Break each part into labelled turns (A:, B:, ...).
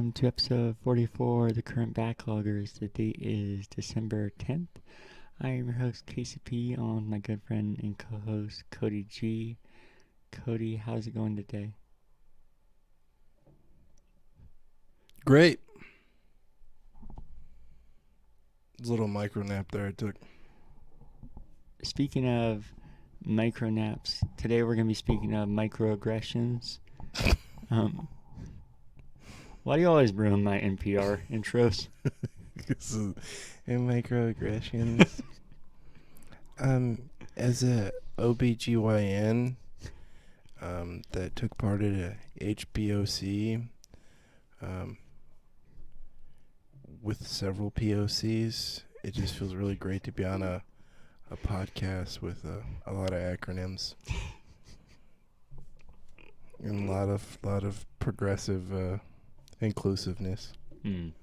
A: welcome to episode 44 of the Current Backloggers. The date is December 10th. I am your host, KCP, on with my good friend and co-host, Cody G. Cody, how's it going today?
B: Great. Little micro nap there I took.
A: Speaking of micro naps, today we're going to be speaking of microaggressions. Why do you always ruin my NPR intros?
B: And microaggressions. As a OBGYN that took part in a HBOC with several POCs, it just feels really great to be on a podcast with a lot of acronyms and a lot of progressive inclusiveness.
A: You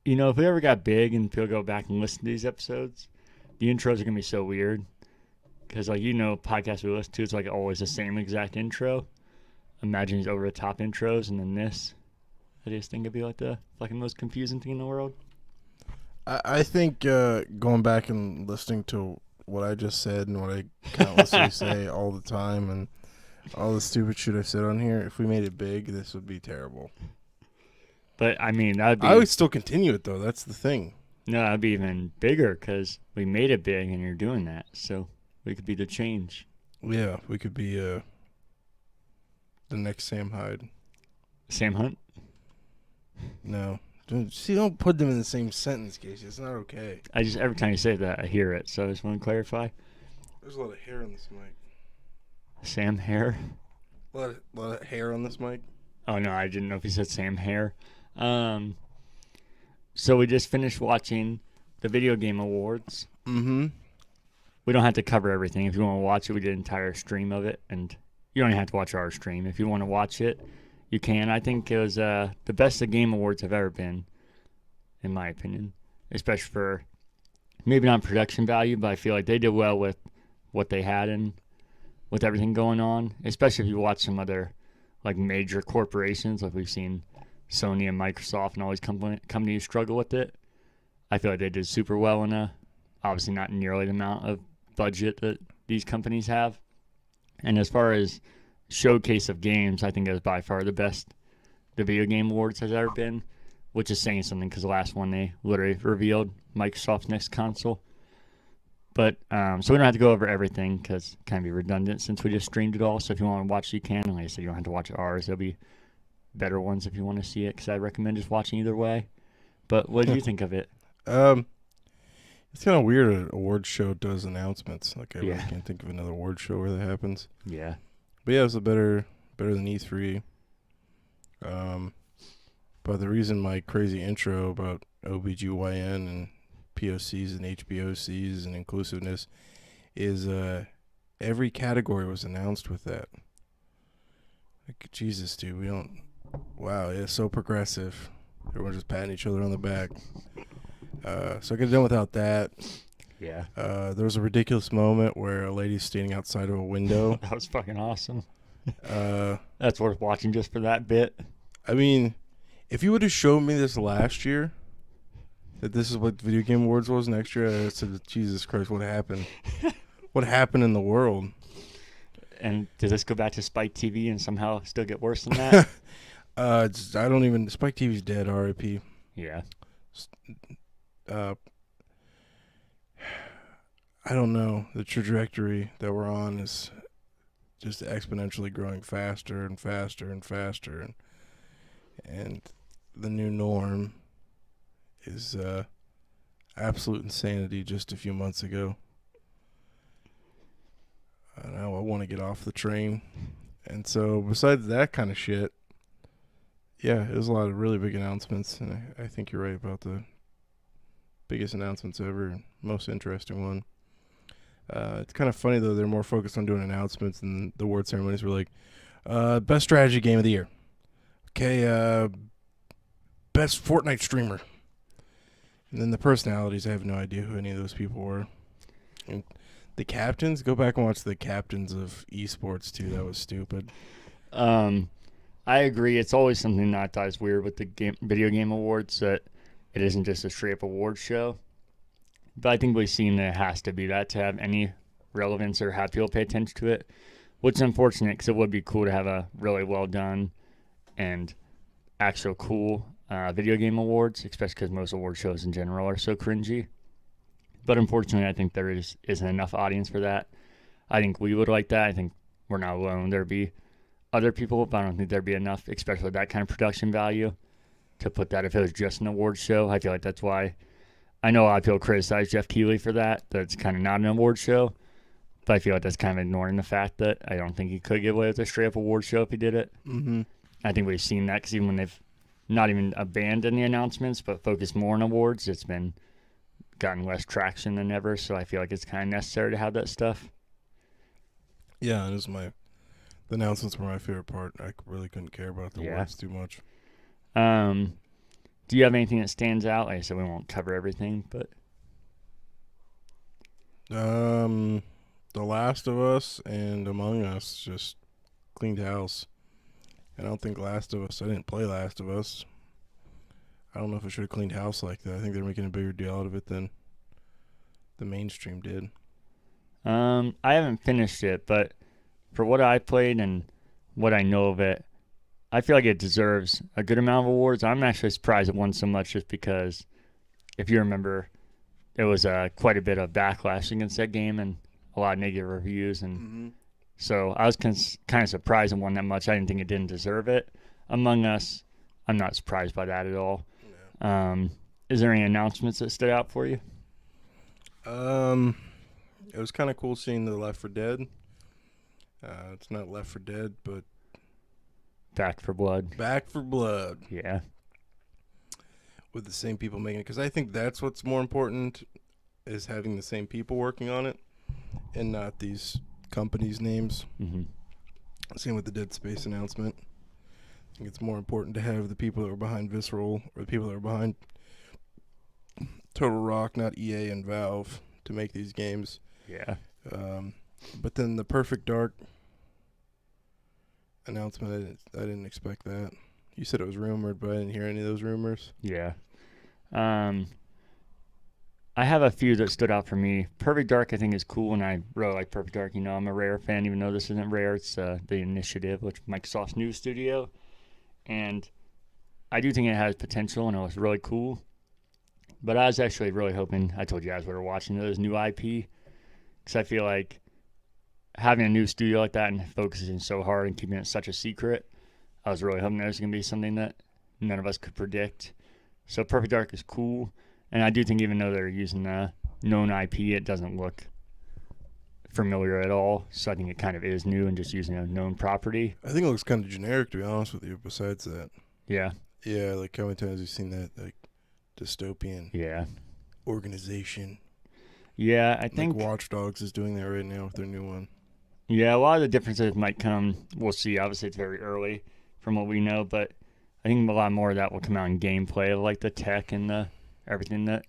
A: know, if we ever got big and people go back and listen to these episodes, the intros are going to be so weird. Because, like, you know, podcasts we listen to, it's like always the same exact intro. Imagine these over-the-top intros, and then this. I just think it'd be like the fucking most confusing thing in the world.
B: I think going back and listening to what I just said and what I countlessly say all the time and all the stupid shit I said on here, if we made it big, this would be terrible.
A: But, I mean, that'd be...
B: I would still continue it, though. That's the thing.
A: No, that'd be even bigger because we made it big and you're doing that. So we could be the change.
B: Yeah, we could be the next Sam Hyde.
A: Sam Hunt?
B: No. Don't put them in the same sentence, Casey. It's not okay.
A: I just, every time you say that, I hear it. So I just want to clarify.
B: There's a lot of hair on this mic.
A: Sam Hair?
B: A lot of hair on this mic.
A: Oh, no, I didn't know if you said Sam Hair. So we just finished watching the Video Game Awards.
B: Mm-hmm.
A: We don't have to cover everything. If you want to watch it, we did an entire stream of it. And you don't even have to watch our stream. If you want to watch it, you can. I think it was the best the Game Awards have ever been, in my opinion. Especially for, maybe not production value, but I feel like they did well with what they had and with everything going on. Especially if you watch some other, like, major corporations, like we've seen Sony and Microsoft and all these companies struggle with it. I feel like they did super well in obviously not nearly the amount of budget that these companies have. And as far as showcase of games, I think it was by far the best the Video Game Awards has ever been, which is saying something because the last one they literally revealed Microsoft's next console. But so we don't have to go over everything because it can be redundant since we just streamed it all. So if you want to watch, you can. And like I said, you don't have to watch ours. There'll be better ones if you want to see it because I recommend just watching either way. But what do you think of it?
B: It's kind of weird an award show does announcements. Like, I really
A: Yeah.
B: can't think of another award show where that happens.
A: Yeah.
B: But yeah, it was better than E3. But the reason my crazy intro about OBGYN and POCs and HBOCs and inclusiveness is every category was announced with that. Like, Jesus, dude, we don't... Wow, it's so progressive. Everyone's just patting each other on the back. So I could have done without that.
A: Yeah.
B: There was a ridiculous moment where a lady's standing outside of a window.
A: That was fucking awesome. That's worth watching just for that bit.
B: I mean, if you would have showed me this last year, that this is what Video Game Awards was next year, I said, Jesus Christ, what happened? What happened in the world?
A: And does this go back to Spike TV and somehow still get worse than that?
B: I don't even... Spike TV's dead, R.I.P.
A: Yeah.
B: I don't know. The trajectory that we're on is just exponentially growing faster and faster and faster. And the new norm is absolute insanity just a few months ago. Now I want to get off the train. And so besides that kind of shit, yeah, there's a lot of really big announcements. And I think you're right about the biggest announcements ever and most interesting one. It's kind of funny, though. They're more focused on doing announcements than the award ceremonies were like, best strategy game of the year. Okay, best Fortnite streamer. And then the personalities, I have no idea who any of those people were. And the captains, go back and watch the captains of esports, too. That was stupid.
A: I agree. It's always something that I thought is weird with the video game awards that it isn't just a straight up award show. But I think we've seen that it has to be that to have any relevance or have people pay attention to it, which is unfortunate because it would be cool to have a really well done and actual cool video game awards, especially because most award shows in general are so cringy. But unfortunately, I think there isn't enough audience for that. I think we would like that. I think we're not alone. There'd be other people, but I don't think there'd be enough, especially that kind of production value, to put that if it was just an award show. I feel like that's why I know a lot of people criticize Jeff Keighley for that it's kind of not an award show. But I feel like that's kind of ignoring the fact that I don't think he could get away with a straight up award show if he did it.
B: Mm-hmm.
A: I think we've seen that because even when they've not even abandoned the announcements but focused more on awards, it's been gotten less traction than ever. So I feel like it's kind of necessary to have that stuff.
B: Yeah, and the announcements were my favorite part. I really couldn't care about the awards too much.
A: Do you have anything that stands out? Like I said, we won't cover everything, but
B: The Last of Us and Among Us just cleaned house. I don't think I didn't play Last of Us. I don't know if it should have cleaned house like that. I think they're making a bigger deal out of it than the mainstream did.
A: I haven't finished it, but for what I played and what I know of it, I feel like it deserves a good amount of awards. I'm actually surprised it won so much just because, if you remember, there was quite a bit of backlash against that game and a lot of negative reviews. And so I was kind of surprised it won that much. I didn't think it didn't deserve it. Among Us, I'm not surprised by that at all. Yeah. Is there any announcements that stood out for you?
B: It was kind of cool seeing the Left 4 Dead. It's not Left 4 Dead, but
A: Back 4 Blood.
B: Back 4 Blood.
A: Yeah.
B: With the same people making it, because I think that's what's more important is having the same people working on it and not these companies' names.
A: Mm-hmm.
B: Same with the Dead Space announcement. I think it's more important to have the people that were behind Visceral or the people that were behind Total Rock, not EA and Valve, to make these games.
A: Yeah.
B: But then the Perfect Dark announcement, I didn't expect that. You said it was rumored, but I didn't hear any of those rumors.
A: Yeah. I have a few that stood out for me. Perfect Dark, I think, is cool, and I really like Perfect Dark. You know, I'm a Rare fan, even though this isn't Rare. It's the Initiative, which is Microsoft's new studio. And I do think it has potential, and it was really cool. But I was actually really hoping, I told you guys we were watching this new IP, because I feel like having a new studio like that and focusing so hard and keeping it such a secret, I was really hoping there was going to be something that none of us could predict. So Perfect Dark is cool. And I do think even though they're using a known IP, it doesn't look familiar at all. So I think it kind of is new and just using a known property.
B: I think it looks kind of generic, to be honest with you, besides that.
A: Yeah.
B: Yeah, like how many times have you seen that like dystopian organization?
A: Yeah, I think
B: like Watch Dogs is doing that right now with their new one.
A: Yeah, a lot of the differences might come. We'll see. Obviously, it's very early from what we know, but I think a lot more of that will come out in gameplay, like the tech and the everything that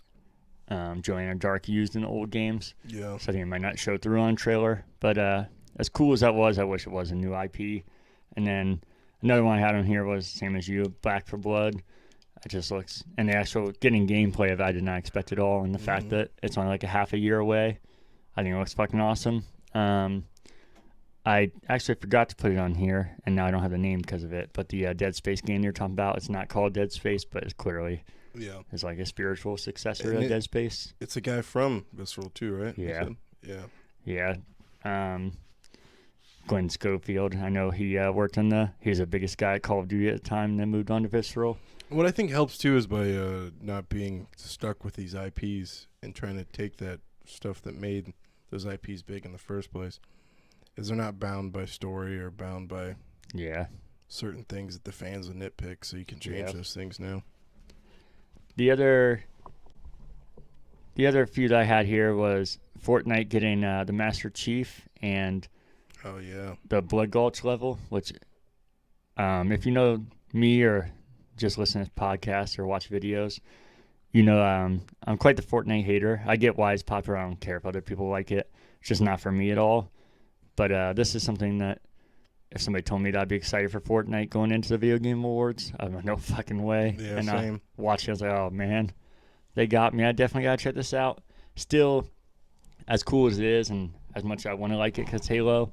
A: Joanna Dark used in the old games.
B: Yeah.
A: So I think it might not show through on trailer. But as cool as that was, I wish it was a new IP. And then another one I had on here was same as you, Back 4 Blood. It just looks, and the actual getting gameplay of it, I did not expect at all. And the fact that it's only like a half a year away, I think it looks fucking awesome. I actually forgot to put it on here, and now I don't have the name because of it. But the Dead Space game you're talking about, it's not called Dead Space, but it's clearly it's like a spiritual successor to Dead Space.
B: It's a guy from Visceral too, right?
A: Yeah.
B: Yeah.
A: Glenn Schofield. I know he worked on he was the biggest guy at Call of Duty at the time, and then moved on to Visceral.
B: What I think helps too is by not being stuck with these IPs and trying to take that stuff that made those IPs big in the first place. Is they're not bound by story or bound by certain things that the fans will nitpick, so you can change those things now.
A: The other few that I had here was Fortnite getting the Master Chief and the Blood Gulch level, which if you know me or just listen to podcasts or watch videos, you know I'm quite the Fortnite hater. I get why it's popular. I don't care if other people like it. It's just not for me at all. But this is something that if somebody told me that I'd be excited for Fortnite going into the video game awards, I'm like, no fucking way.
B: Yeah,
A: and
B: same.
A: watching, I was like, oh man, they got me. I definitely gotta check this out. Still, as cool as it is, and as much as I want to like it because Halo,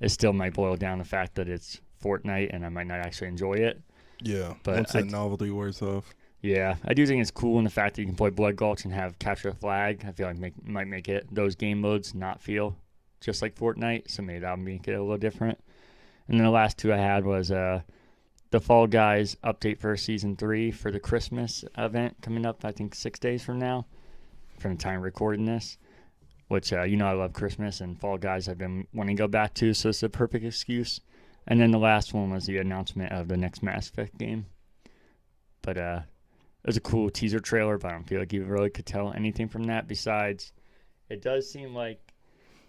A: it still might boil down to the fact that it's Fortnite and I might not actually enjoy it.
B: Yeah,
A: But
B: once that novelty wears off.
A: Yeah, I do think it's cool in the fact that you can play Blood Gulch and have capture the flag. I feel like might make it those game modes not feel just like Fortnite, so maybe that'll make it a little different. And then the last two I had was the Fall Guys update for Season 3 for the Christmas event coming up, I think 6 days from now, from the time recording this, which I love Christmas, and Fall Guys I've been wanting to go back to, so it's a perfect excuse. And then the last one was the announcement of the next Mass Effect game. But it was a cool teaser trailer, but I don't feel like you really could tell anything from that besides it does seem like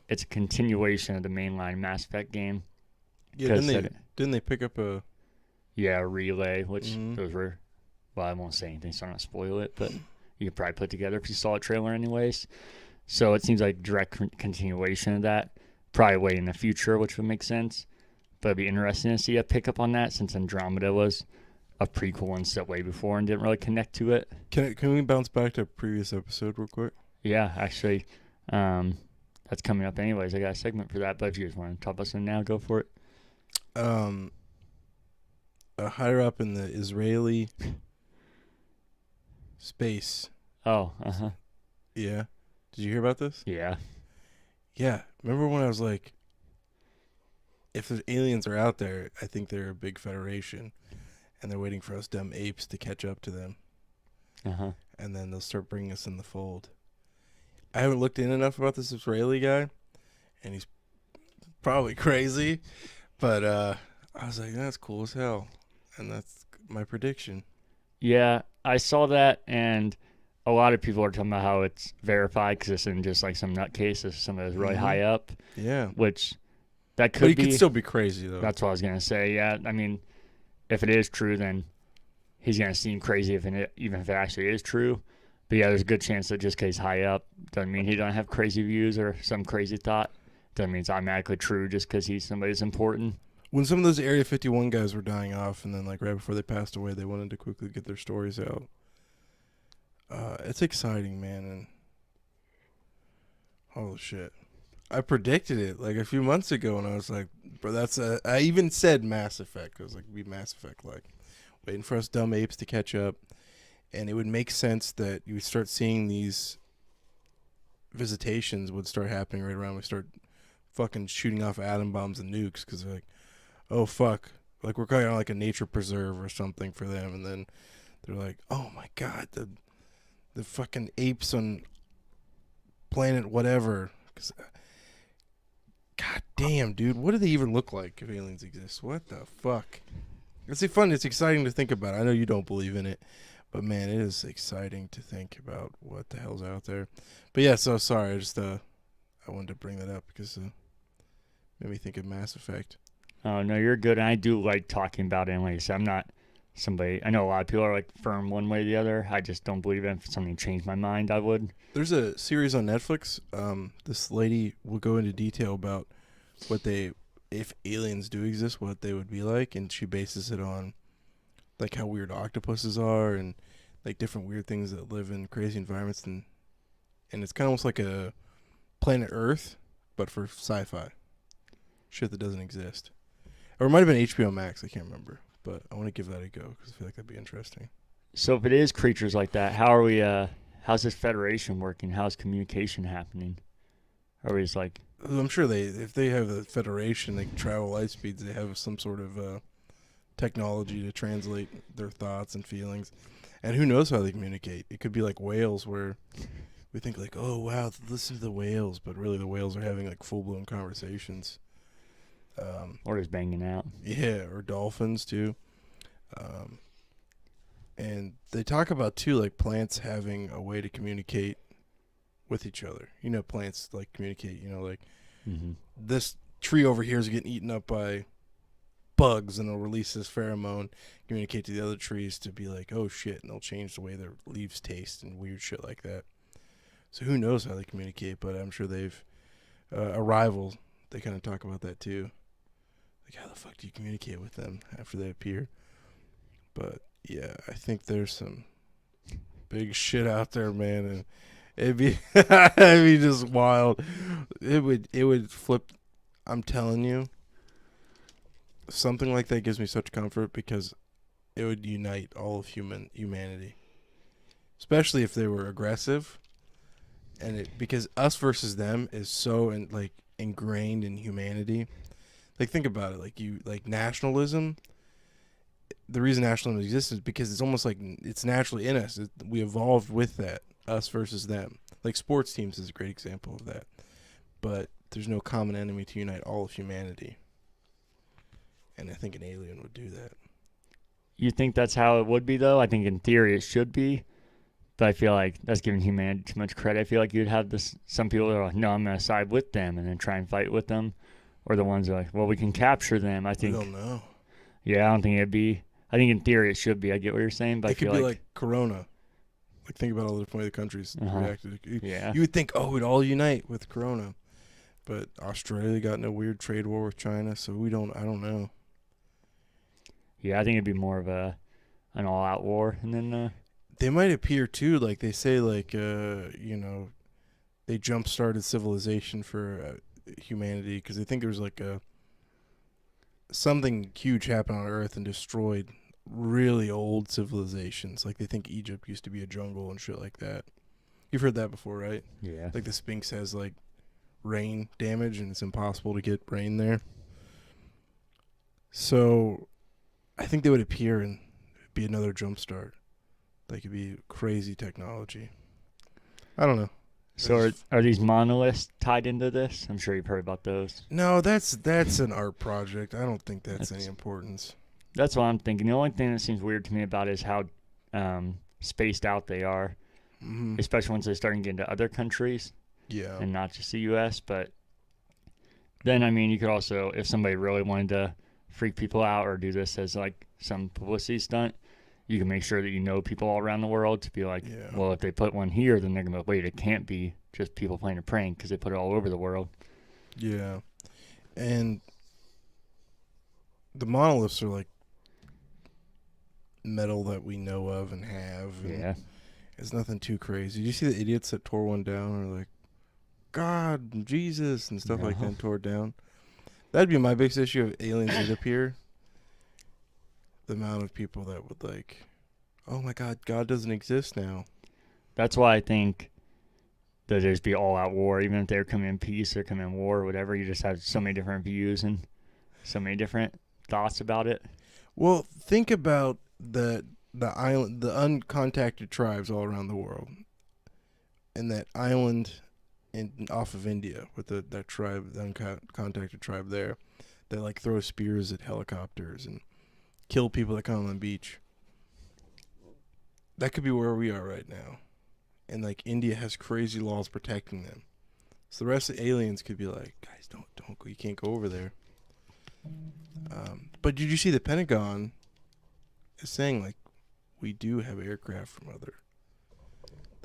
A: it's a continuation of the mainline Mass Effect game.
B: Yeah, didn't they pick up a
A: Relay, which those were, well, I won't say anything so I don't spoil it, but you could probably put together if you saw a trailer anyways. So it seems like direct continuation of that, probably way in the future, which would make sense. But it'd be interesting to see a pickup on that since Andromeda was a prequel one set way before and didn't really connect to it.
B: Can we bounce back to a previous episode real quick?
A: Yeah, actually, that's coming up anyways. I got a segment for that, but if you just want to talk about something now, go for it.
B: Higher up in the Israeli space.
A: Oh,
B: Yeah. Did you hear about this?
A: Yeah.
B: Yeah. Remember when I was like, if the aliens are out there, I think they're a big federation, and they're waiting for us dumb apes to catch up to them. And then they'll start bringing us in the fold. I haven't looked in enough about this Israeli guy, and he's probably crazy, but I was like, that's cool as hell, and that's my prediction.
A: Yeah, I saw that, and a lot of people are talking about how it's verified because it's in just like some nutcase, it's somebody that's really high up.
B: Yeah.
A: Which that could
B: But he
A: be.
B: could still be crazy, though.
A: That's what I was going to say. Yeah, I mean, if it is true, then he's going to seem crazy even if it actually is true. But yeah, there's a good chance that just because he's high up doesn't mean he doesn't have crazy views or some crazy thought. Doesn't mean it's automatically true just because he's somebody that's important.
B: When some of those Area 51 guys were dying off, and then like right before they passed away, they wanted to quickly get their stories out. It's exciting, man, and holy shit. I predicted it like a few months ago, and I was like, bro, I even said Mass Effect. I was like, be Mass Effect, like, waiting for us dumb apes to catch up. And it would make sense that you would start seeing these visitations would start happening right around we start fucking shooting off atom bombs and nukes, because they're like, oh, fuck. Like, we're kind of like a nature preserve or something for them, and then they're like, oh, my God, the fucking apes on planet whatever. 'Cause, God damn, dude, what do they even look like if aliens exist? What the fuck? It's fun. It's exciting to think about. I know you don't believe in it, but man, it is exciting to think about what the hell's out there. But yeah, so sorry. I wanted to bring that up because made me think of Mass Effect.
A: Oh, no, you're good. And I do like talking about it. And like I said, I'm not somebody. I know a lot of people are like firm one way or the other. I just don't believe it. If something changed my mind, I would.
B: There's a series on Netflix. This lady will go into detail about if aliens do exist, what they would be like, and she bases it on like how weird octopuses are and like different weird things that live in crazy environments, and it's kind of almost like a Planet Earth, but for sci-fi shit that doesn't exist. Or it might have been HBO Max. I can't remember, but I want to give that a go because I feel like that'd be interesting.
A: So if it is creatures like that, how are we? How's this federation working? How's communication happening? Are we just like?
B: I'm sure if they have the Federation, they can travel light speeds. They have some sort of technology to translate their thoughts and feelings. And who knows how they communicate? It could be like whales, where we think like, oh wow, listen to the whales, but really the whales are having like full blown conversations.
A: Or just banging out.
B: Yeah, or dolphins too. And they talk about too, like plants having a way to communicate with each other. You know, plants like communicate. You know, like this tree over here is getting eaten up by bugs, and they'll release this pheromone, communicate to the other trees to be like, oh shit, and they'll change the way their leaves taste and weird shit like that. So who knows how they communicate? But I'm sure they've Arrival. They kind of talk about that too. Like, how the fuck do you communicate with them after they appear? But yeah, I think there's some big shit out there, man, and it'd be it'd be just wild. It would flip. I'm telling you, something like that gives me such comfort because it would unite all of humanity, especially if they were aggressive. And it because us versus them is so ingrained in humanity. Like, think about it. Like nationalism. The reason nationalism exists is because it's almost like it's naturally in us. We evolved with that. Us versus them. Like, sports teams is a great example of that. But there's no common enemy to unite all of humanity. And I think an alien would do that.
A: You think that's how it would be, though? I think in theory it should be. But I feel like that's giving humanity too much credit. I feel like you'd have some people that are like, no, I'm going to side with them and then try and fight with them. Or the ones that are like, well, we can capture them. I think.
B: We don't know.
A: Yeah, I don't think it'd be. I think in theory it should be. I get what you're saying, but
B: It
A: I feel
B: could be like Corona. Like, think about all the different ways the countries reacted.
A: Yeah.
B: You would think, oh, we'd all unite with Corona. But Australia got in a weird trade war with China, so I don't know.
A: Yeah, I think it'd be more of an all-out war, and then
B: They might appear too, like they say, they jump-started civilization for humanity because they think there was something huge happened on Earth and destroyed really old civilizations. Like, they think Egypt used to be a jungle and shit like that. You've heard that before, right?
A: yeah.
B: Like, the Sphinx has rain damage and it's impossible to get rain there. So I think they would appear and be another jump start. Like, it'd be crazy technology. I don't know.
A: So are these monoliths tied into this? I'm sure you've heard about those.
B: No, that's an art project. I don't think that's any importance.
A: That's what I'm thinking. The only thing that seems weird to me about it is how spaced out they are, especially once they start to get into other countries.
B: Yeah.
A: And not just the U.S. But then, I mean, you could also, if somebody really wanted to freak people out or do this as like some publicity stunt, you can make sure that you know people all around the world to be like, well, if they put one here, then they're going to be, wait, it can't be just people playing a prank because they put it all over the world.
B: Yeah. And the monoliths are like metal that we know of and have. And
A: yeah.
B: It's nothing too crazy. Did you see the idiots that tore one down or like, God and Jesus and stuff like that and tore it down? That'd be my biggest issue if aliens did appear. The amount of people that would like, oh my God, God doesn't exist now.
A: That's why I think that there's be all-out war. Even if they're coming in peace or coming in war or whatever, you just have so many different views and so many different thoughts about it.
B: Well, think about the island, the uncontacted tribes all around the world, and that island off of India with that tribe, the uncontacted tribe there, that like throw spears at helicopters and kill people that come on the beach. That could be where we are right now, and like India has crazy laws protecting them. So the rest of the aliens could be like, guys, don't go, you can't go over there. But did you see the Pentagon is saying like, we do have aircraft from other.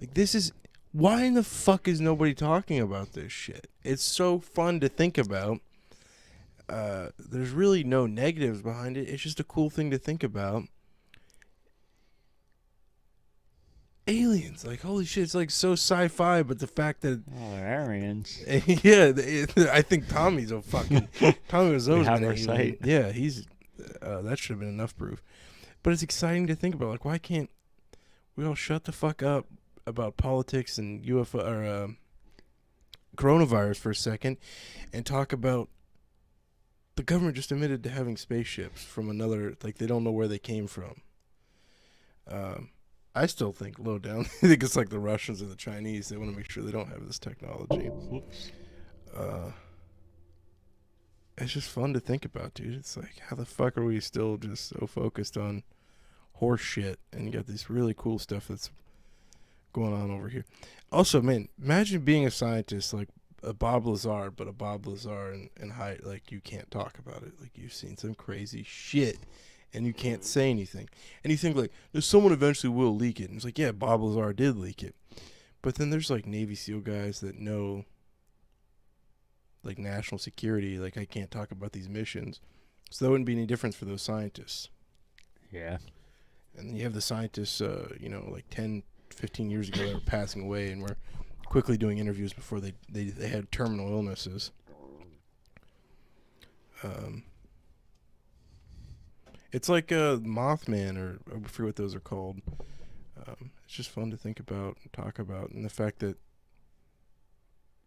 B: Like, this is, why in the fuck is nobody talking about this shit? It's so fun to think about. There's really no negatives behind it. It's just a cool thing to think about. Aliens, like, holy shit, it's like so sci-fi, but the fact that
A: they're aliens.
B: Yeah, I think Tommy Wiseau's
A: have
B: been
A: our
B: an
A: sight.
B: alien. Yeah, he's that should have been enough proof. But it's exciting to think about. Like, why can't we all shut the fuck up about politics and UFO or coronavirus for a second and talk about the government just admitted to having spaceships from another, like, they don't know where they came from. I still think low down, I think it's like the Russians or the Chinese. They want to make sure they don't have this technology. It's just fun to think about, dude. It's like, how the fuck are we still just so focused on horse shit? And you got this really cool stuff that's going on over here. Also, man, imagine being a scientist like a Bob Lazar, but a Bob Lazar in height. Like, you can't talk about it. Like, you've seen some crazy shit and you can't say anything. And you think, like, there's someone eventually will leak it. And it's like, yeah, Bob Lazar did leak it. But then there's, like, Navy SEAL guys that know, like, national security. Like, I can't talk about these missions. So there wouldn't be any difference for those scientists.
A: Yeah.
B: And you have the scientists, like 10, 15 years ago that were passing away and were quickly doing interviews before they had terminal illnesses. It's like Mothman, or I forget what those are called. It's just fun to think about and talk about, and the fact that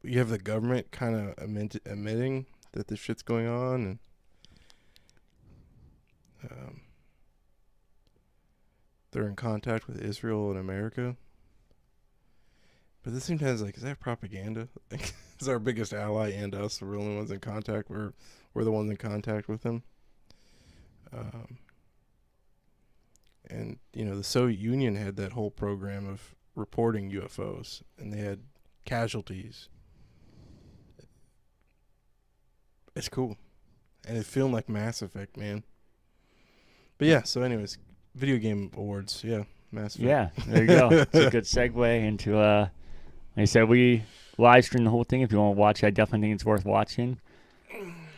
B: you have the government kind of admitting that this shit's going on, and they're in contact with Israel and America. But this sometimes is that propaganda? It's our biggest ally and us. We're the only ones in contact. We're the ones in contact with them. And the Soviet Union had that whole program of reporting UFOs, and they had casualties. It's cool, and it filmed like Mass Effect, man. But yeah, so anyways, video game awards, yeah, Mass Effect.
A: Yeah, there you go. It's a good segue into like I said, we live stream the whole thing. If you want to watch it, I definitely think it's worth watching.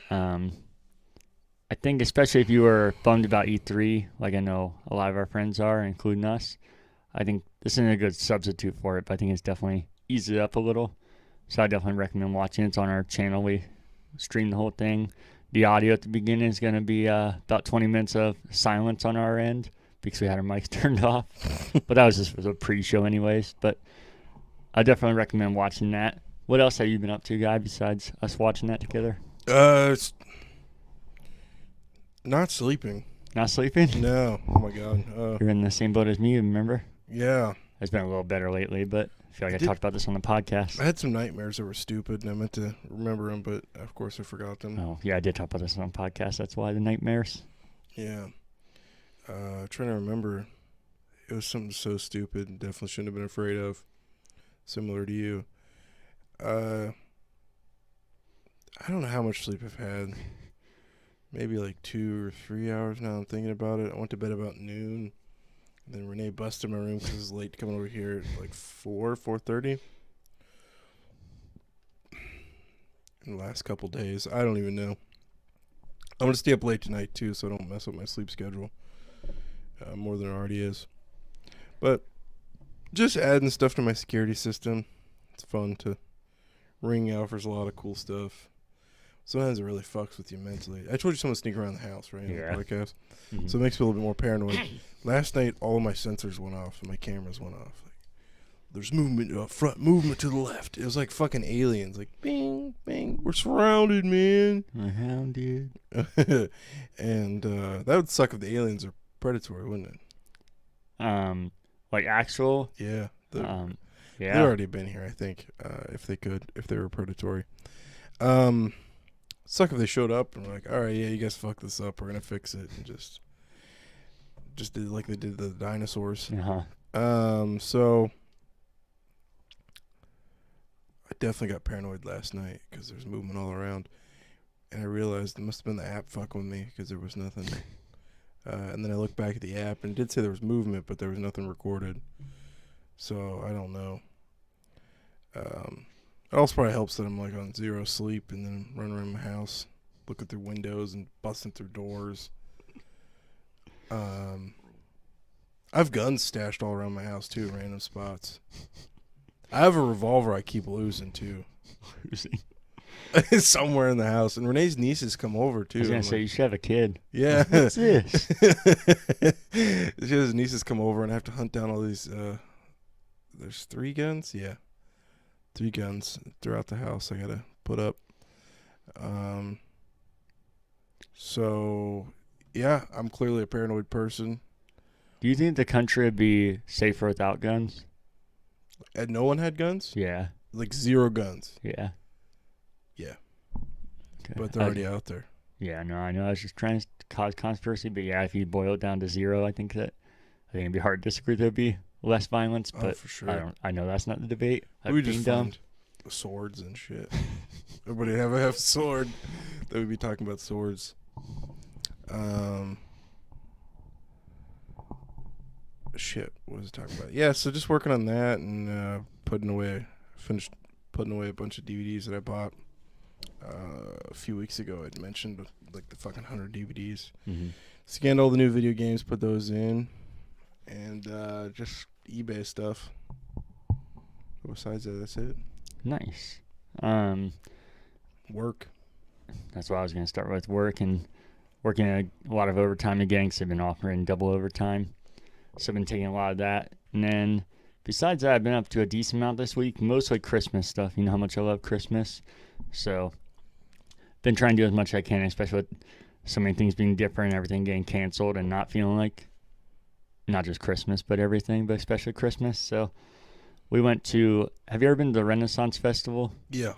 A: I think especially if you were bummed about E3, like I know a lot of our friends are, including us, I think this isn't a good substitute for it, but I think it's definitely eased it up a little. So I definitely recommend watching it. It's on our channel. We stream the whole thing. The audio at the beginning is going to be about 20 minutes of silence on our end because we had our mics turned off. But that was just a pre-show anyways. But I definitely recommend watching that. What else have you been up to, Guy, besides us watching that together?
B: Not sleeping.
A: Not sleeping?
B: No. Oh, my God.
A: You're in the same boat as me, remember?
B: Yeah.
A: It's been a little better lately, but I feel like I talked about this on the podcast.
B: I had some nightmares that were stupid, and I meant to remember them, but of course I forgot them.
A: Oh, yeah, I did talk about this on the podcast. That's why the nightmares.
B: Yeah. Trying to remember. It was something so stupid. Definitely shouldn't have been afraid of. Similar to you. I don't know how much sleep I've had. Maybe like 2 or 3 hours now. I'm thinking about it. I went to bed about noon. And then Renee busted my room because it was late coming over here at like 4:30. In the last couple days. I don't even know. I'm going to stay up late tonight too, so I don't mess up my sleep schedule. More than it already is. But just adding stuff to my security system. It's fun to Ring offers a lot of cool stuff. Sometimes it really fucks with you mentally. I told you someone sneak around the house, right?
A: Yeah.
B: In the podcast.
A: Mm-hmm.
B: So it makes me a little bit more paranoid. Last night, all of my sensors went off and my cameras went off. Like, there's movement up front, movement to the left. It was like fucking aliens. Like, bing, bing. We're surrounded, man.
A: We're hounded.
B: And that would suck if the aliens are predatory, wouldn't it?
A: Like actual?
B: Yeah.
A: Yeah.
B: They've already been here, I think, if they were predatory. Suck if they showed up and were like, all right, yeah, you guys fucked this up. We're going to fix it. And just did like they did the dinosaurs.
A: Uh-huh.
B: So I definitely got paranoid last night because there's movement all around. And I realized it must have been the app fucking with me because there was nothing. And then I looked back at the app and it did say there was movement, but there was nothing recorded. So I don't know. It also probably helps that I'm like on zero sleep and then running around my house, looking through windows and busting through doors. I have guns stashed all around my house too, random spots. I have a revolver I keep losing too.
A: Losing?
B: Somewhere in the house. And Renee's nieces come over too.
A: I was going to say, you should have a kid.
B: Yeah.
A: What's this?
B: She has nieces come over and I have to hunt down all these. There's 3 guns? Yeah. 3 guns throughout the house I gotta put up. So, yeah, I'm clearly a paranoid person.
A: Do you think the country would be safer without guns?
B: And no one had guns?
A: Yeah.
B: Like 0 guns.
A: Yeah.
B: Yeah.
A: Okay.
B: But they're already out there.
A: Yeah, no, I know. I was just trying to cause controversy, but yeah, if you boil it down to 0, I think it'd be hard to disagree. There'd be less violence, but
B: for sure.
A: I know that's not the debate.
B: We just find swords and shit. Everybody have a sword. They would be talking about swords. Shit, what was I talking about? Yeah, so just working on that and finished putting away a bunch of DVDs that I bought A few weeks ago, I'd mentioned like the fucking 100 DVDs.
A: Mm-hmm.
B: Scanned all the new video games, put those in, and just eBay stuff. But besides that, that's it.
A: Nice.
B: Work.
A: That's what I was going to start with. Work and working a lot of overtime again because I've been offering double overtime. So I've been taking a lot of that. And then besides that, I've been up to a decent amount this week, mostly Christmas stuff. You know how much I love Christmas. So been trying to do as much as I can, especially with so many things being different, everything getting canceled and not feeling like not just Christmas, but everything, but especially Christmas. So we went to, have you ever been to the Renaissance Festival?
B: Yeah.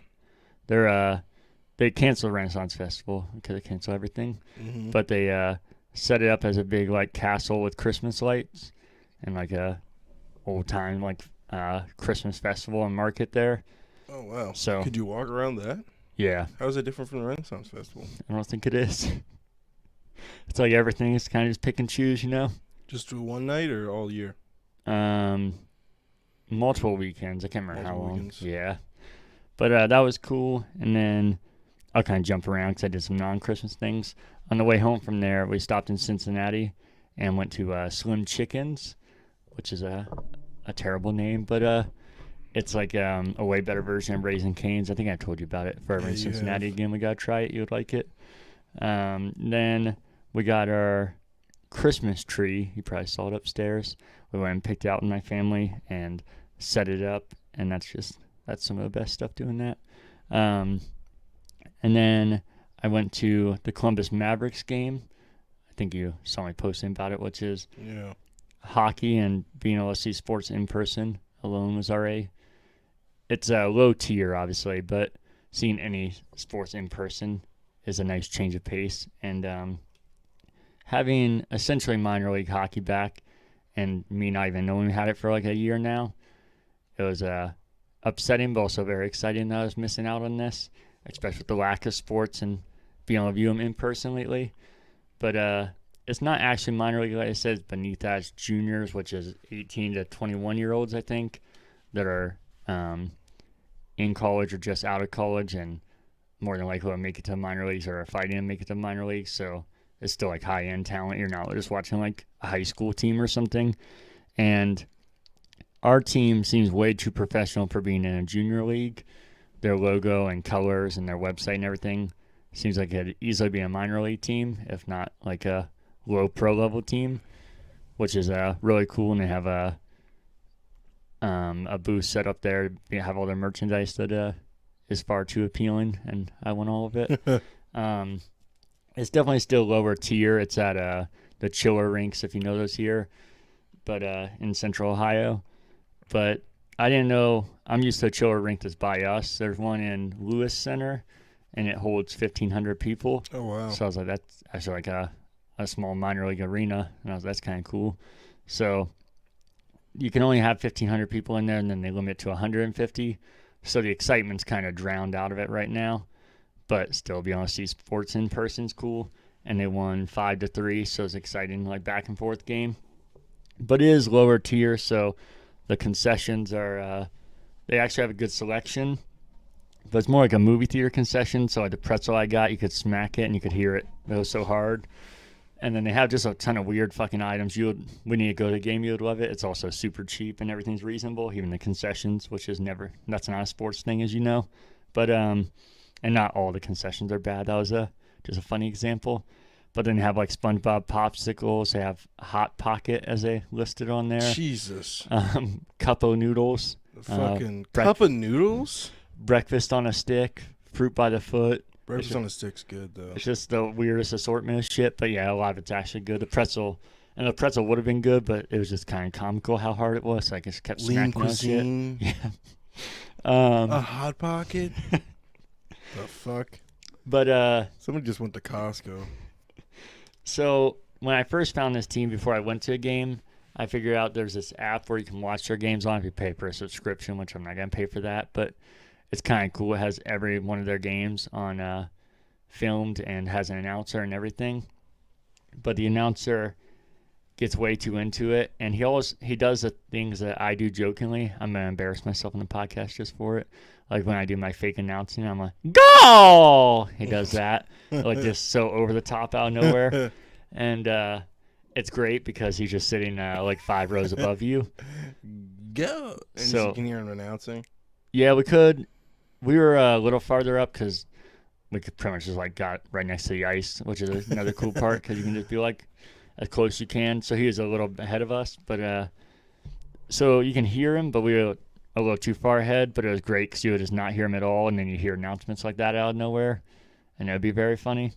A: They canceled the Renaissance Festival because they cancel everything.
B: Mm-hmm.
A: But they set it up as a big like castle with Christmas lights and like a old time like Christmas festival and market there.
B: Oh, wow.
A: So
B: could you walk around that?
A: Yeah.
B: How is it different from the Renaissance Festival?
A: I don't think it is. It's like everything is kind of just pick and choose, you know?
B: Just do one night or all year?
A: Multiple weekends. I can't remember how long.
B: Weekends.
A: Yeah. But that was cool. And then I'll kind of jump around because I did some non-Christmas things. On the way home from there, we stopped in Cincinnati and went to Slim Chickens, which is a terrible name, but it's like a way better version of Raising Cane's. I think I told you about it. Forever in Cincinnati again, we got to try it. You would like it. Then we got our Christmas tree. You probably saw it upstairs. We went and picked it out with my family and set it up, and that's some of the best stuff doing that. And then I went to the Columbus Mavericks game. I think you saw me posting about it, which is hockey, and being able to see sports in person alone was already. It's a low tier, obviously, but seeing any sports in person is a nice change of pace. And having essentially minor league hockey back, and me not even knowing we had it for like a year now, it was upsetting, but also very exciting that I was missing out on this, especially with the lack of sports and being able to view them in person lately. But it's not actually minor league, like I said. It's beneath that. It's juniors, which is 18 to 21-year-olds, I think, that are in college or just out of college, and more than likely will make it to minor leagues or are fighting to make it to minor leagues. So it's still like high-end talent. You're not just watching like a high school team or something. And our team seems way too professional for being in a junior league. Their logo and colors and their website and everything seems like it could easily be a minor league team, if not like a low pro level team, which is really cool. And they have a booth set up there to have all their merchandise that is far too appealing, and I want all of it. It's definitely still lower tier. It's at the Chiller Rinks, if you know those here, but in Central Ohio. But I didn't know. I'm used to a Chiller Rink that's by us. There's one in Lewis Center, and it holds 1,500 people.
B: Oh, wow.
A: So I was like, that's actually like a small minor league arena, and I was that's kind of cool. So you can only have 1,500 people in there, and then they limit it to 150. So the excitement's kind of drowned out of it right now, but still being able to see sports in person's cool. And they won 5-3, so it's exciting, like back and forth game. But it is lower tier, so the concessions are they actually have a good selection, but it's more like a movie theater concession. So like the pretzel I got, you could smack it and you could hear it. It was so hard. And then they have just a ton of weird fucking items. When you go to the game, you would love it. It's also super cheap and everything's reasonable, even the concessions, which is that's not a sports thing, as you know. But and not all the concessions are bad. That was just a funny example. But then they have like SpongeBob popsicles. They have Hot Pocket, as they listed on there.
B: Jesus.
A: Cup of noodles.
B: The fucking cup of noodles?
A: Breakfast on a stick. Fruit by the foot.
B: Breakfast on a stick's good, though.
A: It's just the weirdest assortment of shit. But yeah, a lot of it's actually good. The pretzel would have been good, but it was just kind of comical how hard it was. So I just kept
B: Lean
A: smacking on
B: cuisine.
A: shit. Yeah.
B: A Hot Pocket? The fuck?
A: But
B: somebody just went to Costco.
A: So when I first found this team before I went to a game, I figured out there's this app where you can watch their games on if you pay for a subscription, which I'm not going to pay for that. But it's kind of cool. It has every one of their games on filmed and has an announcer and everything. But the announcer gets way too into it, and he does the things that I do jokingly. I'm gonna embarrass myself in the podcast just for it. Like when I do my fake announcing, I'm like, "Goal!" He does that, like just so over the top out of nowhere, and it's great because he's just sitting like 5 rows above you.
B: Go. And
A: So
B: you can hear him announcing.
A: yeah, we could. We were a little farther up because we could pretty much just like got right next to the ice, which is another cool part because you can just be like as close as you can. So he was a little ahead of us, but so you can hear him, but we were a little too far ahead. But it was great because you would just not hear him at all, and then you hear announcements like that out of nowhere, and it would be very funny.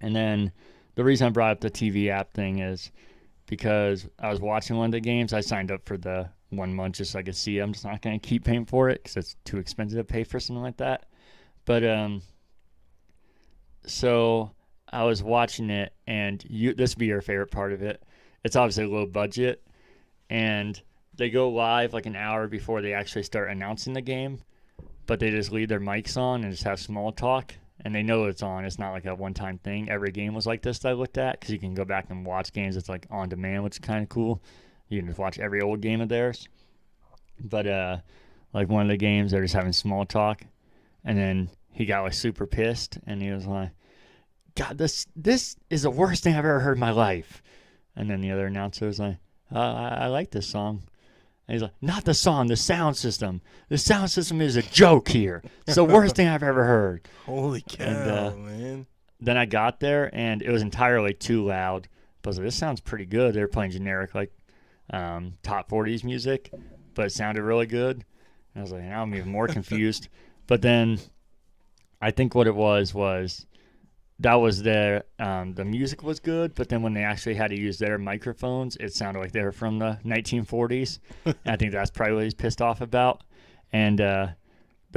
A: And then the reason I brought up the TV app thing is because I was watching one of the games. I signed up for the 1 month just so I could see. I'm just not going to keep paying for it because it's too expensive to pay for something like that. But so I was watching it, and this would be your favorite part of it. It's obviously low budget, and they go live like an hour before they actually start announcing the game, but they just leave their mics on and just have small talk, and they know it's on. It's not like a one-time thing. Every game was like this that I looked at because you can go back and watch games. It's like on demand, which is kind of cool. You can just watch every old game of theirs. But like one of the games, they're just having small talk, and then he got like super pissed, and he was like, "God, this is the worst thing I've ever heard in my life." And then the other announcer was like, I like this song." And he's like, "Not the song, the sound system. The sound system is a joke here. It's the worst thing I've ever heard."
B: Holy cow,
A: And
B: man.
A: then I got there, and it was entirely too loud. But I was like, this sounds pretty good. They were playing generic, like, top 40s music, but it sounded really good. And I was like, now I'm even more confused. But then I think what it was that was the music was good, but then when they actually had to use their microphones, it sounded like they were from the 1940s. And I think that's probably what he's pissed off about. And the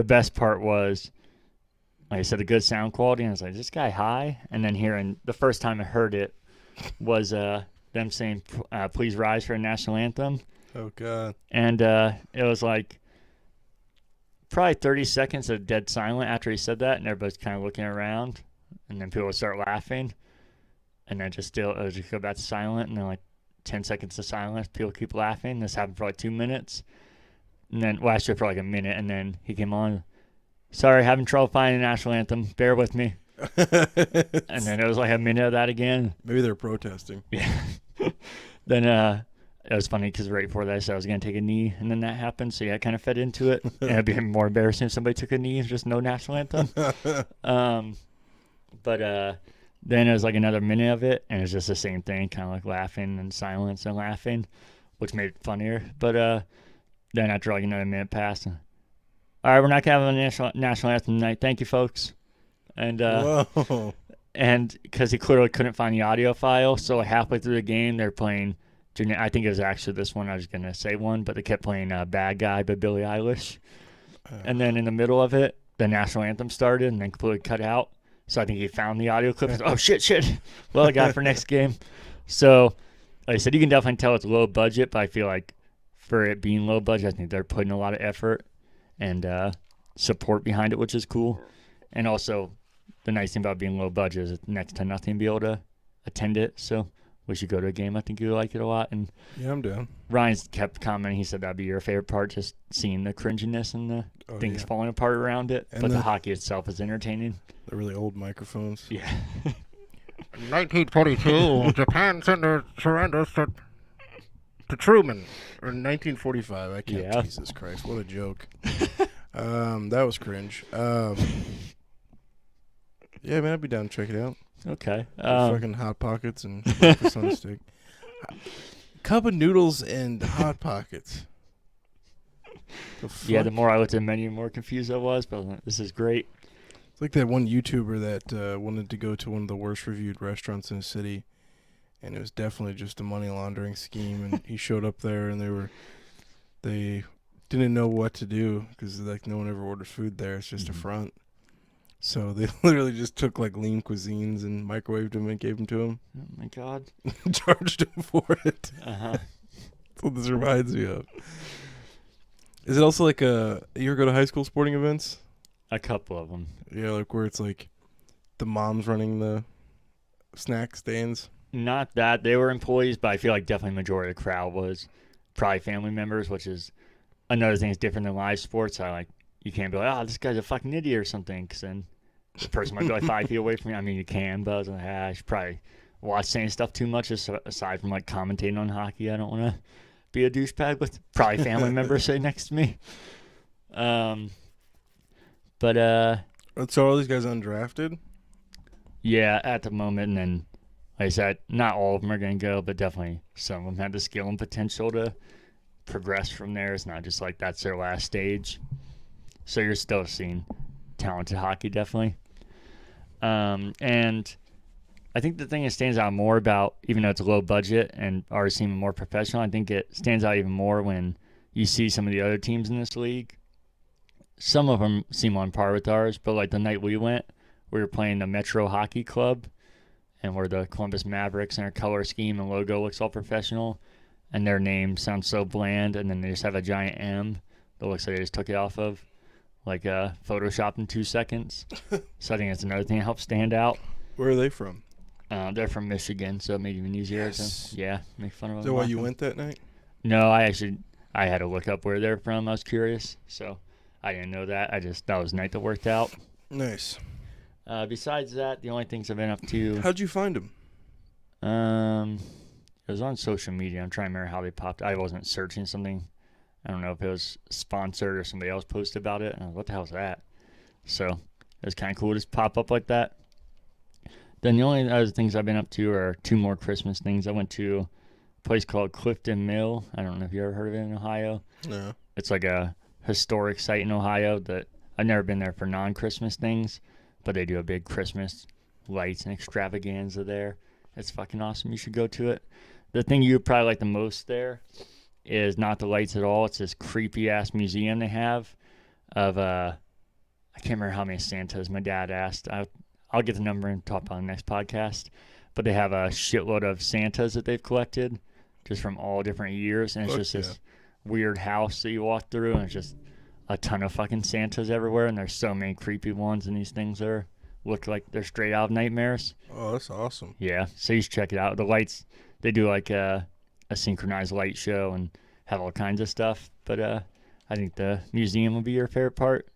A: best part was, like I said, the good sound quality. And I was like, is this guy high? And then hearing the first time I heard it was them saying, "Please rise" for a national anthem.
B: Oh, God.
A: And it was like probably 30 seconds of dead silent after he said that, and everybody's kind of looking around. And then people would start laughing, and then just go back to silent, and then like 10 seconds of silence, people keep laughing. This happened for like 2 minutes, and then actually for like a minute, and then he came on. "Sorry, having trouble finding the national anthem. Bear with me." And then it was like a minute of that again.
B: Maybe they're protesting.
A: Yeah. Then it was funny because right before that I said I was going to take a knee, and then that happened. So yeah, I kind of fed into it. And it'd be more embarrassing if somebody took a knee and just no national anthem. But then it was like another minute of it, and it was just the same thing, kind of like laughing and silence and laughing, which made it funnier. But then after like another minute passed, all right, we're not going to have a national anthem tonight. Thank you, folks. And
B: Whoa.
A: and because he clearly couldn't find the audio file, so like halfway through the game, they're playing, I think it was actually this one, I was going to say one, but they kept playing "Bad Guy" by Billie Eilish. And then in the middle of it, the national anthem started and then completely cut out. So I think he found the audio clip. Oh, shit. Well, I got it for next game. So like I said, you can definitely tell it's low budget, but I feel like for it being low budget, I think they're putting a lot of effort and support behind it, which is cool. And also, the nice thing about being low budget is it's next to nothing to be able to attend it. So we should go to a game. I think you like it a lot. And
B: Yeah, I'm down.
A: Ryan's kept commenting. He said that'd be your favorite part, just seeing the cringiness and the things falling apart around it.
B: And
A: but the hockey itself is entertaining.
B: The really old microphones.
A: Yeah.
B: 1942, Japan surrenders to Truman. Or 1945. I can't.
A: Yeah.
B: Jesus Christ, what a joke. That was cringe. Yeah, man, I'd be down to check it out.
A: Okay.
B: Fucking Hot Pockets and breakfast on a stick. Cup of noodles and Hot Pockets.
A: Yeah, the more I looked at the menu, the more confused I was. But I was like, this is great.
B: It's like that one YouTuber that wanted to go to one of the worst reviewed restaurants in the city, and it was definitely just a money laundering scheme. And he showed up there, and they didn't know what to do because like no one ever orders food there. It's just a front. So they literally just took like lean cuisines and microwaved them and gave them to him.
A: Oh my God.
B: Charged him for it.
A: Uh-huh.
B: That's what this reminds me of. Is it also like you ever go to high school sporting events?
A: A couple of them.
B: Yeah, like where it's like the mom's running the snack stands.
A: Not that they were employees, but I feel like definitely majority of the crowd was probably family members, which is another thing that's different than live sports. You can't be like, oh, this guy's a fucking idiot or something, because then the person might be like 5 feet away from me. I mean, you can, but I was like, I should probably watch saying stuff too much, aside from like commentating on hockey. I don't want to be a douchebag with probably family members sitting next to me. Um, but
B: So all these guys undrafted?
A: yeah, at the moment, and then like I said, not all of them are going to go, but definitely some of them have the skill and potential to progress from there. It's not just like that's their last stage. So you're still seeing talented hockey, definitely. And I think the thing that stands out more about, even though it's low budget and ours seem more professional, I think it stands out even more when you see some of the other teams in this league. Some of them seem on par with ours, but like the night we went, we were playing the Metro Hockey Club, and we're the Columbus Mavericks, and our color scheme and logo looks all professional, and their name sounds so bland, and then they just have a giant M that looks like they just took it off of like Photoshop in 2 seconds. So I think that's another thing that helps stand out.
B: Where are they from?
A: They're from Michigan, so it made it even easier
B: Yes.
A: to make fun of them.
B: Is that why you went that night?
A: No, I had to look up where they're from. I was curious, so I didn't know that. That was a night that worked out.
B: Nice.
A: Besides that, the only things I've been up to.
B: How'd you find them?
A: It was on social media. I'm trying to remember how they popped. I wasn't searching something. I don't know if it was sponsored or somebody else posted about it. And I was, what the hell is that? So it was kind of cool to just pop up like that. Then the only other things I've been up to are 2 more Christmas things. I went to a place called Clifton Mill. I don't know if you ever heard of it in Ohio.
B: No.
A: It's like a historic site in Ohio that I've never been there for non-Christmas things, but they do a big Christmas lights and extravaganza there. It's fucking awesome. You should go to it. The thing you would probably like the most there is not the lights at all. It's this creepy ass museum they have of I can't remember how many Santas my dad asked. I'll get the number and talk about it on the next podcast. But they have a shitload of Santas that they've collected just from all different years, and it's just this weird house that you walk through, and it's just a ton of fucking Santas everywhere, and there's so many creepy ones, and these things look like they're straight out of nightmares.
B: Oh, that's awesome.
A: Yeah, so you should check it out. The lights, they do like a synchronized light show and have all kinds of stuff, but I think the museum will be your favorite part.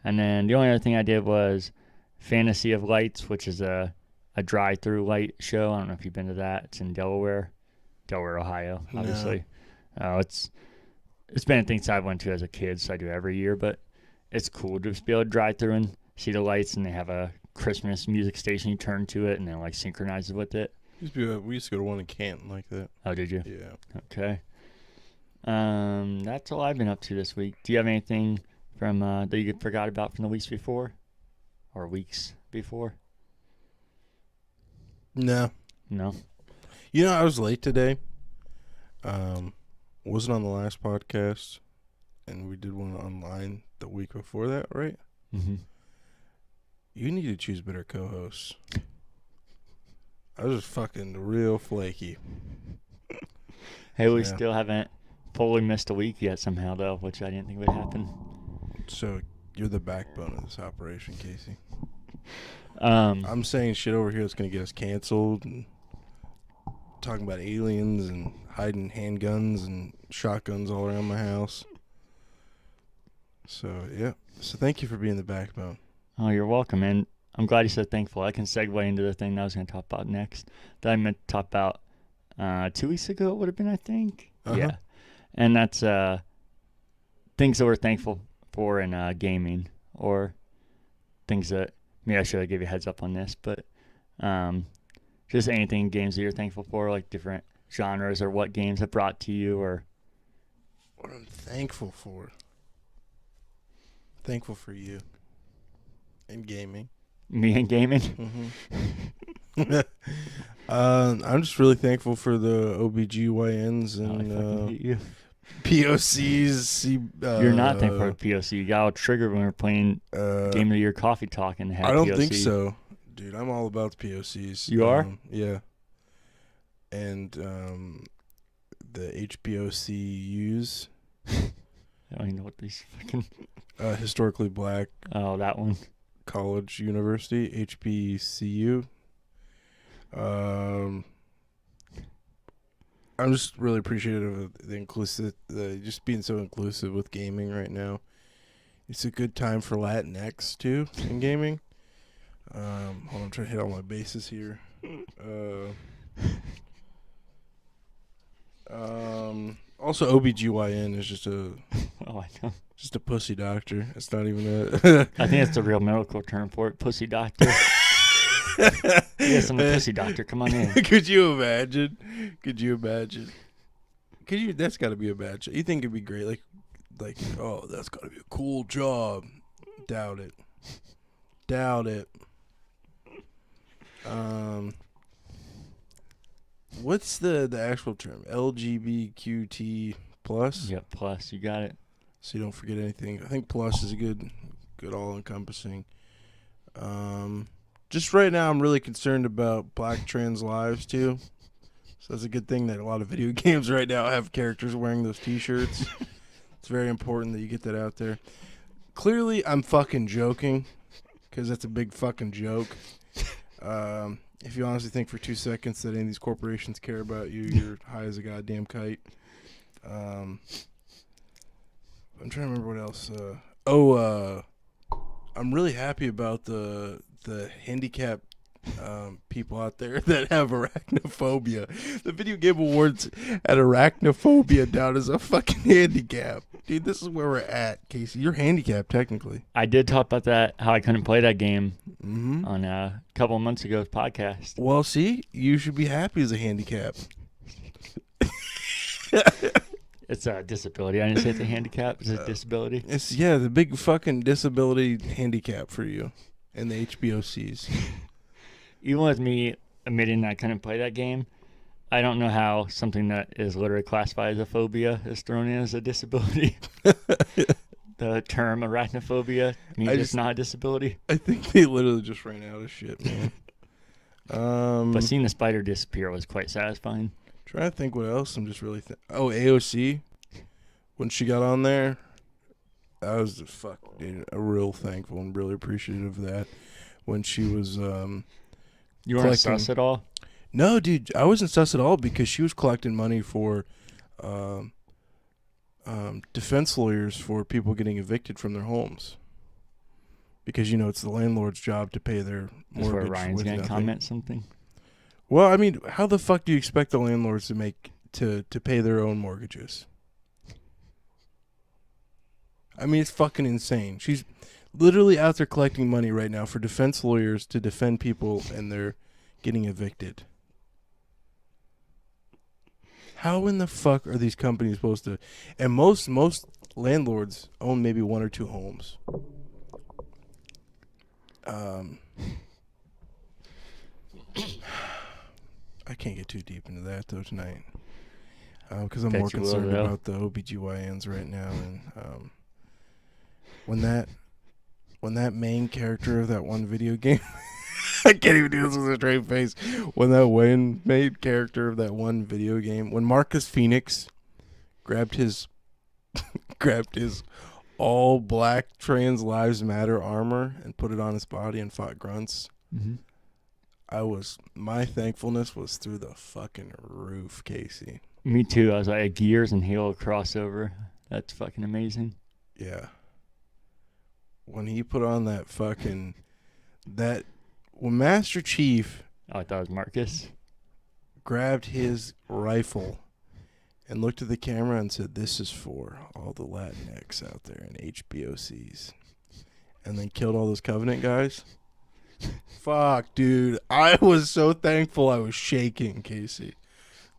A: And then the only other thing I did was Fantasy of Lights, which is a drive-through light show. I don't know if you've been to that. It's in Delaware, Ohio, obviously. No. It's been a thing I went to as a kid, so I do every year, but it's cool to just be able to drive through and see the lights, and they have a Christmas music station. You turn to it, and then like synchronizes with it.
B: We used to go to one in Canton like that.
A: Oh, did you?
B: Yeah.
A: Okay. That's all I've been up to this week. Do you have anything from that you forgot about from the weeks before, or weeks before?
B: No. You know, I was late today. Wasn't on the last podcast, and we did one online the week before that, right?
A: Mm-hmm.
B: You need to choose better co-hosts. I was just fucking real flaky.
A: Hey, we still haven't fully missed a week yet somehow, though, which I didn't think would happen.
B: So you're the backbone of this operation, Casey.
A: I'm
B: I'm saying shit over here that's going to get us canceled, and talking about aliens and hiding handguns and shotguns all around my house. So, yeah. So thank you for being the backbone.
A: Oh, you're welcome, and I'm glad you said thankful. I can segue into the thing that I was going to talk about next. That I meant to talk about 2 weeks ago, it would have been, I think.
B: Uh-huh.
A: Yeah. And that's things that we're thankful for in gaming, or things that, maybe I should have gave you a heads up on this, but just anything in games that you're thankful for, like different genres, or what games have brought to you, or
B: What I'm thankful for. Thankful for you. And gaming.
A: me and gaming.
B: Mm-hmm. I'm just really thankful for the OBGYNs
A: I
B: and
A: fucking hate you.
B: POCs.
A: You're not thankful for POC. You got all triggered when we were playing Game of the Year Coffee Talk and had
B: I don't
A: POC.
B: think so. Dude, I'm all about the POCs.
A: You are?
B: Yeah. And the HBOCUs.
A: I don't even know what these fucking...
B: Historically Black
A: Oh, that one.
B: College University, HBCU. Um, I'm just really appreciative of just being so inclusive with gaming right now. It's a good time for Latinx too in gaming. Hold on, I'm trying to hit all my bases here. Also, OBGYN is just a
A: Oh, I know.
B: just a pussy doctor. It's not even a.
A: I think it's the real medical term for it. Pussy doctor. Yes, I'm a pussy doctor. Come on in.
B: Could you imagine? Could you imagine? That's got to be a badge. You think it'd be great? Like, oh, that's got to be a cool job. Doubt it. Doubt it. What's the actual term? LGBTQT plus.
A: Yep, plus you got it.
B: So you don't forget anything. I think plus is a good all encompassing. Just right now, I'm really concerned about Black trans lives too. So that's a good thing that a lot of video games right now have characters wearing those T-shirts. It's very important that you get that out there. Clearly, I'm fucking joking, because that's a big fucking joke. If you honestly think for 2 seconds that any of these corporations care about you, you're high as a goddamn kite. I'm trying to remember what else. I'm really happy about the handicapped people out there that have arachnophobia. The Video Game Awards had arachnophobia down as a fucking handicap. Dude, this is where we're at, Casey. You're handicapped, technically.
A: I did talk about that, how I couldn't play that game on a couple of months ago's podcast.
B: Well, see, you should be happy as a handicap.
A: It's a disability. I didn't say it's a handicap. It's a disability.
B: It's the big fucking disability handicap for you and the HBOCs.
A: Even with me admitting that I couldn't play that game, I don't know how something that is literally classified as a phobia is thrown in as a disability. The term arachnophobia means it's not a disability.
B: I think they literally just ran out of shit, man.
A: But seeing the spider disappear was quite satisfying.
B: Trying to think what else. I'm just really AOC. When she got on there, I was a real thankful and really appreciative of that. When she was
A: you weren't sus at all?
B: No, dude, I wasn't sus at all because she was collecting money for defense lawyers for people getting evicted from their homes. Because, it's the landlord's job to pay their mortgage.
A: That's where Ryan's going to comment something.
B: Well, I mean, how the fuck do you expect the landlords to pay their own mortgages? I mean, it's fucking insane. She's literally out there collecting money right now for defense lawyers to defend people and they're getting evicted. How in the fuck are these companies supposed to? And most landlords own maybe one or two homes. I can't get too deep into that though tonight, because I'm more concerned about the OBGYNs right now. And when that main character of that one video game, I can't even do this with a straight face. When that main character of that one video game, when Marcus Phoenix grabbed his all black Trans Lives Matter armor and put it on his body and fought grunts.
A: Mm-hmm.
B: My thankfulness was through the fucking roof, Casey.
A: Me too. I was like, a Gears and Halo crossover. That's fucking amazing.
B: Yeah. When he put on that fucking when Master Chief,
A: I thought it was Marcus,
B: grabbed his rifle and looked at the camera and said, "This is for all the Latinx out there and HBOCs," and then killed all those Covenant guys. Fuck, dude. I was so thankful I was shaking, Casey.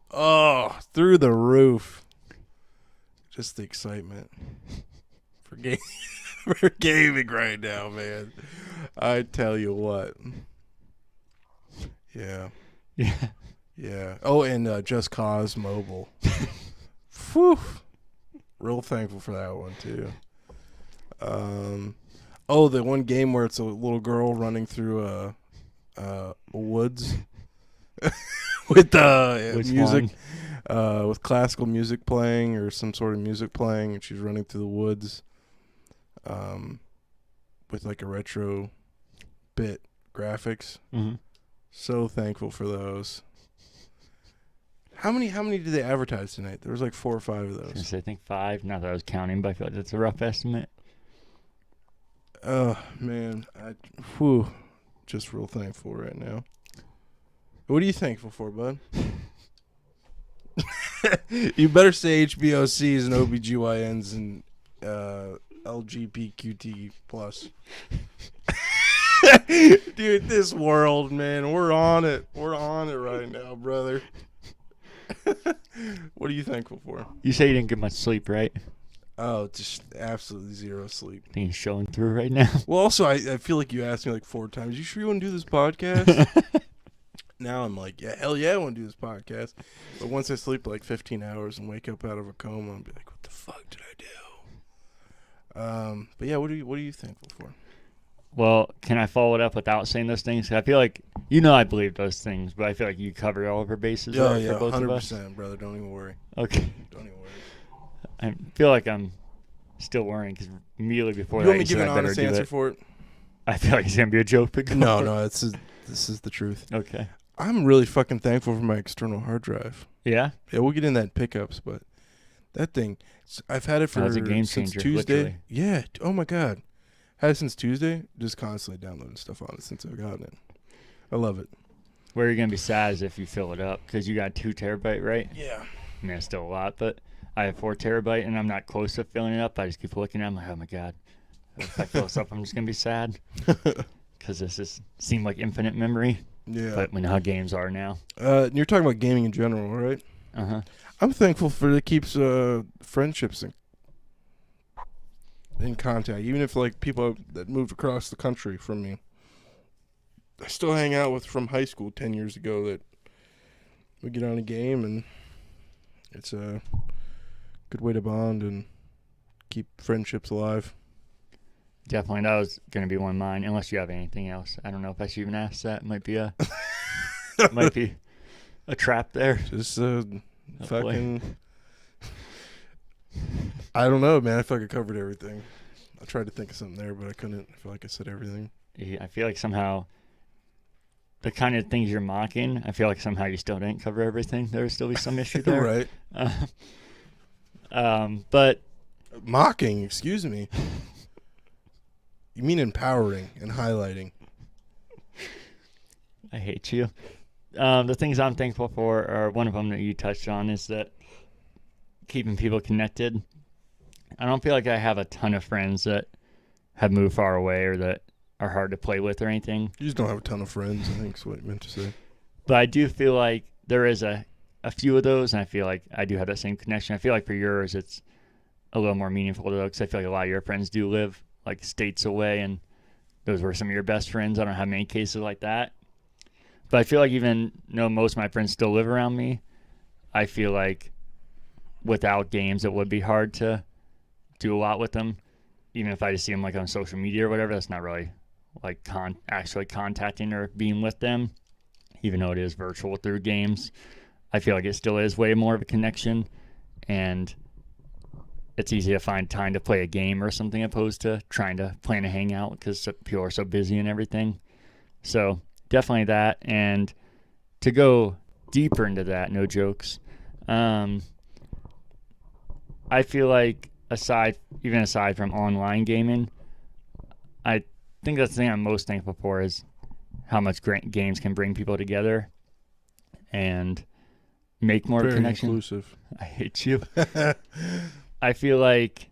B: Oh, through the roof. Just the excitement for gaming right now, man. I tell you what. Yeah.
A: Yeah.
B: Yeah. Oh, and Just Cause Mobile. Whew. Real thankful for that one, too. Oh, the one game where it's a little girl running through woods with music, with classical music playing or some sort of music playing, and she's running through the woods, with like a retro bit graphics.
A: Mm-hmm.
B: So thankful for those. How many did they advertise tonight? There was like 4 or 5 of those.
A: I think 5. Not that I was counting, but I feel like that's a rough estimate.
B: Oh man, just real thankful right now. What are you thankful for, bud? You better say HBOCs and OBGYNs and LGBTQT plus. Dude, this world, man, we're on it. We're on it right now, brother. What are you thankful for?
A: You say you didn't get much sleep, right?
B: Oh, just absolutely zero sleep.
A: I think it's showing through right now.
B: Well, also, I feel like you asked me like 4 times, you sure you want to do this podcast? Now I'm like, yeah, hell yeah, I want to do this podcast. But once I sleep like 15 hours and wake up out of a coma, I'll be like, what the fuck did I do? But yeah, what are you thankful for?
A: Well, can I follow it up without saying those things? I feel like, I believe those things, but I feel like you covered all of our bases
B: Oh,
A: right,
B: yeah,
A: for both
B: 100%,
A: of us.
B: brother. Don't even worry.
A: Okay.
B: Don't even worry.
A: I feel like I'm still worrying because immediately before
B: You
A: that,
B: want me to give an honest answer for it?
A: I feel like it's going to be a joke.
B: No, this is the truth.
A: Okay.
B: I'm really fucking thankful for my external hard drive.
A: Yeah?
B: Yeah, we'll get in that in pickups, but that thing, I've had it for
A: That's a game
B: since
A: changer,
B: Tuesday.
A: literally.
B: Yeah. Oh my God. Had it since Tuesday. Just constantly downloading stuff on it since I've gotten it. I love it.
A: Where you're going to be sad is if you fill it up because you got 2 terabyte, right?
B: Yeah.
A: I mean, it's still a lot, but I have 4 terabyte and I'm not close to filling it up. I just keep looking at it. I'm like, oh my God. If I fill this up, I'm just going to be sad because this just seemed like infinite memory.
B: Yeah.
A: But we know how games are now.
B: You're talking about gaming in general, right?
A: Uh-huh.
B: I'm thankful for it keeps friendships in contact, even if like people that moved across the country from me. I still hang out with from high school 10 years ago that we get on a game, and it's a good way to bond and keep friendships alive.
A: Definitely, that was going to be one of mine, unless you have anything else. I don't know if I should even ask that. Might be a trap there.
B: Just fucking... I don't know, man. I feel like I covered everything. I tried to think of something there, but I couldn't. I feel like I said everything.
A: Yeah, I feel like somehow the kind of things you're mocking, I feel like somehow you still didn't cover everything. There would still be some issue there.
B: Right.
A: But...
B: Mocking, excuse me. You mean empowering and highlighting.
A: I hate you. The things I'm thankful for are one of them that you touched on is that keeping people connected. I don't feel like I have a ton of friends that have moved far away or that are hard to play with or anything.
B: You just don't have a ton of friends, I think is what you meant to say.
A: But I do feel like there is a few of those, and I feel like I do have that same connection. I feel like for yours, it's a little more meaningful though, because I feel like a lot of your friends do live like states away, and those were some of your best friends. I don't have many cases like that. But I feel like even though most of my friends still live around me, I feel like without games, it would be hard to do a lot with them. Even if I just see them like on social media or whatever, that's not really like actually contacting or being with them, even though it is virtual through games. I feel like it still is way more of a connection, and it's easy to find time to play a game or something opposed to trying to plan a hangout because people are so busy and everything. So definitely that. And to go deeper into that, no jokes, I feel like aside from online gaming, I think that's the thing I'm most thankful for is how much great games can bring people together and make more of a connection.
B: Inclusive.
A: I hate you. I feel like,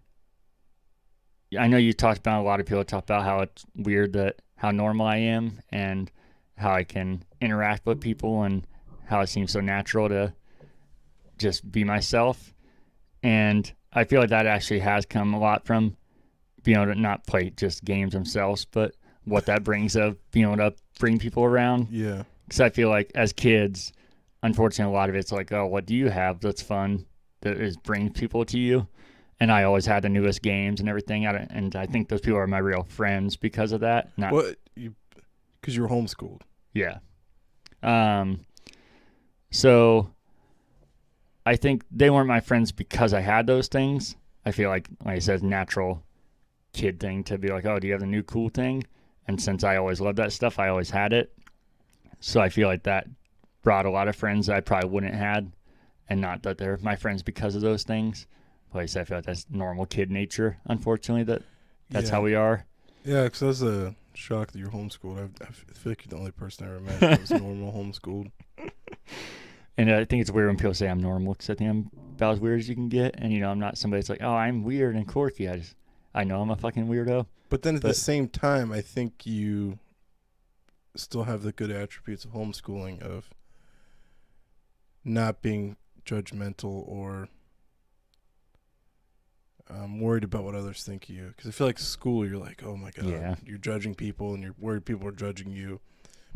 A: I know you talked about, a lot of people talk about how it's weird that how normal I am and how I can interact with people and how it seems so natural to just be myself. And I feel like that actually has come a lot from being able to not play just games themselves, but what that brings of being able to bring people around.
B: Yeah.
A: Because I feel like as kids, unfortunately, a lot of it's like, oh, what do you have that's fun that is brings people to you? And I always had the newest games and everything. And I think those people are my real friends because of that.
B: Because you were homeschooled.
A: Yeah. So I think they weren't my friends because I had those things. I feel like I said, natural kid thing to be like, oh, do you have the new cool thing? And since I always loved that stuff, I always had it. So I feel like that brought a lot of friends that I probably wouldn't have had, and not that they're my friends because of those things. But like I said, I feel like that's normal kid nature, unfortunately, that's how
B: Yeah.
A: we are.
B: Yeah, because I was shocked that you're homeschooled. I feel like you're the only person I ever met that was normal homeschooled.
A: And I think it's weird when people say I'm normal because I think I'm about as weird as you can get. And, I'm not somebody that's like, oh, I'm weird and quirky. I know I'm a fucking weirdo.
B: But then at the
A: But
B: same time, I think you still have the good attributes of homeschooling of not being judgmental or worried about what others think of you. Because I feel like school, you're like, oh my God,
A: yeah,
B: you're judging people and you're worried people are judging you.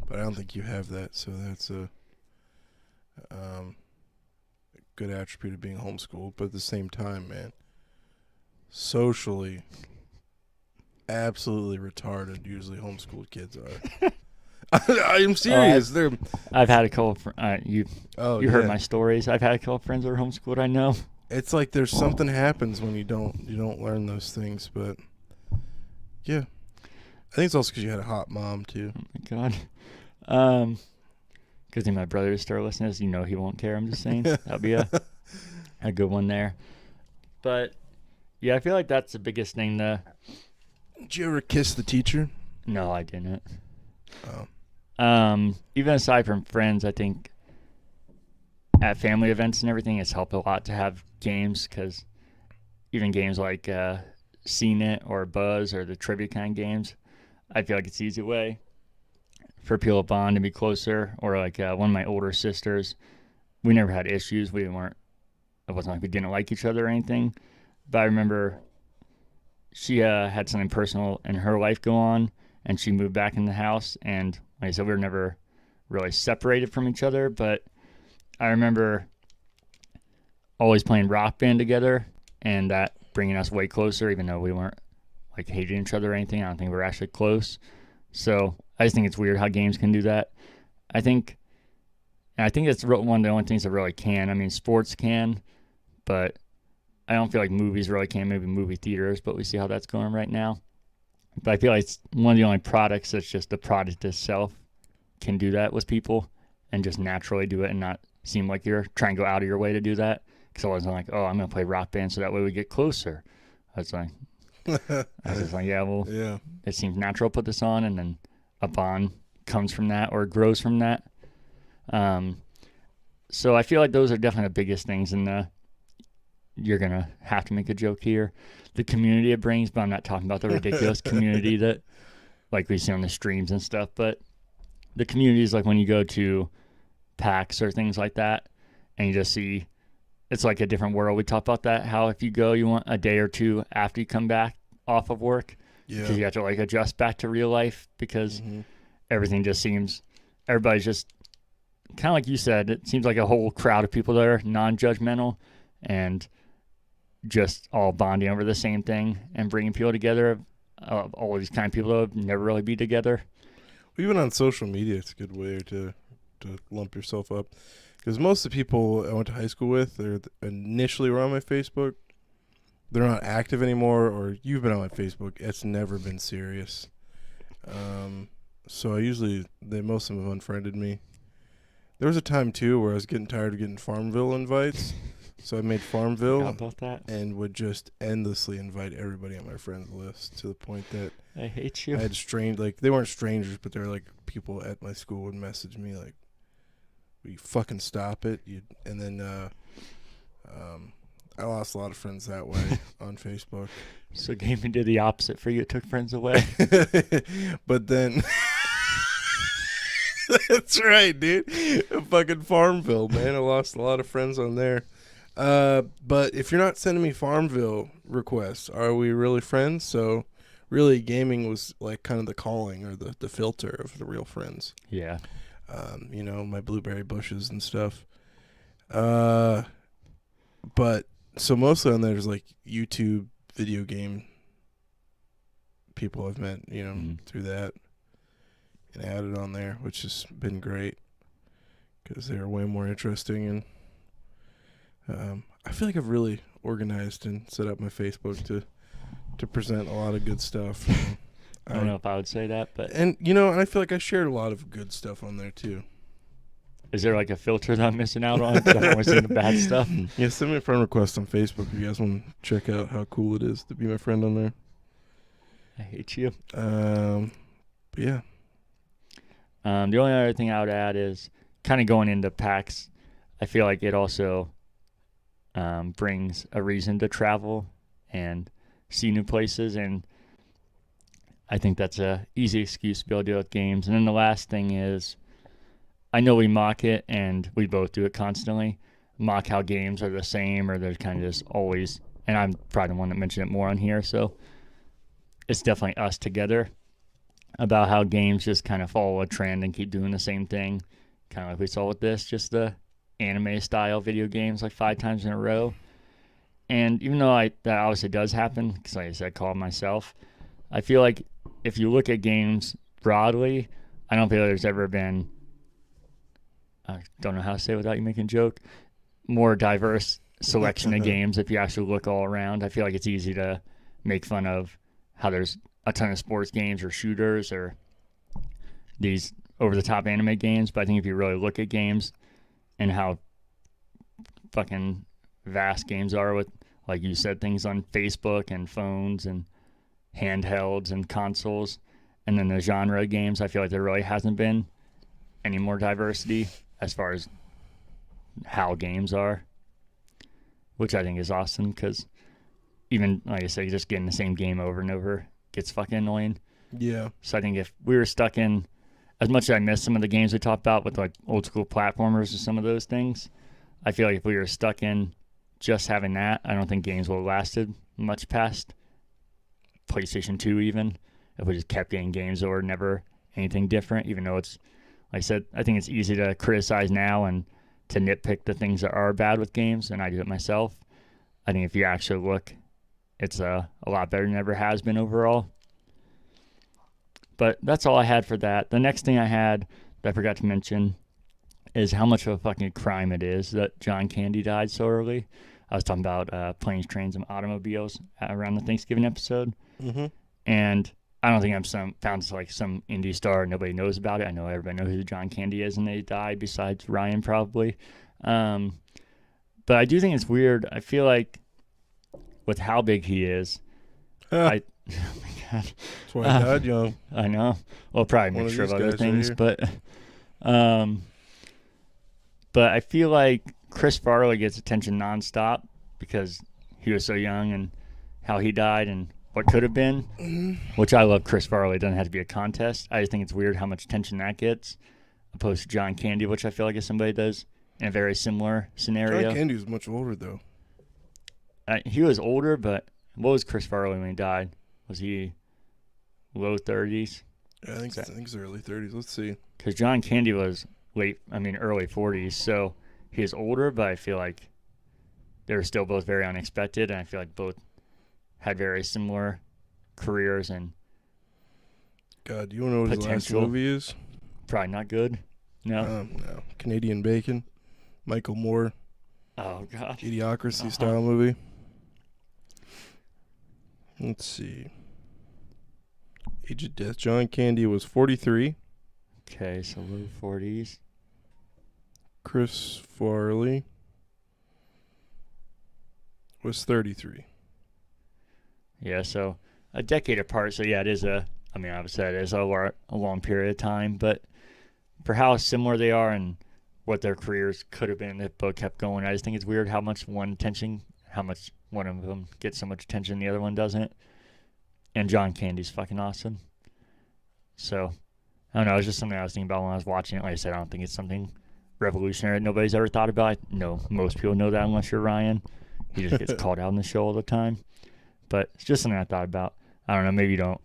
B: But I don't think you have that. So that's a good attribute of being homeschooled. But at the same time, man, socially, absolutely retarded usually homeschooled kids are. I am serious. They're
A: I've had a couple. You
B: you
A: heard my stories. I've had a couple friends that are homeschooled. I know.
B: It's like there's something happens when you don't learn those things. But yeah, I think it's also because you had a hot mom too.
A: Oh my God. Because my brother started listening to this, he won't care. I'm just saying that'd be a good one there. But yeah, I feel like that's the biggest thing.
B: Did you ever kiss the teacher?
A: No, I didn't.
B: Oh.
A: Even aside from friends, I think at family events and everything, it's helped a lot to have games, because even games like CNET or Buzz or the trivia kind of games, I feel like it's an easy way for people to bond and be closer. Or like one of my older sisters, we never had issues. It wasn't like we didn't like each other or anything. But I remember she had something personal in her life go on, and she moved back in the house. And like I said, we were never really separated from each other. But I remember always playing Rock Band together, and that bringing us way closer, even though we weren't like hating each other or anything. I don't think we were actually close. So I just think it's weird how games can do that. I think that's one of the only things that really can. I mean, sports can, but I don't feel like movies really can. Maybe movie theaters, but we see how that's going right now. But I feel like it's one of the only products that's just the product itself can do that with people and just naturally do it and not seem like you're trying to go out of your way to do that. Because I wasn't like, oh, I'm going to play Rock Band so that way we get closer. I was just like, yeah, well,
B: Yeah.
A: it seems natural to put this on, and then a bond comes from that or grows from that. So I feel like those are definitely the biggest things, and you're going to have to make a joke here. The community it brings, but I'm not talking about the ridiculous community that like we see on the streams and stuff, but the community is like when you go to PAX or things like that, and you just see it's like a different world. We talk about that, how if you go, you want a day or two after you come back off of work, because you have to like adjust back to real life, because everything just seems, everybody's just kind of like you said, it seems like a whole crowd of people that are non-judgmental and just all bonding over the same thing and bringing people together. All these kind of people that would never really be together.
B: Even on social media, it's a good way to lump yourself up. Because most of the people I went to high school with, they initially were on my Facebook. They're not active anymore, or you've been on my Facebook. It's never been serious. So most of them have unfriended me. There was a time, too, where I was getting tired of getting Farmville invites. So I made Farmville
A: about that?
B: And would just endlessly invite everybody on my friends list, to the point that
A: I hate you.
B: I had they weren't strangers, but they were like people at my school would message me like, "Will you fucking stop it?" And then I lost a lot of friends that way on Facebook.
A: So gaming did the opposite for you. It took friends away.
B: But then that's right, dude. Fucking Farmville, man. I lost a lot of friends on there. But if you're not sending me Farmville requests, are we really friends? So really gaming was like kind of the calling or the filter of the real friends.
A: Yeah.
B: My blueberry bushes and stuff. But so mostly on there's like YouTube video game people I've met, through that and added on there, which has been great because they're way more interesting. And I feel like I've really organized and set up my Facebook to present a lot of good stuff.
A: I don't know if I would say that, but
B: And and I feel like I shared a lot of good stuff on there too.
A: is there like a filter that I'm missing out on? Because I'm only seeing the bad stuff.
B: Yeah, send me a friend request on Facebook if you guys want to check out how cool it is to be my friend on there.
A: I hate you.
B: But yeah.
A: The only other thing I would add is kind of going into PAX. I feel like it also brings a reason to travel and see new places, and I think that's a easy excuse to be able to do with games. And then the last thing is, I know we mock it, and we both do it constantly. Mock how games are the same, or they're kind of just always. And I'm probably the one that mentioned it more on here, so it's definitely us together about how games just kind of follow a trend and keep doing the same thing, kind of like we saw with this, just the anime style video games like 5 times in a row. And even though that obviously does happen, because like I said, I call it myself, I feel like if you look at games broadly, I don't feel like there's ever been, I don't know how to say it without you making a joke, more diverse selection of games if you actually look all around. I feel like it's easy to make fun of how there's a ton of sports games or shooters or these over-the-top anime games, but I think if you really look at games and how fucking vast games are with, like you said, things on Facebook and phones and handhelds and consoles, and then the genre of games, I feel like there really hasn't been any more diversity as far as how games are, which I think is awesome, because even, like I said, just getting the same game over and over gets fucking annoying.
B: Yeah.
A: So I think if we were stuck in, as much as I miss some of the games we talked about with like old school platformers or some of those things, I feel like if we were stuck in just having that, I don't think games would have lasted much past PlayStation 2 even, if we just kept getting games or never anything different, even though it's, like I said, I think it's easy to criticize now and to nitpick the things that are bad with games, and I do it myself. I think if you actually look, it's a lot better than it ever has been overall. But that's all I had for that. The next thing I had that I forgot to mention is how much of a fucking crime it is that John Candy died so early. I was talking about planes, trains, and automobiles around the Thanksgiving episode.
B: Mm-hmm.
A: And I don't think I'm found like some indie star nobody knows about it. I know everybody knows who John Candy is, and they died besides Ryan probably. But I do think it's weird. I feel like with how big he is, oh my God.
B: That's why he died young.
A: I know. Well, probably a mixture of other things, but I feel like Chris Farley gets attention nonstop because he was so young and how he died and what could have been, which I love Chris Farley. It doesn't have to be a contest. I just think it's weird how much attention that gets, opposed to John Candy, which I feel like is somebody does in a very similar scenario.
B: John Candy was much older, though.
A: He was older, but what was Chris Farley when he died? Was he low 30s?
B: Yeah, I think it's early 30s. Let's see.
A: Because John Candy was early 40s, so he was older, but I feel like they were still both very unexpected, and I feel like both had very similar careers and
B: God, do you want to know what his last movie is?
A: Probably not good. No.
B: No. Canadian Bacon. Michael Moore.
A: Oh, God.
B: Idiocracy style movie. Let's see. Age of death. John Candy was 43.
A: Okay, so low 40s.
B: Chris Farley was 33.
A: Yeah, so a decade apart. So, yeah, it is obviously it is a long period of time, but for how similar they are and what their careers could have been if both kept going, I just think it's weird how much one of them gets so much attention and the other one doesn't. And John Candy's fucking awesome. So, I don't know. It was just something I was thinking about when I was watching it. Like I said, I don't think it's something revolutionary that nobody's ever thought about. No, most people know that unless you're Ryan. He just gets called out in the show all the time. But it's just something I thought about. I don't know. Maybe you don't.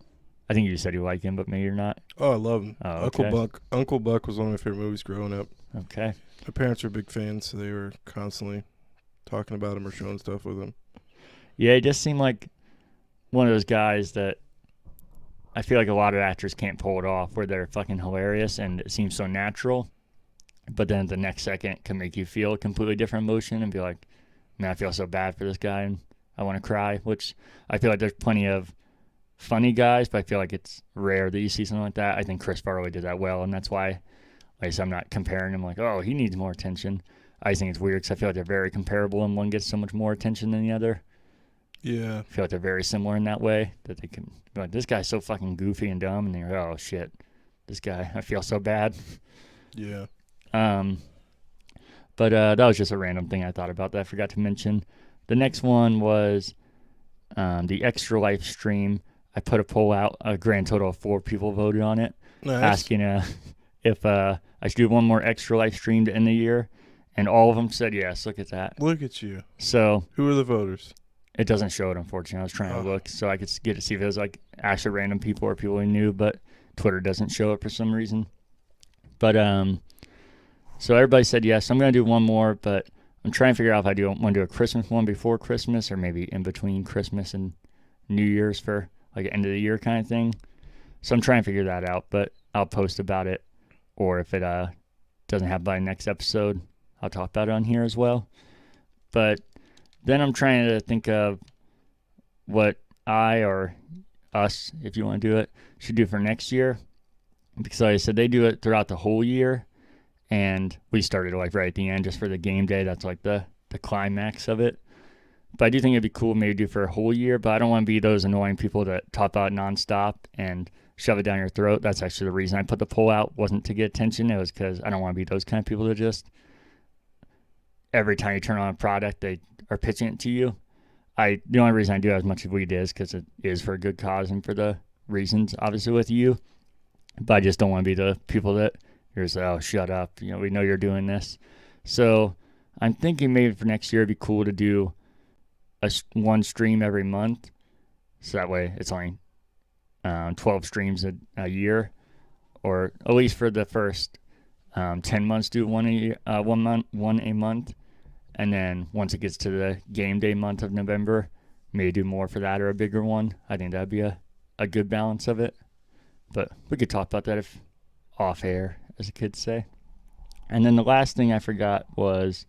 A: I think you said you like him, but maybe you're not.
B: Oh, I love him.
A: Oh, okay.
B: Uncle Buck was one of my favorite movies growing up.
A: Okay.
B: My parents were big fans, so they were constantly talking about him or showing stuff with him.
A: Yeah, he just seemed like one of those guys that I feel like a lot of actors can't pull it off, where they're fucking hilarious and it seems so natural, but then the next second can make you feel a completely different emotion and be like, man, I feel so bad for this guy and I want to cry, which I feel like there's plenty of funny guys, but I feel like it's rare that you see something like that. I think Chris Farley did that well, and that's why, like I said, I'm not comparing him like, oh, he needs more attention. I just think it's weird because I feel like they're very comparable, and one gets so much more attention than the other.
B: Yeah.
A: I feel like they're very similar in that way, that they can be like, this guy's so fucking goofy and dumb, and you're like, oh shit, this guy, I feel so bad.
B: Yeah.
A: But that was just a random thing I thought about that I forgot to mention. The next one was the Extra Life stream. I put a poll out. A grand total of 4 people voted on it,
B: Nice.
A: asking if I should do one more Extra Life stream to end the year. And all of them said yes. Look at that.
B: Look at you.
A: So
B: Who are the voters?
A: it doesn't show it, unfortunately. I was trying to look so I could get to see if it was like actually random people or people we knew, but Twitter doesn't show it for some reason. But so everybody said yes. I'm going to do one more, but I'm trying to figure out if I want to do a Christmas one before Christmas or maybe in between Christmas and New Year's for like an end of the year kind of thing. So I'm trying to figure that out, but I'll post about it. Or if it doesn't happen by next episode, I'll talk about it on here as well. But then I'm trying to think of what I or us, if you want to do it, should do for next year. Because like I said, they do it throughout the whole year. And we started like right at the end just for the game day. That's like the climax of it. But I do think it'd be cool maybe do for a whole year. But I don't want to be those annoying people that talk about nonstop and shove it down your throat. That's actually the reason I put the poll out. Wasn't to get attention. It was because I don't want to be those kind of people that just every time you turn on a product, they are pitching it to you. The only reason I do as much as we did is because it is for a good cause and for the reasons, obviously, with you. But I just don't want to be the people that you're just, oh, shut up. You know, we know you're doing this. So I'm thinking maybe for next year it'd be cool to do one stream every month. So that way it's only 12 streams a year. Or at least for the first 10 months, do one a month. And then once it gets to the game day month of November, maybe do more for that or a bigger one. I think that'd be a good balance of it. But we could talk about that if off air, as the kids say. And then the last thing I forgot was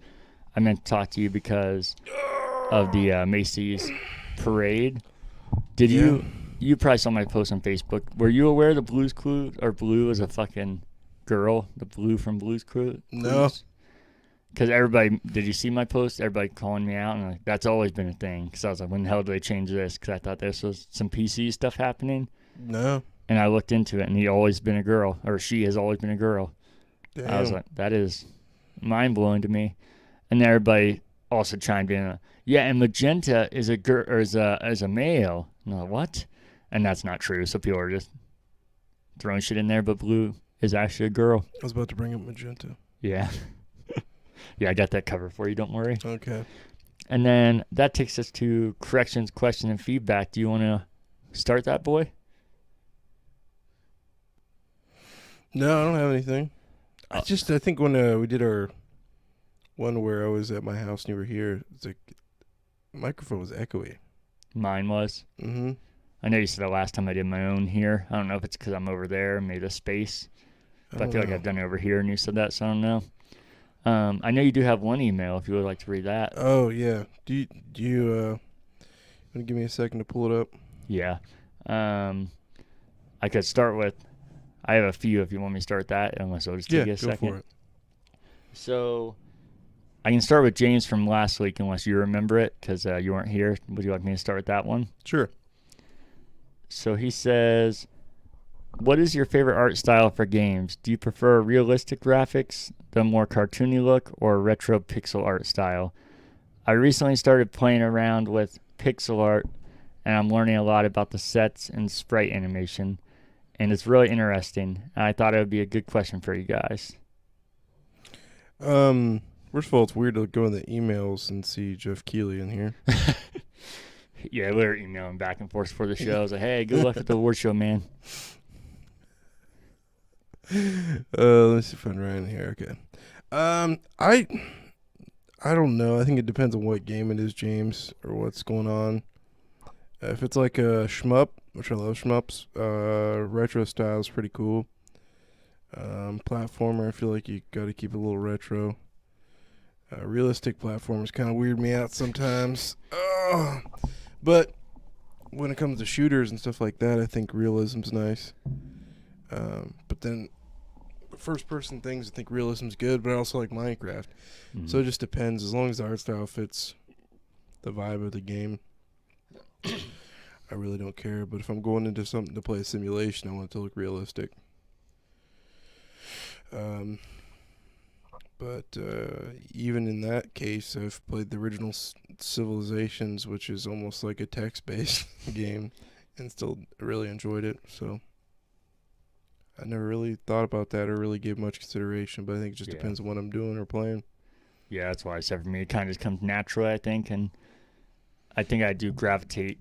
A: I meant to talk to you because of the Macy's parade. Did you probably saw my post on Facebook. Were you aware the Blue's Clues or Blue is a fucking girl? The Blue from Blue's Clues?
B: No.
A: Because everybody, did you see my post? Everybody calling me out, and like, that's always been a thing. Because I was like, when the hell did they change this? Because I thought this was some PC stuff happening.
B: No.
A: And I looked into it, and he always been a girl, or she has always been a girl.
B: Damn.
A: I was like, that is mind-blowing to me. And then everybody also chimed in, yeah, and Magenta is a girl or is a male. And I'm like, what? And that's not true. So people are just throwing shit in there, but Blue is actually a girl.
B: I was about to bring up Magenta.
A: Yeah. Yeah, I got that covered for you. Don't worry.
B: Okay.
A: And then that takes us to corrections, question, and feedback. Do you want to start that, boy?
B: No, I don't have anything. I think when we did our one where I was at my house and you were here, it's like the microphone was echoey.
A: Mine was.
B: Mm-hmm.
A: I know you said the last time I did my own here. I don't know if it's because I'm over there and made a space. But I feel like I've done it over here and you said that, so I don't know. I know you do have one email if you would like to read that.
B: Oh, yeah. Do you want to give me a second to pull it up?
A: Yeah. I could start with, I have a few if you want me to start that, unless it'll just take you a second.
B: Go for it.
A: So I can start with James from last week, unless you remember it, because you weren't here. Would you like me to start with that one?
B: Sure.
A: So he says, what is your favorite art style for games? Do you prefer realistic graphics, the more cartoony look, or retro pixel art style? I recently started playing around with pixel art, and I'm learning a lot about the sets and sprite animation, and it's really interesting. And I thought it would be a good question for you guys.
B: First of all, it's weird to go in the emails and see Jeff Keighley in here.
A: Yeah, we were emailing back and forth for the show. I was like, hey, good luck at the award show, man.
B: Let me see if I can write in here. Okay. I don't know. I think it depends on what game it is, James, or what's going on. If it's like a shmup, which I love shmups, retro style is pretty cool. Platformer, I feel like you got to keep it a little retro. Realistic platformers kind of weird me out sometimes. But when it comes to shooters and stuff like that, I think realism's nice. But then first-person things, I think realism's good, but I also like Minecraft.
A: Mhm.
B: So it just depends. As long as the art style fits the vibe of the game, I really don't care. But if I'm going into something to play a simulation, I want it to look realistic. But even in that case, I've played the original Civilizations, which is almost like a text-based game, and still really enjoyed it. So I never really thought about that or really gave much consideration, but I think it just depends on what I'm doing or playing.
A: Yeah, that's why I said for me, it kind of just comes naturally, I think. And I think I do gravitate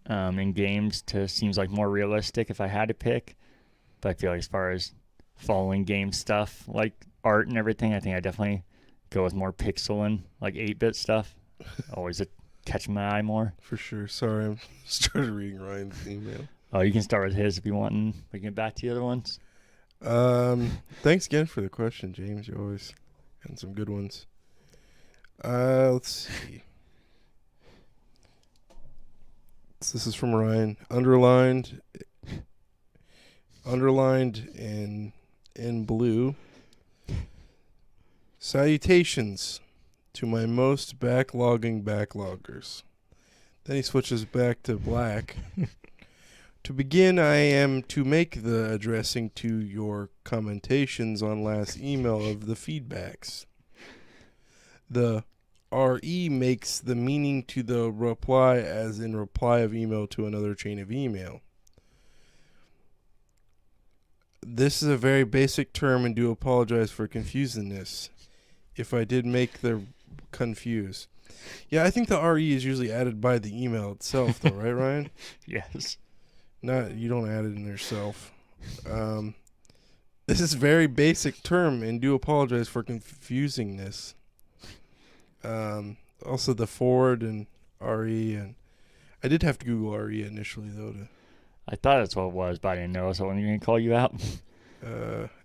A: in games to seems like more realistic if I had to pick. But I feel like as far as following game stuff, like art and everything, I think I definitely go with more pixel and like 8-bit stuff. Always catch my eye more.
B: For sure. Sorry, I started reading Ryan's email.
A: Oh, you can start with his if you want, and we can get back to the other ones.
B: Thanks again for the question, James. You always had some good ones. Let's see. So this is from Ryan. Underlined in blue. Salutations to my most backlogging backloggers. Then he switches back to black. To begin, I am to make the addressing to your commentations on last email of the feedbacks. The RE makes the meaning to the reply as in reply of email to another chain of email. This is a very basic term and do apologize for confusing this. If I did make the confuse. Yeah, I think the RE is usually added by the email itself though, right, Ryan?
A: Yes.
B: You don't add it in yourself. This is a very basic term and do apologize for confusing this. Also the forward and RE, and I did have to Google RE initially though.
A: I thought that's what it was, but I didn't know, so I'm going to call you out.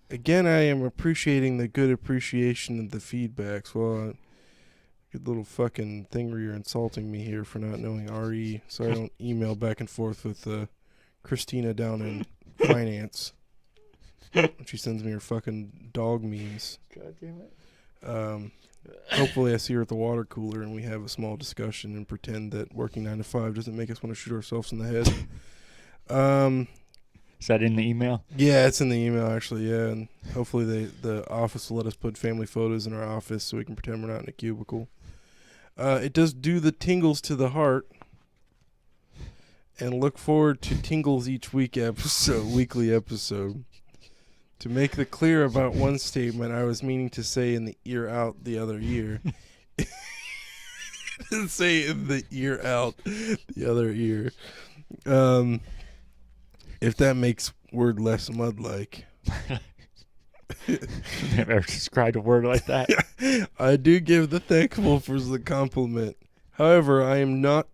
B: Again, I am appreciating the good appreciation of the feedbacks. Well, good little fucking thing where you're insulting me here for not knowing RE, so I don't email back and forth with Christina down in finance. She sends me her fucking dog memes.
A: God damn it.
B: Hopefully I see her at the water cooler and we have a small discussion and pretend that working 9 to 5 doesn't make us want to shoot ourselves in the head.
A: Is that in the email?
B: Yeah, it's in the email actually, yeah. And hopefully the office will let us put family photos in our office so we can pretend we're not in a cubicle. It does do the tingles to the heart. And look forward to tingles each weekly episode. To make the clear about one statement, I was meaning to say in the ear out the other ear. Say in the ear out the other ear. If that makes word less mud-like.
A: Never described a word like that.
B: I do give the thankful for the compliment. However, I am not...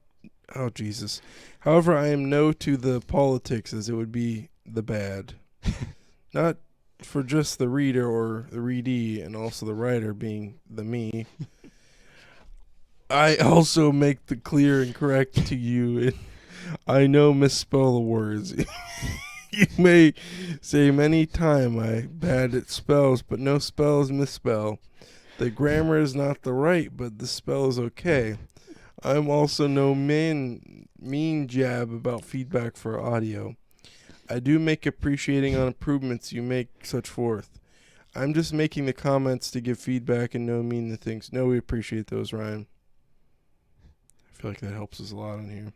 B: Oh, Jesus. However, I am no to the politics as it would be the bad. Not for just the reader or the readee and also the writer being the me. I also make the clear and correct to you. And I know misspell the words. You may say many time I bad at spells, but no spells misspell. The grammar is not the right, but the spell is okay. I'm also no mean jab about feedback for audio. I do make appreciating on improvements you make such forth. I'm just making the comments to give feedback and no mean the things. No, we appreciate those, Ryan. I feel like that helps us a lot in here.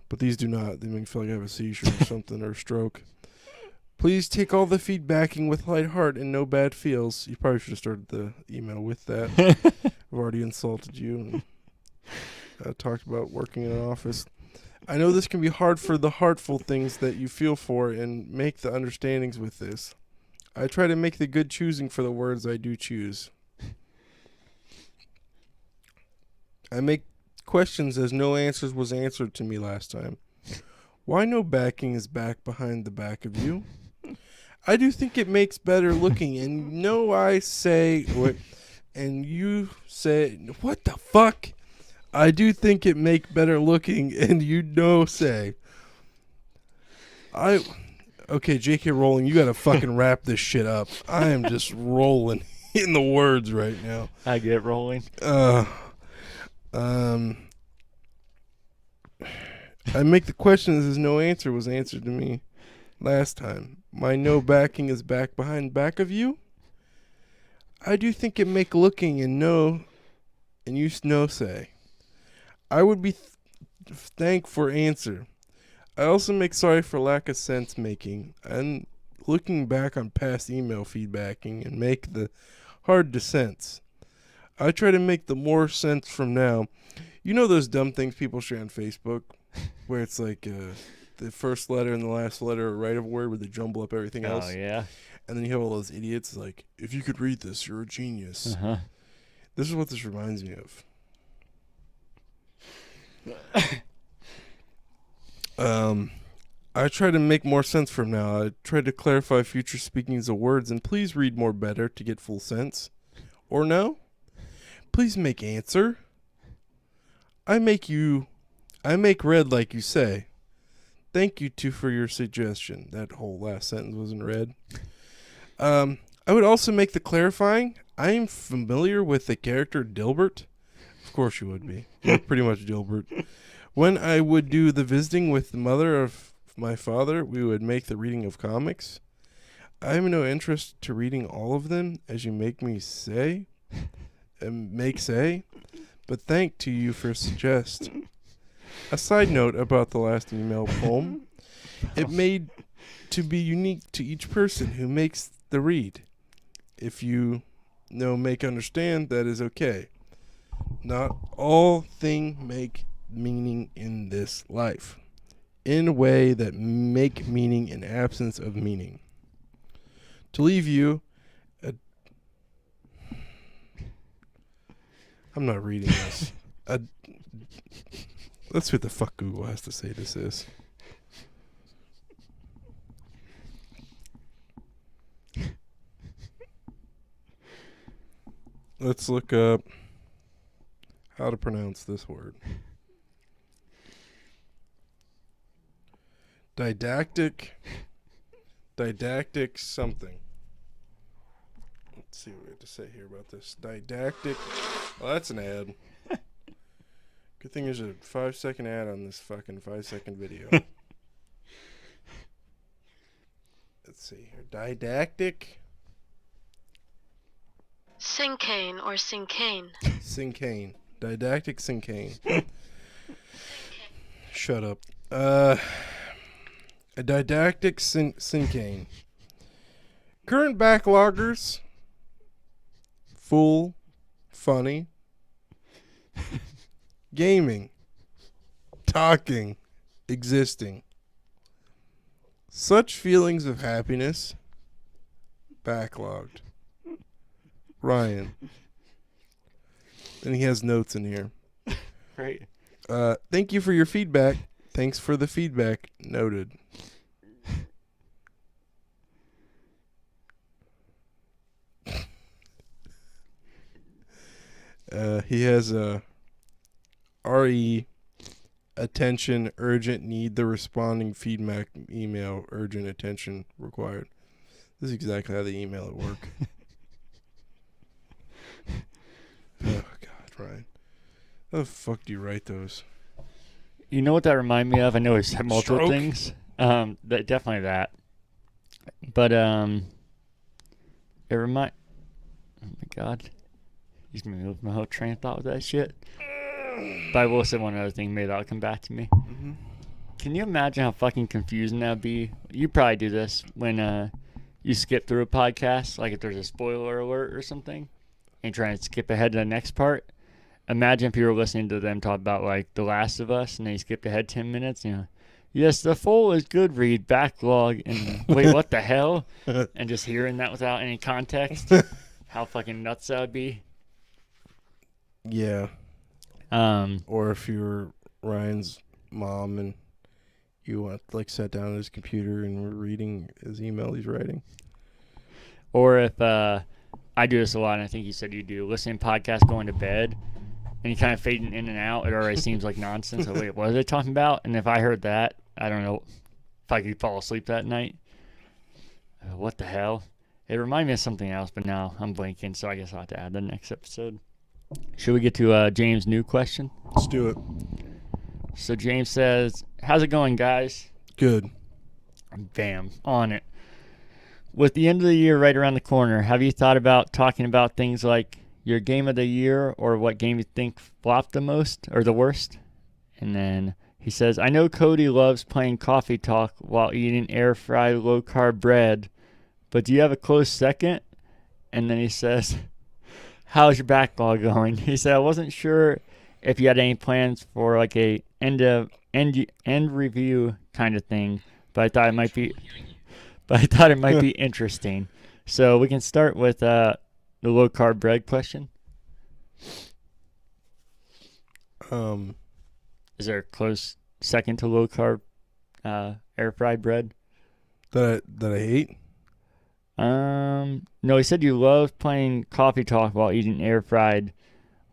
B: But these do not. They make me feel like I have a seizure or something or a stroke. Please take all the feedbacking with light heart and no bad feels. You probably should have started the email with that. I've already insulted you and talked about working in an office. I know this can be hard for the heartful things that you feel for and make the understandings with this. I try to make the good choosing for the words I do choose. I make questions as no answers was answered to me last time. Why no backing is back behind the back of you? I do think it makes better looking, and no I say, and you say, what the fuck? I do think it make better looking, and say. Okay, J.K. Rowling, you gotta fucking wrap this shit up. I am just rolling in the words right now.
A: I get rolling.
B: I make the questions as no answer was answered to me last time. My no backing is back behind back of you. I do think it make looking and you no say. I would be thank for answer. I also make sorry for lack of sense making and looking back on past email feedbacking and make the hard dissents. I try to make the more sense from now. You know those dumb things people share on Facebook where it's like the first letter and the last letter are right of a word where they jumble up everything else?
A: Oh, yeah.
B: And then you have all those idiots like, if you could read this, you're a genius.
A: Uh-huh.
B: This is what this reminds me of. I try to make more sense from now. I try to clarify future speakings of words, and please read more better to get full sense. Or no? Please make answer. I make red like you say. Thank you too for your suggestion. That whole last sentence wasn't read. I would also make the clarifying. I am familiar with the character Dilbert. Of course you would be. You're pretty much Dilbert. When I would do the visiting with the mother of my father, we would make the reading of comics. I have no interest to reading all of them, as you make me say, but thank to you for suggest. A side note about the last email poem. It made to be unique to each person who makes the read. If you make understand, that is okay. Not all thing make meaning in this life. In a way that make meaning in absence of meaning. To leave you, I'm not reading this. Let's see what the fuck Google has to say this is. Let's look up how to pronounce this word. Didactic something. Let's see what we have to say here about this. Didactic. Oh, that's an ad. Good thing there's a 5-second ad on this fucking 5-second video. Let's see here. Didactic.
C: Syncane or syncane.
B: Syncane. Didactic syncane. Shut up. A didactic syncane. Current backloggers. Full. Funny. Gaming. Talking. Existing. Such feelings of happiness. Backlogged. Ryan. And he has notes in here.
A: Right.
B: Thank you for your feedback. Thanks for the feedback. Noted. He has a RE attention urgent need the responding feedback email urgent attention required. This is exactly how the email at work. Oh God, Ryan. How the fuck do you write those?
A: You know what that reminded me of? I know it's multiple
B: Stroke?
A: things. Definitely that. But it remind. Oh my God, he's gonna move my whole train of thought with that shit. But I will say one other thing. Maybe that'll come back to me.
B: Mm-hmm.
A: Can you imagine how fucking confusing that'd be? You probably do this when you skip through a podcast, like if there's a spoiler alert or something, and try and skip ahead to the next part. Imagine if you were listening to them talk about like The Last of Us, and they skipped ahead 10 minutes. You know, yes, the full is good. Read backlog, and wait, what the hell? And just hearing that without any context, how fucking nuts that would be.
B: Yeah. Or if you're Ryan's mom and you sat down at his computer and were reading his email he's writing.
A: Or if I do this a lot, and I think you said you do, listening to podcasts going to bed, and you kind of fading in and out, it already seems like nonsense. Like, wait, what are they talking about? And if I heard that, I don't know if I could fall asleep that night. What the hell? It reminded me of something else, but now I'm blanking, so I guess I'll have to add the next episode. Should we get to James' new question?
B: Let's do it.
A: So James says, how's it going, guys?
B: Good.
A: Bam, on it. With the end of the year right around the corner, have you thought about talking about things like your game of the year or what game you think flopped the most or the worst? And then he says, I know Cody loves playing Coffee Talk while eating air-fried low-carb bread, but do you have a close second? And then he says, how's your backlog going? He said, I wasn't sure if you had any plans for like a end review kind of thing, but I thought it might be interesting. So we can start with the low-carb bread question. Is there a close second to low-carb air-fried bread?
B: That I hate?
A: No, he said you love playing Coffee Talk while eating air-fried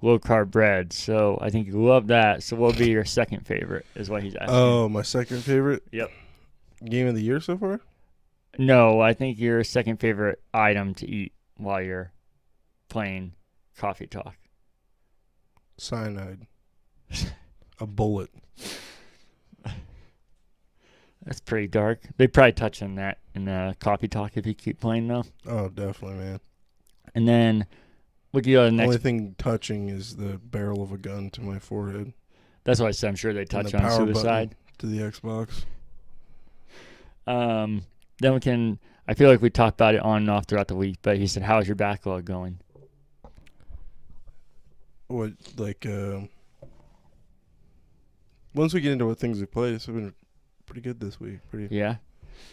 A: low-carb bread. So I think you love that. So what would be your second favorite is what he's asking.
B: Oh, my second favorite?
A: Yep.
B: Game of the year so far?
A: No, I think your second favorite item to eat while you're playing Coffee Talk.
B: Cyanide. A bullet.
A: That's pretty dark. They probably touch on that in Coffee Talk if you keep playing, though.
B: Oh, definitely, man.
A: And then we can go to the
B: The
A: next.
B: only thing touching is the barrel of a gun to my forehead.
A: That's what I said. I'm sure they
B: And
A: touch
B: the
A: on
B: power
A: suicide.
B: button to the Xbox.
A: Then we can. I feel like we talked about it on and off throughout the week, but he said, how's your backlog going?
B: What, like, once we get into what things we played, it's been pretty good this week.
A: Yeah.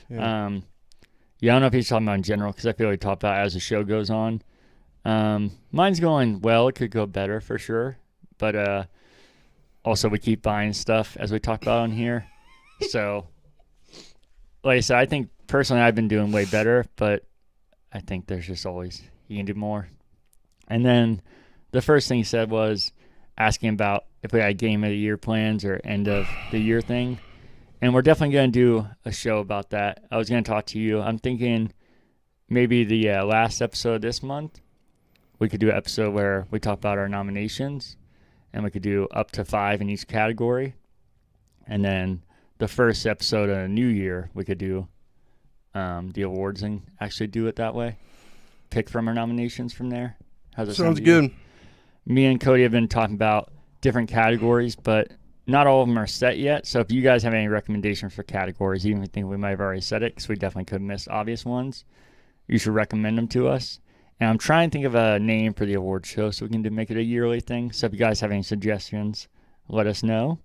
B: Yeah.
A: Yeah, I don't know if he's talking about in general because I feel like we talked about it as the show goes on. Mine's going well. It could go better for sure. But also we keep buying stuff as we talked about on here. So, like I said, I think personally I've been doing way better, but I think there's just always, you can do more. And then the first thing he said was asking about if we had game of the year plans or end of the year thing. And we're definitely going to do a show about that. I was going to talk to you. I'm thinking maybe the last episode this month, we could do an episode where we talk about our nominations, and we could do up to 5 in each category. And then the first episode of the new year, we could do the awards and actually do it that way. Pick from our nominations from there. How's that sound
B: Sounds good.
A: Me and Cody have been talking about different categories, but not all of them are set yet. So if you guys have any recommendations for categories, even if you think we might have already said it, because we definitely could have missed obvious ones, you should recommend them to us. And I'm trying to think of a name for the award show so we can make it a yearly thing. So if you guys have any suggestions, let us know.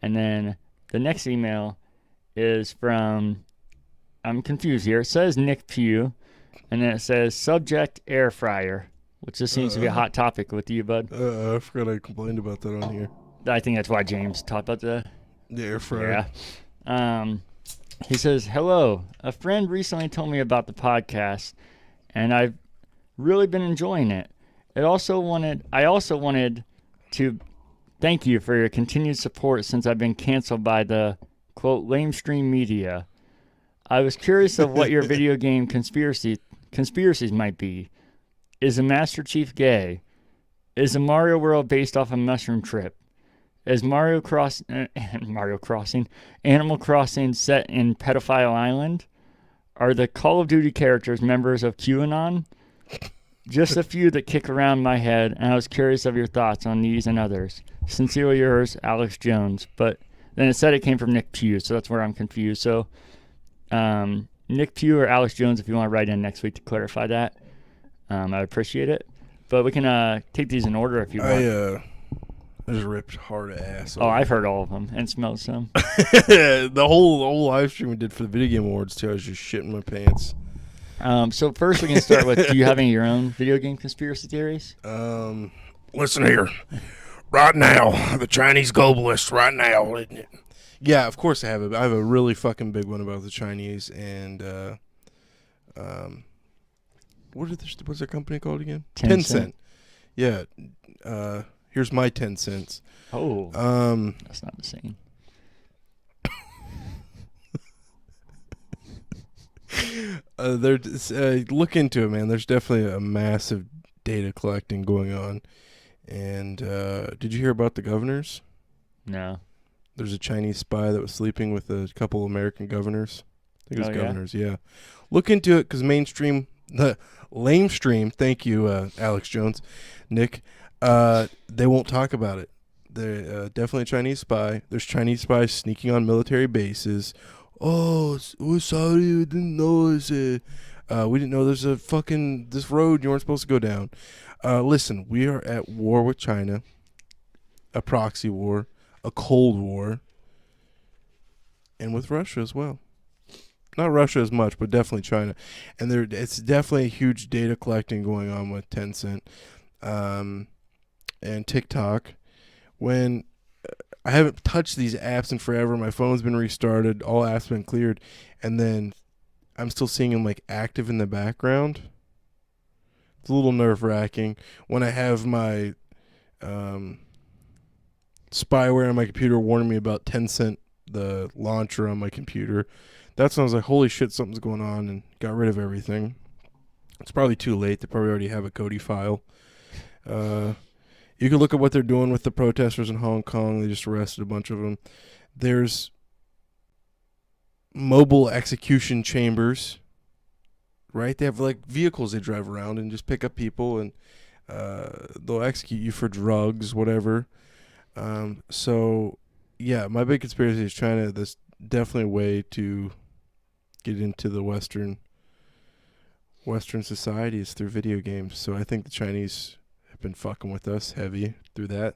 A: And then the next email is from, I'm confused here. It says Nick Pugh, and then it says subject air fryer, which just seems to be a hot topic with you, bud.
B: I forgot I complained about that on here.
A: I think that's why James talked about the
B: air fryer.
A: Yeah. He says, hello. A friend recently told me about the podcast, and I've really been enjoying it. I also wanted to thank you for your continued support since I've been canceled by the, quote, lamestream media. I was curious of what your video game conspiracies might be. Is the Master Chief gay? Is the Mario World based off a mushroom trip? Is Animal Crossing set in Pedophile Island? Are the Call of Duty characters members of QAnon? Just a few that kick around my head, and I was curious of your thoughts on these and others. Sincerely yours, Alex Jones. But then it said it came from Nick Pugh, so that's where I'm confused. So Nick Pugh or Alex Jones, if you want to write in next week to clarify that, I'd appreciate it. But we can take these in order if you want.
B: I just ripped hard ass.
A: Oh, I've heard all of them and smelled some.
B: The whole live stream we did for the Video Game Awards, too, I was just shitting my pants.
A: So first we can start with, do you have any of your own video game conspiracy theories?
B: Listen here. Right now, the Chinese globalists right now. Yeah, of course I have it. I have a really fucking big one about the Chinese and what's their company called again?
A: Tencent.
B: Yeah. Here's my 10 cents.
A: Oh, that's not the same.
B: Look into it, man. There's definitely a massive data collecting going on. And did you hear about the governors?
A: No.
B: There's a Chinese spy that was sleeping with a couple American governors. I think it was
A: Oh, yeah?
B: governors, yeah. Look into it because the lamestream, thank you, Alex Jones, Nick, they won't talk about it. They're definitely a Chinese spy. There's Chinese spies sneaking on military bases. Oh, we're sorry, we didn't know we didn't know there's this road you weren't supposed to go down. Listen, we are at war with China, a proxy war, a Cold War, and with Russia as well. Not Russia as much, but definitely China. And it's definitely a huge data collecting going on with Tencent and TikTok. When I haven't touched these apps in forever, my phone's been restarted, all apps been cleared, and then I'm still seeing them like active in the background. It's a little nerve wracking when I have my spyware on my computer warning me about Tencent, the launcher on my computer. That's when I was like, holy shit, something's going on, and got rid of everything. It's probably too late. They probably already have a Cody file. You can look at what they're doing with the protesters in Hong Kong. They just arrested a bunch of them. There's mobile execution chambers, right? They have like vehicles they drive around and just pick up people, and they'll execute you for drugs, whatever. So, yeah, my big conspiracy is China. That's definitely a way to get into the Western societies through video games. So I think the Chinese have been fucking with us heavy through that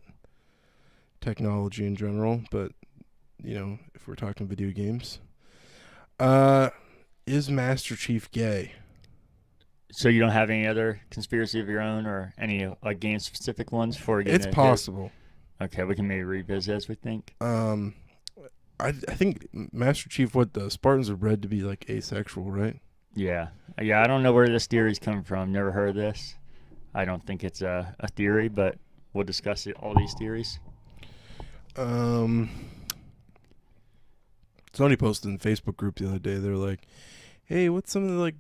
B: technology in general. But, if we're talking video games, is Master Chief gay?
A: So you don't have any other conspiracy of your own or any like game specific ones for getting
B: It's possible.
A: Okay, we can maybe revisit as we think.
B: I think Master Chief, the Spartans are bred to be like asexual, right?
A: Yeah. I don't know where this theory's coming from. Never heard of this. I don't think it's a theory, but we'll discuss all these theories.
B: Somebody posted in the Facebook group the other day. They're like, "Hey, what's some of the like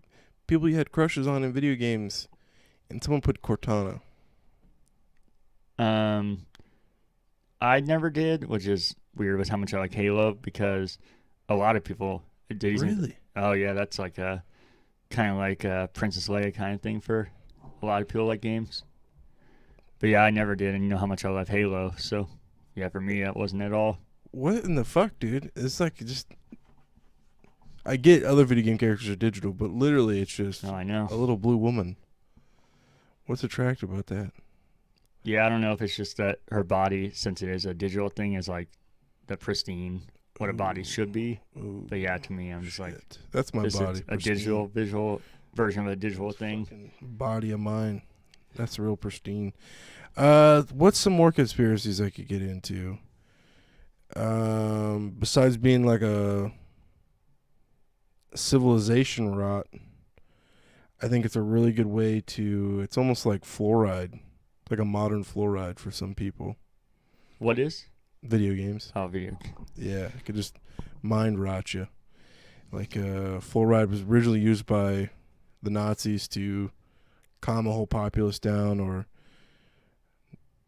B: people you had crushes on in video games?" And someone put Cortana.
A: I never did, which is weird with how much I like Halo because a lot of people did.
B: Really?
A: Oh yeah, that's like a kind of like a Princess Leia kind of thing for a lot of people like games. But yeah, I never did, and you know how much I love Halo, so yeah, for me that wasn't at all.
B: What in the fuck, dude? It's like just. I get other video game characters are digital, but literally it's just
A: Oh, I know.
B: a little blue woman. What's attractive about that?
A: Yeah, I don't know if it's just that her body, since it is a digital thing, is like the pristine, what a body should be.
B: Ooh,
A: But yeah, to me, I'm just like,
B: that's my
A: this
B: body.
A: is a digital, visual version of a digital thing.
B: Fucking body of mine. That's real pristine. What's some more conspiracies I could get into? Besides being like a civilization rot, I think it's a really good way to. It's almost like fluoride, like a modern fluoride for some people.
A: What is?
B: Video games.
A: Oh, video.
B: Yeah, it could just mind rot you. Like fluoride was originally used by the Nazis to calm a whole populace down, or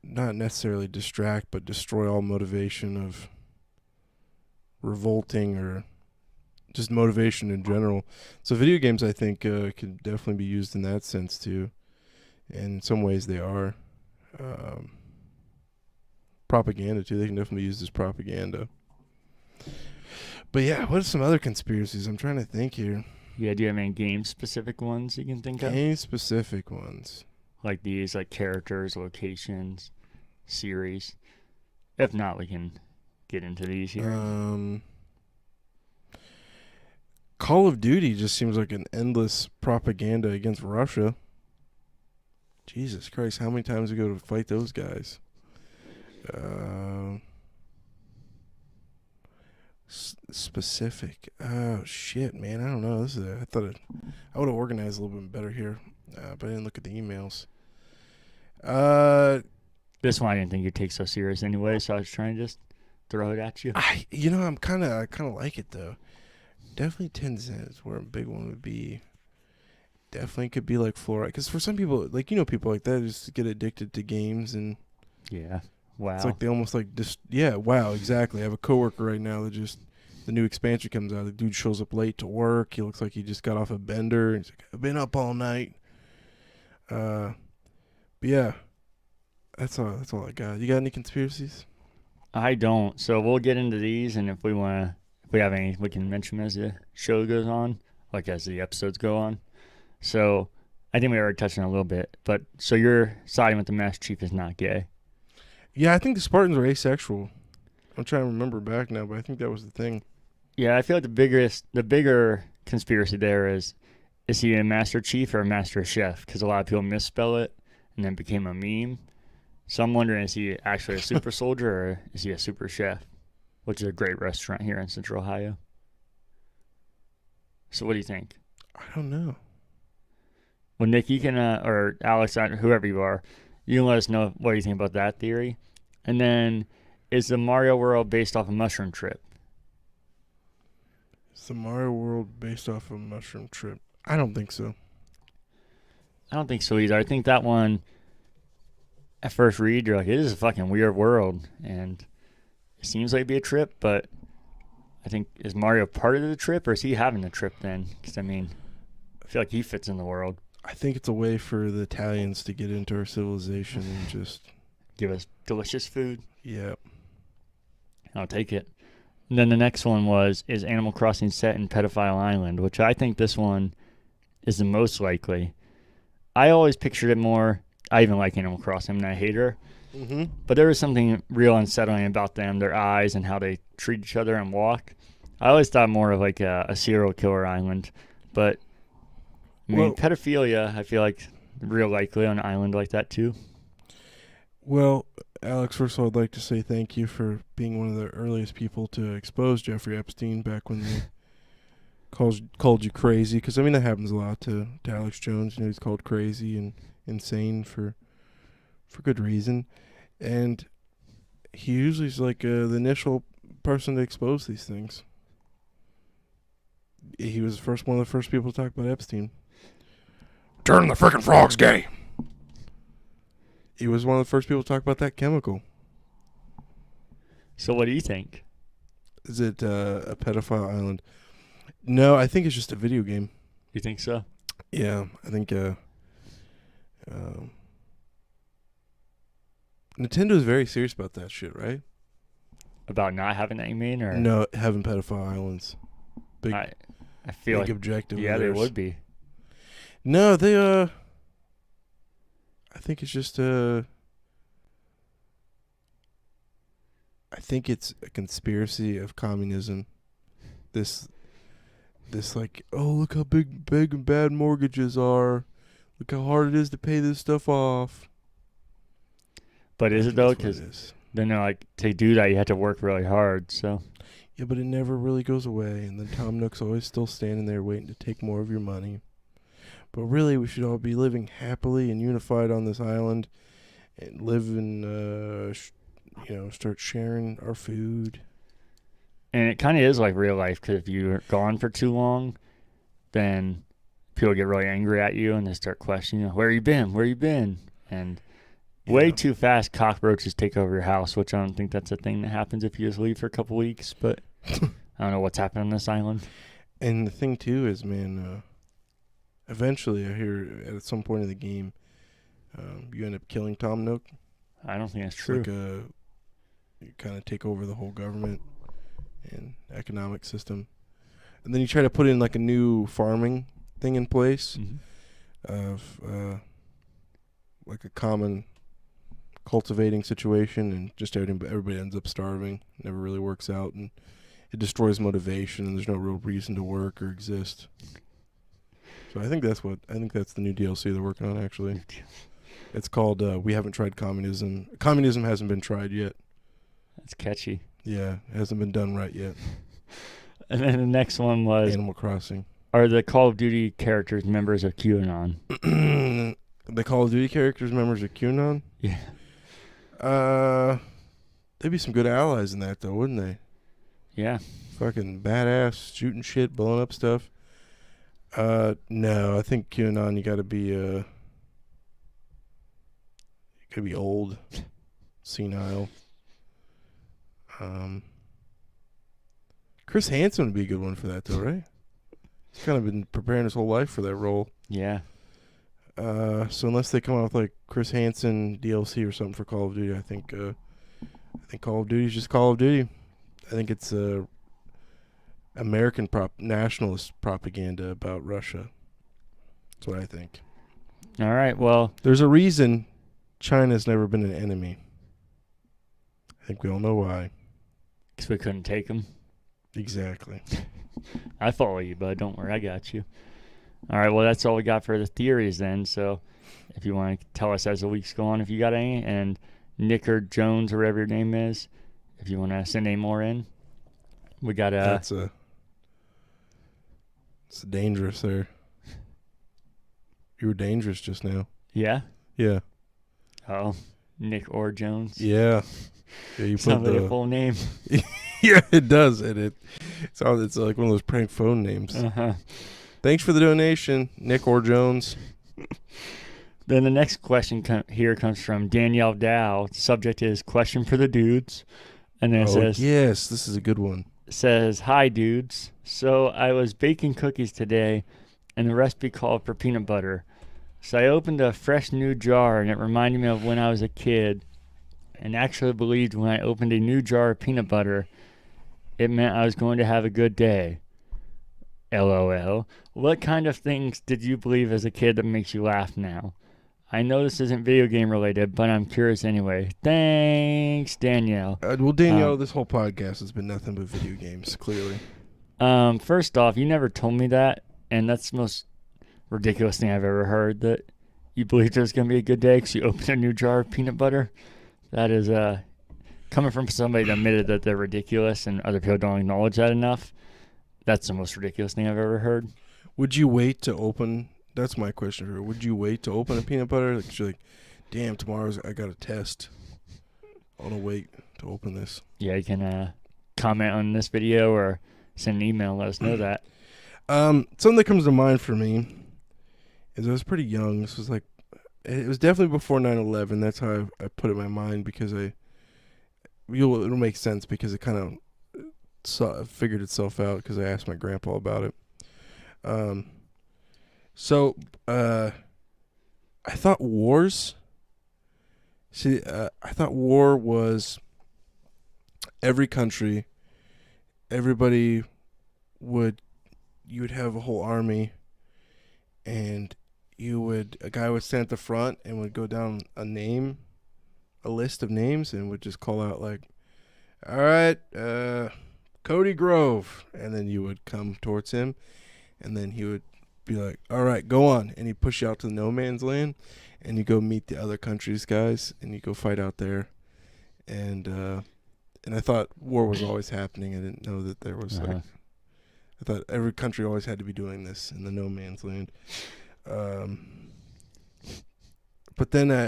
B: not necessarily distract, but destroy all motivation of revolting or just motivation in general. So video games, I think, could definitely be used in that sense too. And in some ways they are. Propaganda too. They can definitely be used as propaganda. But yeah, what are some other conspiracies? I'm trying to think here.
A: Yeah, do you have any game-specific ones you can think of?
B: Game-specific ones.
A: Like these, like characters, locations, series. If not, we can get into these here.
B: Call of Duty just seems like an endless propaganda against Russia. Jesus Christ, how many times we go to fight those guys? Specific. Oh shit, man. I don't know. I thought I would have organized a little bit better here, but I didn't look at the emails.
A: This one I didn't think you'd take so serious anyway, so I was trying to just throw it at you.
B: I kind of like it though. Definitely 10 cents, where a big one would be. Definitely could be like fluoride, because for some people, like people like that just get addicted to games, and
A: Yeah. Wow.
B: it's like they almost like just wow, exactly. I have a coworker right now that just the new expansion comes out. The dude shows up late to work. He looks like he just got off a bender. He's like, I've been up all night. But yeah, that's all I got. You got any conspiracies?
A: I don't. So we'll get into these, and if we have any, we can mention them as the show goes on, like as the episodes go on. So I think we already touched on it a little bit, but so you're siding with the Master Chief is not gay.
B: Yeah, I think the Spartans are asexual. I'm trying to remember back now, but I think that was the thing.
A: Yeah, I feel like the bigger conspiracy there is he a Master Chief or a Master Chef? Because a lot of people misspell it and then became a meme. So I'm wondering, is he actually a super soldier or is he a super chef? Which is a great restaurant here in Central Ohio. So what do you think?
B: I don't know.
A: Well, Nick, you can, or Alex, whoever you are, you can let us know what you think about that theory. And then, is the Mario World based off a mushroom trip?
B: Is the Mario World based off a mushroom trip? I don't think so.
A: I don't think so either. I think that one, at first read, you're like, it is a fucking weird world. And it seems like it'd be a trip, but I think, is Mario part of the trip or is he having the trip then? Because, I mean, I feel like he fits in the world.
B: I think it's a way for the Italians to get into our civilization and just
A: give us delicious food.
B: Yeah.
A: I'll take it. And then the next one is Animal Crossing set in Pedophile Island, which I think this one is the most likely. I always pictured it more. I even like Animal Crossing. I'm not a hater.
B: Mm-hmm.
A: But there was something real unsettling about them, their eyes and how they treat each other and walk. I always thought more of like a serial killer island. But, I mean, pedophilia, I feel like real likely on an island like that too.
B: Well, Alex, first of all, I'd like to say thank you for being one of the earliest people to expose Jeffrey Epstein back when they called you crazy. Because, I mean, that happens a lot to Alex Jones. You know, he's called crazy and insane for good reason. And he usually is like the initial person to expose these things. He was one of the first people to talk about Epstein. Turn the frickin' frogs gay. He was one of the first people to talk about that chemical.
A: So what do you think?
B: Is it a pedophile island? No, I think it's just a video game.
A: You think so?
B: Yeah, I think Nintendo is very serious about that shit, right?
A: About not having that, you mean? Or?
B: No, having pedophile islands. Big,
A: I feel like
B: objective.
A: Yeah, they would be.
B: No, they I think it's just I think it's a conspiracy of communism. This like, oh, look how big and bad mortgages are. Look how hard it is to pay this stuff off.
A: But is it though? Because then they're like, to do that, you have to work really hard. So.
B: Yeah, but it never really goes away, and then Tom Nook's always still standing there waiting to take more of your money. But really, we should all be living happily and unified on this island, and live and start sharing our food.
A: And it kind of is like real life, because if you're gone for too long, then people get really angry at you and they start questioning, where you been? Where you been? And way too fast, cockroaches take over your house, which I don't think that's a thing that happens if you just leave for a couple weeks. But I don't know what's happening on this island.
B: And the thing too is, man, eventually I hear at some point in the game, you end up killing Tom Nook.
A: I don't think that's true.
B: Like you kind of take over the whole government and economic system, and then you try to put in like a new farming thing in place of like a common cultivating situation, and just everybody ends up starving. It never really works out, and it destroys motivation, and there's no real reason to work or exist. So I think that's the new DLC they're working on, actually. It's called We Haven't Tried Communism. Communism hasn't been tried yet.
A: That's catchy.
B: Yeah, it hasn't been done right yet.
A: And then the next one was
B: Animal Crossing.
A: Are the Call of Duty characters members of QAnon?
B: The Call of Duty characters members of QAnon?
A: Yeah.
B: They'd be some good allies in that, though, wouldn't they?
A: Yeah.
B: Fucking badass, shooting shit, blowing up stuff. No, I think QAnon, you gotta be old, senile. Chris Hansen would be a good one for that, though, right? He's kind of been preparing his whole life for that role.
A: Yeah.
B: So unless they come out with like Chris Hansen DLC or something for Call of Duty, I think Call of Duty is just Call of Duty. I think it's American nationalist propaganda about Russia. That's what I think.
A: All right. Well,
B: There's a reason China's never been an enemy. I think we all know why.
A: because we couldn't take them.
B: Exactly.
A: I follow you, bud. Don't worry. I got you. All right. Well, that's all we got for the theories then. So if you want to tell us as the weeks go on if you got any, and Nick or Jones or whatever your name is, if you want to send any more in, we got
B: It's dangerous there. You were dangerous just now.
A: Yeah.
B: Yeah.
A: Oh, Nick or Jones.
B: Yeah. Yeah, you put
A: Sounds like a full name.
B: Yeah, it does, and it's like one of those prank phone names.
A: Uh-huh.
B: Thanks for the donation, Nick or Jones.
A: Then the next question here comes from Danielle Dow. The subject is question for the dudes, and then it says,
B: yes, this is a good one.
A: says, "Hi dudes. So I was baking cookies today, and the recipe called for peanut butter. So I opened a fresh new jar, and it reminded me of when I was a kid, and actually believed when I opened a new jar of peanut butter, it meant I was going to have a good day. LOL. What kind of things did you believe as a kid that makes you laugh now? I know this isn't video game related, but I'm curious anyway. Thanks, Danielle."
B: Well, Danielle, this whole podcast has been nothing but video games, clearly.
A: First off, you never told me that, and that's the most ridiculous thing I've ever heard, that you believe there's going to be a good day because you open a new jar of peanut butter. That is coming from somebody that admitted that they're ridiculous and other people don't acknowledge that enough. That's the most ridiculous thing I've ever heard.
B: Would you wait to open? That's my question for her. Would you wait to open a peanut butter? Like, you're like, damn, I got a test. I want to wait to open this.
A: Yeah, you can comment on this video or send an email and let us know that.
B: Something that comes to mind for me is I was pretty young. This was like, it was definitely before 9/11. That's how I put it in my mind, because it'll make sense because it kind of figured itself out because I asked my grandpa about it. So I thought wars. I thought war was every country. You would have a whole army, and a guy would stand at the front and would go down a list of names, and would just call out like, all right, Cody Grove, and then you would come towards him, and then he would be like, all right, go on, and he'd push you out to the no man's land, and you go meet the other countries' guys, and you go fight out there, and I thought war was always happening. I didn't know that there was I thought every country always had to be doing this in the no man's land. But then I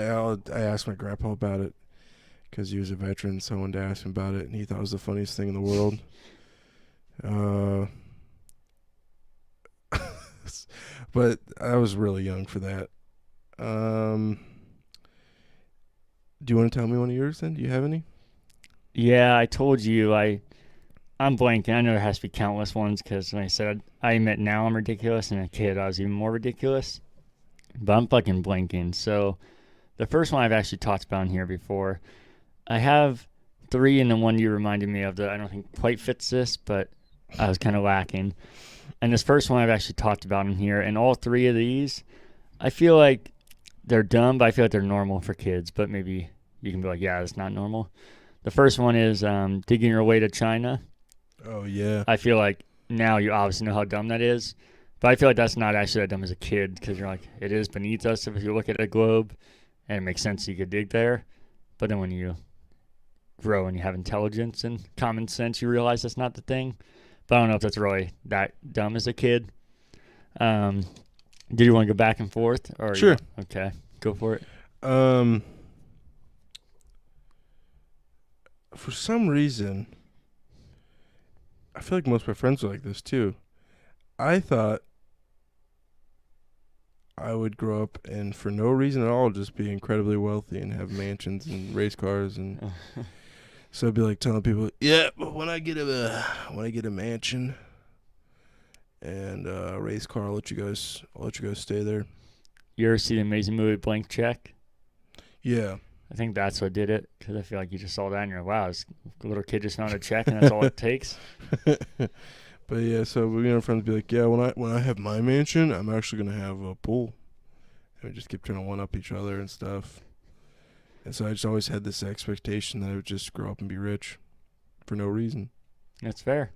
B: asked my grandpa about it because he was a veteran, so I wanted to ask him about it, and he thought it was the funniest thing in the world. But I was really young for that. Do you want to tell me one of yours then? Do you have any?
A: Yeah, I told you I'm blanking. I know there has to be countless ones because when I said I admit now I'm ridiculous, and a kid I was even more ridiculous. But I'm fucking blanking. So the first one I've actually talked about in here before. I have 3, and the one you reminded me of that I don't think quite fits this, but I was kind of lacking. And this first one I've actually talked about in here, and all 3 of these, I feel like they're dumb, but I feel like they're normal for kids. But maybe you can be like, yeah, that's not normal. The first one is digging your way to China.
B: Oh, yeah.
A: I feel like now you obviously know how dumb that is, but I feel like that's not actually that dumb as a kid, because you're like, it is beneath us if you look at a globe, and it makes sense you could dig there. But then when you grow and you have intelligence and common sense, you realize that's not the thing. But I don't know if that's really that dumb as a kid. Do you want to go back and forth? Or
B: sure.
A: Okay, go for it.
B: for some reason, I feel like most of my friends are like this too. I thought I would grow up and for no reason at all just be incredibly wealthy and have mansions and race cars, and so I'd be like telling people, yeah, but when I get a mansion and a race car, I'll let you guys stay there.
A: You ever see the amazing movie Blank Check?
B: Yeah.
A: I think that's what did it, because I feel like you just saw that and you're like, wow, this little kid just found a check and that's all it takes.
B: But yeah, so we and our friends be like, yeah, when I have my mansion, I'm actually gonna have a pool, and we just keep trying to one up each other and stuff. And so I just always had this expectation that I would just grow up and be rich for no reason.
A: That's fair.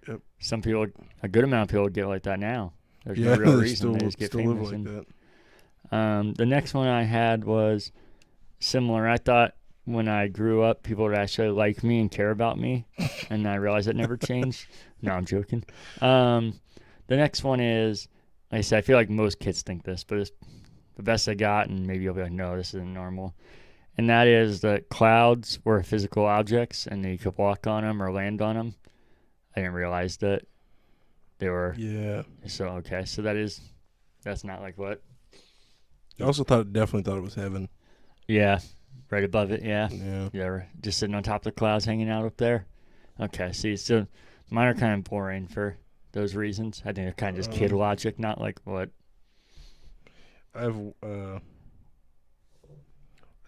B: Yep.
A: Some people, a good amount of people get like that now. There's
B: Yeah,
A: no real
B: they
A: reason. They just get
B: still
A: famous.
B: live like
A: And, the next one I had was similar. I thought when I grew up, people would actually like me and care about me, and I realized it never changed. No, I'm joking. The next one is, like I said, I feel like most kids think this, but it's the best I got, and maybe you'll be like, no, this isn't normal. And that is that clouds were physical objects, and you could walk on them or land on them. I didn't realize that they were.
B: Yeah.
A: So, okay. So that's not like what?
B: I also definitely thought it was heaven.
A: Yeah. Right above it, yeah.
B: Yeah.
A: Yeah, just sitting on top of the clouds hanging out up there. Okay, see, so mine are kind of boring for those reasons. I think they're kind of just kid logic, not like what.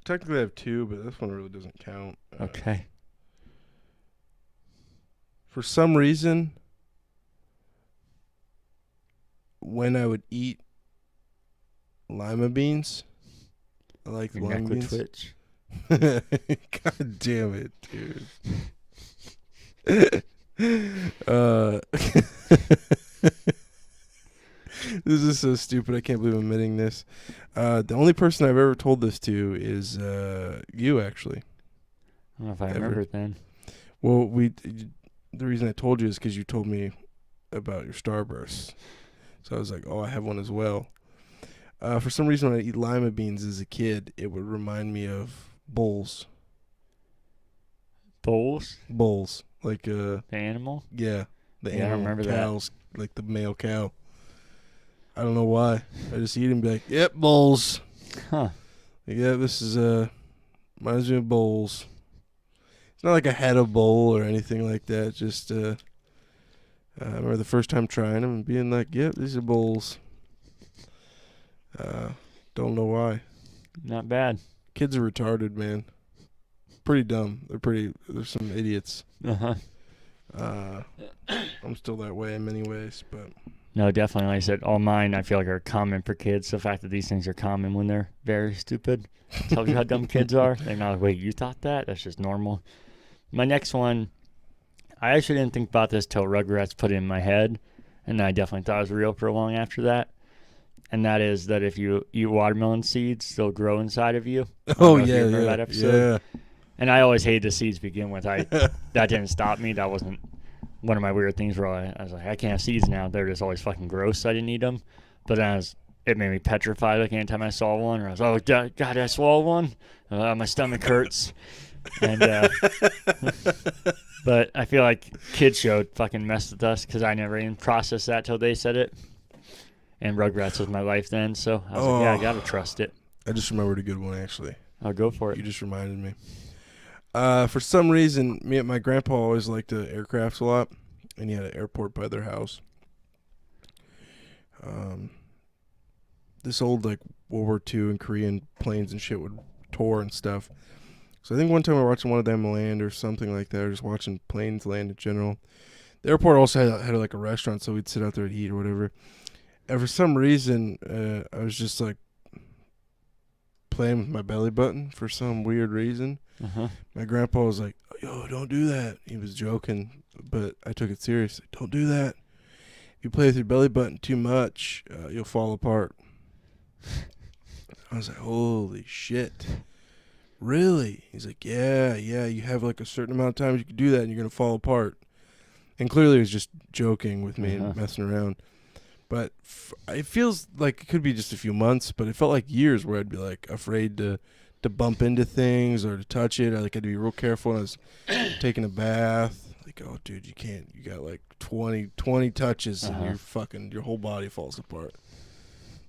B: Technically I have two, but this one really doesn't count.
A: Okay.
B: For some reason, when I would eat lima beans, I like the
A: Your
B: lima
A: neck would
B: beans.
A: twitch.
B: God damn it, dude. This is so stupid. I can't believe I'm admitting this. The only person I've ever told this to is you, actually.
A: I don't know if I remember it then.
B: Well, the reason I told you is because you told me about your Starburst. So I was like, oh, I have one as well. For some reason, when I eat lima beans as a kid, it would remind me of bulls.
A: Bulls?
B: Bulls. Like,
A: The animal?
B: yeah. The
A: Yeah, I
B: animal
A: remember that.
B: cows, like the male cow. I don't know why. I just eat it and be like, yep, bulls.
A: Huh.
B: Like, yeah, this is, reminds me of bulls. It's not like I had a bowl or anything like that. Just, I remember the first time trying them and being like, yep, these are bulls. Don't know why.
A: Not bad.
B: Kids are retarded, man. Pretty dumb. They're some idiots.
A: Uh-huh.
B: I'm still that way in many ways, but
A: No, definitely. Like I said, all mine I feel like are common for kids. The fact that these things are common when they're very stupid tells you how dumb kids are. They're not like, wait, you thought that? That's just normal. My next one, I actually didn't think about this till Rugrats put it in my head, and I definitely thought it was real for long after that. And that is that if you eat watermelon seeds, they'll grow inside of you.
B: oh
A: If you
B: yeah,
A: remember
B: yeah,
A: that episode.
B: yeah.
A: And I always hated the seeds to begin with. That didn't stop me. That wasn't one of my weird things where I was like, I can't have seeds now. They're just always fucking gross. I didn't eat them. But then it made me petrified like anytime I saw one. Or I was like, oh, God, I swallowed one? My stomach hurts. And but I feel like Kid Show fucking messed with us because I never even processed that till they said it. And Rugrats was my life then. So I was like, yeah, I got to trust it.
B: I just remembered a good one, actually.
A: I'll go for it.
B: You just reminded me. For some reason, me and my grandpa always liked the aircrafts a lot, and he had an airport by their house. This old like World War II and Korean planes and shit would tour and stuff. So I think one time we were watching one of them land or something like that, or just watching planes land in general. The airport also had like a restaurant, so we'd sit out there and eat or whatever. And for some reason, I was just like playing with my belly button for some weird reason.
A: Uh-huh.
B: My grandpa was like, yo, don't do that. He was joking, but I took it seriously. Don't do that. If you play with your belly button too much, you'll fall apart. I was like, holy shit. Really? He's like, yeah, you have like a certain amount of times you can do that and you're going to fall apart. And clearly he was just joking with me and messing around. But it feels like it could be just a few months, but it felt like years where I'd be like afraid to to bump into things or to touch it. I had to be real careful when I was taking a bath. Like, oh, dude, you can't. You got like 20 touches and your whole body falls apart.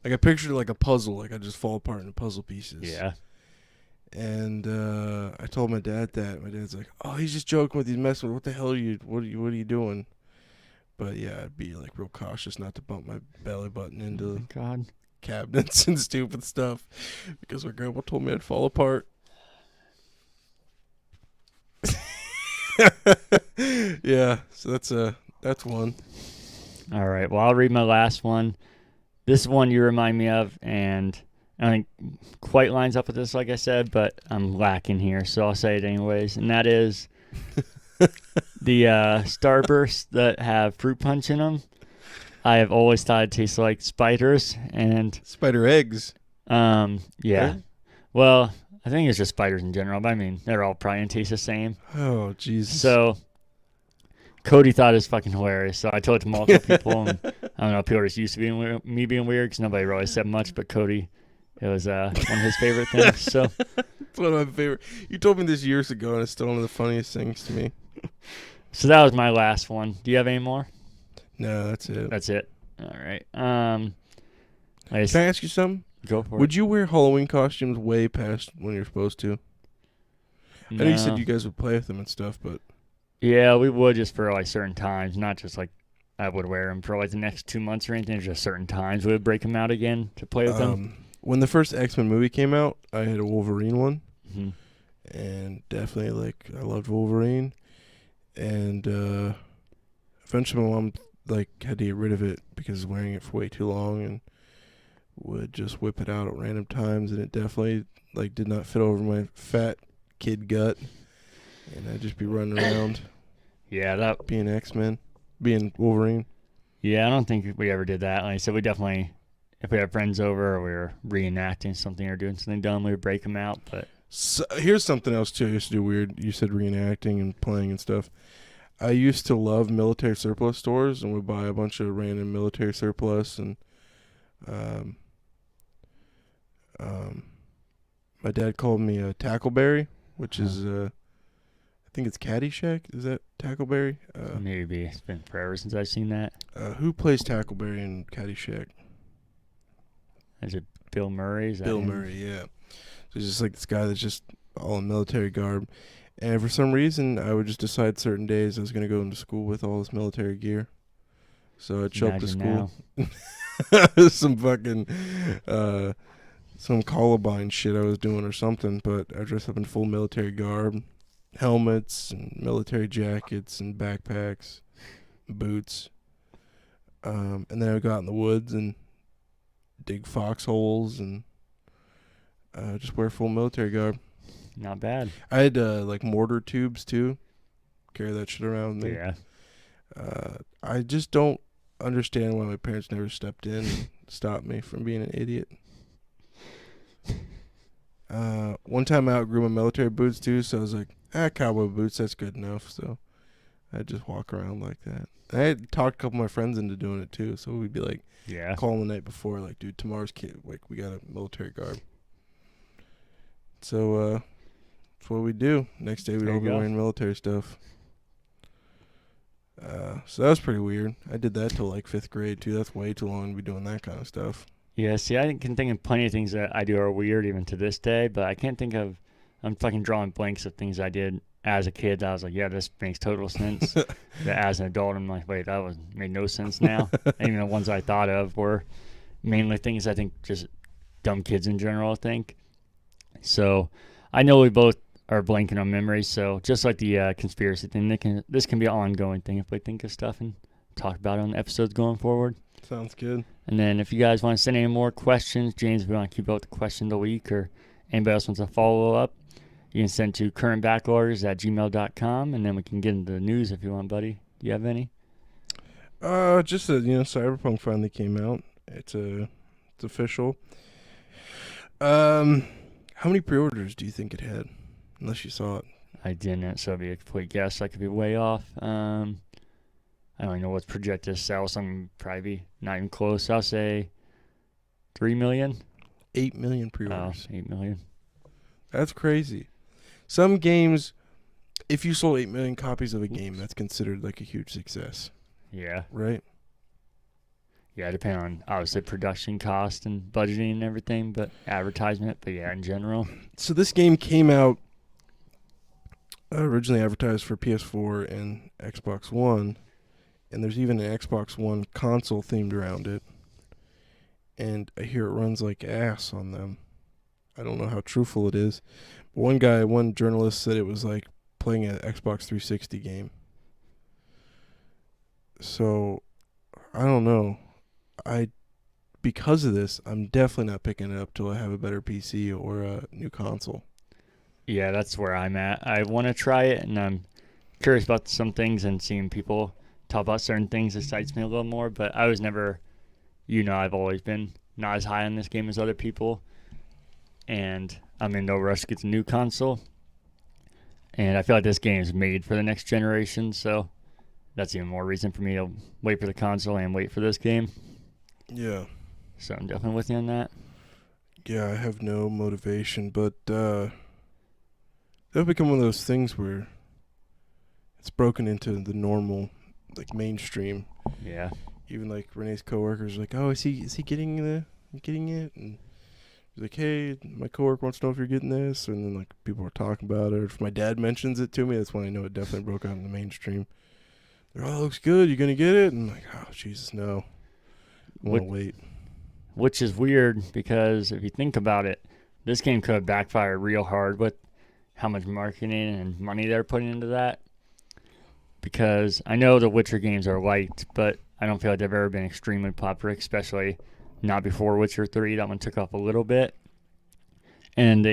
B: Like I pictured it like a puzzle. Like I just fall apart into puzzle pieces.
A: Yeah.
B: And I told my dad that. My dad's like, "Oh, he's just joking with you, messing with. What the hell are you? What are you doing?" But yeah, I'd be like real cautious not to bump my belly button into cabinets and stupid stuff because my grandma told me I'd fall apart. Yeah, so that's one.
A: All right. Well, I'll read my last one. This one you remind me of, and I think quite lines up with this, like I said, but I'm lacking here, so I'll say it anyways. And that is the Starbursts that have fruit punch in them. I have always thought it tastes like spiders and
B: spider eggs.
A: Yeah.
B: Right?
A: Well, I think it's just spiders in general, but I mean they're all probably gonna taste the same.
B: Oh Jesus.
A: So Cody thought it was fucking hilarious, so I told it to multiple people. And I don't know, people are just used to me being weird because nobody really said much, but Cody. It was one of his favorite things. So
B: it's one of my favorite. You told me this years ago, and it's still one of the funniest things to me.
A: So that was my last one. Do you have any more?
B: No, that's it.
A: That's it. All right.
B: Can I ask you something?
A: Go for it.
B: Would you wear Halloween costumes way past when you're supposed to?
A: No.
B: I know you said you guys would play with them and stuff, but
A: yeah, we would just for like certain times, not just like I would wear them for like the next 2 months or anything. Just certain times we would break them out again to play with them.
B: When the first X-Men movie came out, I had a Wolverine one,
A: and
B: definitely I loved Wolverine, and eventually my mom had to get rid of it because I was wearing it for way too long and would just whip it out at random times, and it definitely did not fit over my fat kid gut, and I'd just be running around.
A: Yeah, that
B: being X-Men, being Wolverine.
A: Yeah, I don't think we ever did that. Like I said, we definitely. If we had friends over or we were reenacting something or doing something dumb, we would break them out. But
B: so, here's something else, too. I used to do weird. You said reenacting and playing and stuff. I used to love military surplus stores and would buy a bunch of random military surplus. And my dad called me a Tackleberry, which is, I think it's Caddyshack. Is that Tackleberry?
A: Maybe. It's been forever since I've seen that.
B: Who plays Tackleberry in Caddyshack?
A: Is it Bill Murray?
B: Bill Murray, yeah. So he's just like this guy that's just all in military garb. And for some reason, I would just decide certain days I was going to go into school with all this military gear. So I'd show up to school. Some fucking, some Columbine shit I was doing or something. But I dressed up in full military garb. Helmets and military jackets and backpacks, boots. And then I would go out in the woods and dig foxholes and just wear full military garb.
A: Not bad.
B: I had mortar tubes too. Carry that shit around with me.
A: Yeah.
B: I just don't understand why my parents never stepped in and stopped me from being an idiot. One time I outgrew my military boots too, so I was like, cowboy boots, that's good enough. So I'd just walk around like that. I had talked a couple of my friends into doing it too, so we'd be like, calling the night before, like, dude, tomorrow's we got a military garb. So that's what we do. Next day we'd all be wearing military stuff. So that was pretty weird. I did that till 5th grade too. That's way too long to be doing that kind of stuff.
A: Yeah, see, I can think of plenty of things that I do are weird even to this day, but I can't think of. I'm fucking drawing blanks of things I did as a kid. I was like, yeah, this makes total sense. But as an adult, I'm like, wait, that made no sense now. And even the ones I thought of were mainly things I think just dumb kids in general think. So I know we both are blanking on memories. So just like the conspiracy thing, this can be an ongoing thing if we think of stuff and talk about it on episodes going forward.
B: Sounds good.
A: And then if you guys want to send any more questions, James, if we want to keep up with the question of the week, or anybody else wants to follow up, you can send to currentbackloggers@gmail.com, and then we can get into the news if you want, buddy. Do you have any?
B: Just that, Cyberpunk finally came out. It's official. How many pre-orders do you think it had? Unless you saw it.
A: I didn't, so it'd be a complete guess. I could be way off. I don't even know what's projected to sell. Some probably not even close. I'll say 3 million.
B: 8 million pre-orders.
A: Oh, 8 million.
B: That's crazy. Some games, if you sold 8 million copies of a game, that's considered like a huge success,
A: Yeah.
B: right?
A: Yeah, depending on obviously production cost and budgeting and everything, but advertisement. But yeah, in general.
B: So this game came out originally advertised for PS4 and Xbox One, and there's even an Xbox One console themed around it. And I hear it runs like ass on them. I don't know how truthful it is. But one journalist said it was like playing an Xbox 360 game. So I don't know. Because of this, I'm definitely not picking it up till I have a better PC or a new console.
A: Yeah, that's where I'm at. I want to try it, and I'm curious about some things, and seeing people talk about certain things excites me a little more. But I was never, I've always been not as high on this game as other people, and I'm in no rush to get the new console. And I feel like this game is made for the next generation, so that's even more reason for me to wait for the console and wait for this game.
B: Yeah.
A: So I'm definitely with you on that.
B: Yeah, I have no motivation, but that'll become one of those things where it's broken into the normal, like mainstream.
A: Yeah.
B: Even like Renee's coworkers are like, "Oh, is he getting it?" And he's like, "Hey, my coworker wants to know if you're getting this." And then like people are talking about it. If my dad mentions it to me, that's when I know it definitely broke out in the mainstream. They're, "Oh, it looks good. You gonna get it?" And I'm like, "Oh, Jesus, no. I want to wait."
A: Which is weird because if you think about it, this game could have backfired real hard with how much marketing and money they're putting into that. Because I know the Witcher games are liked, but I don't feel like they've ever been extremely popular, especially not before Witcher 3. That one took off a little bit. And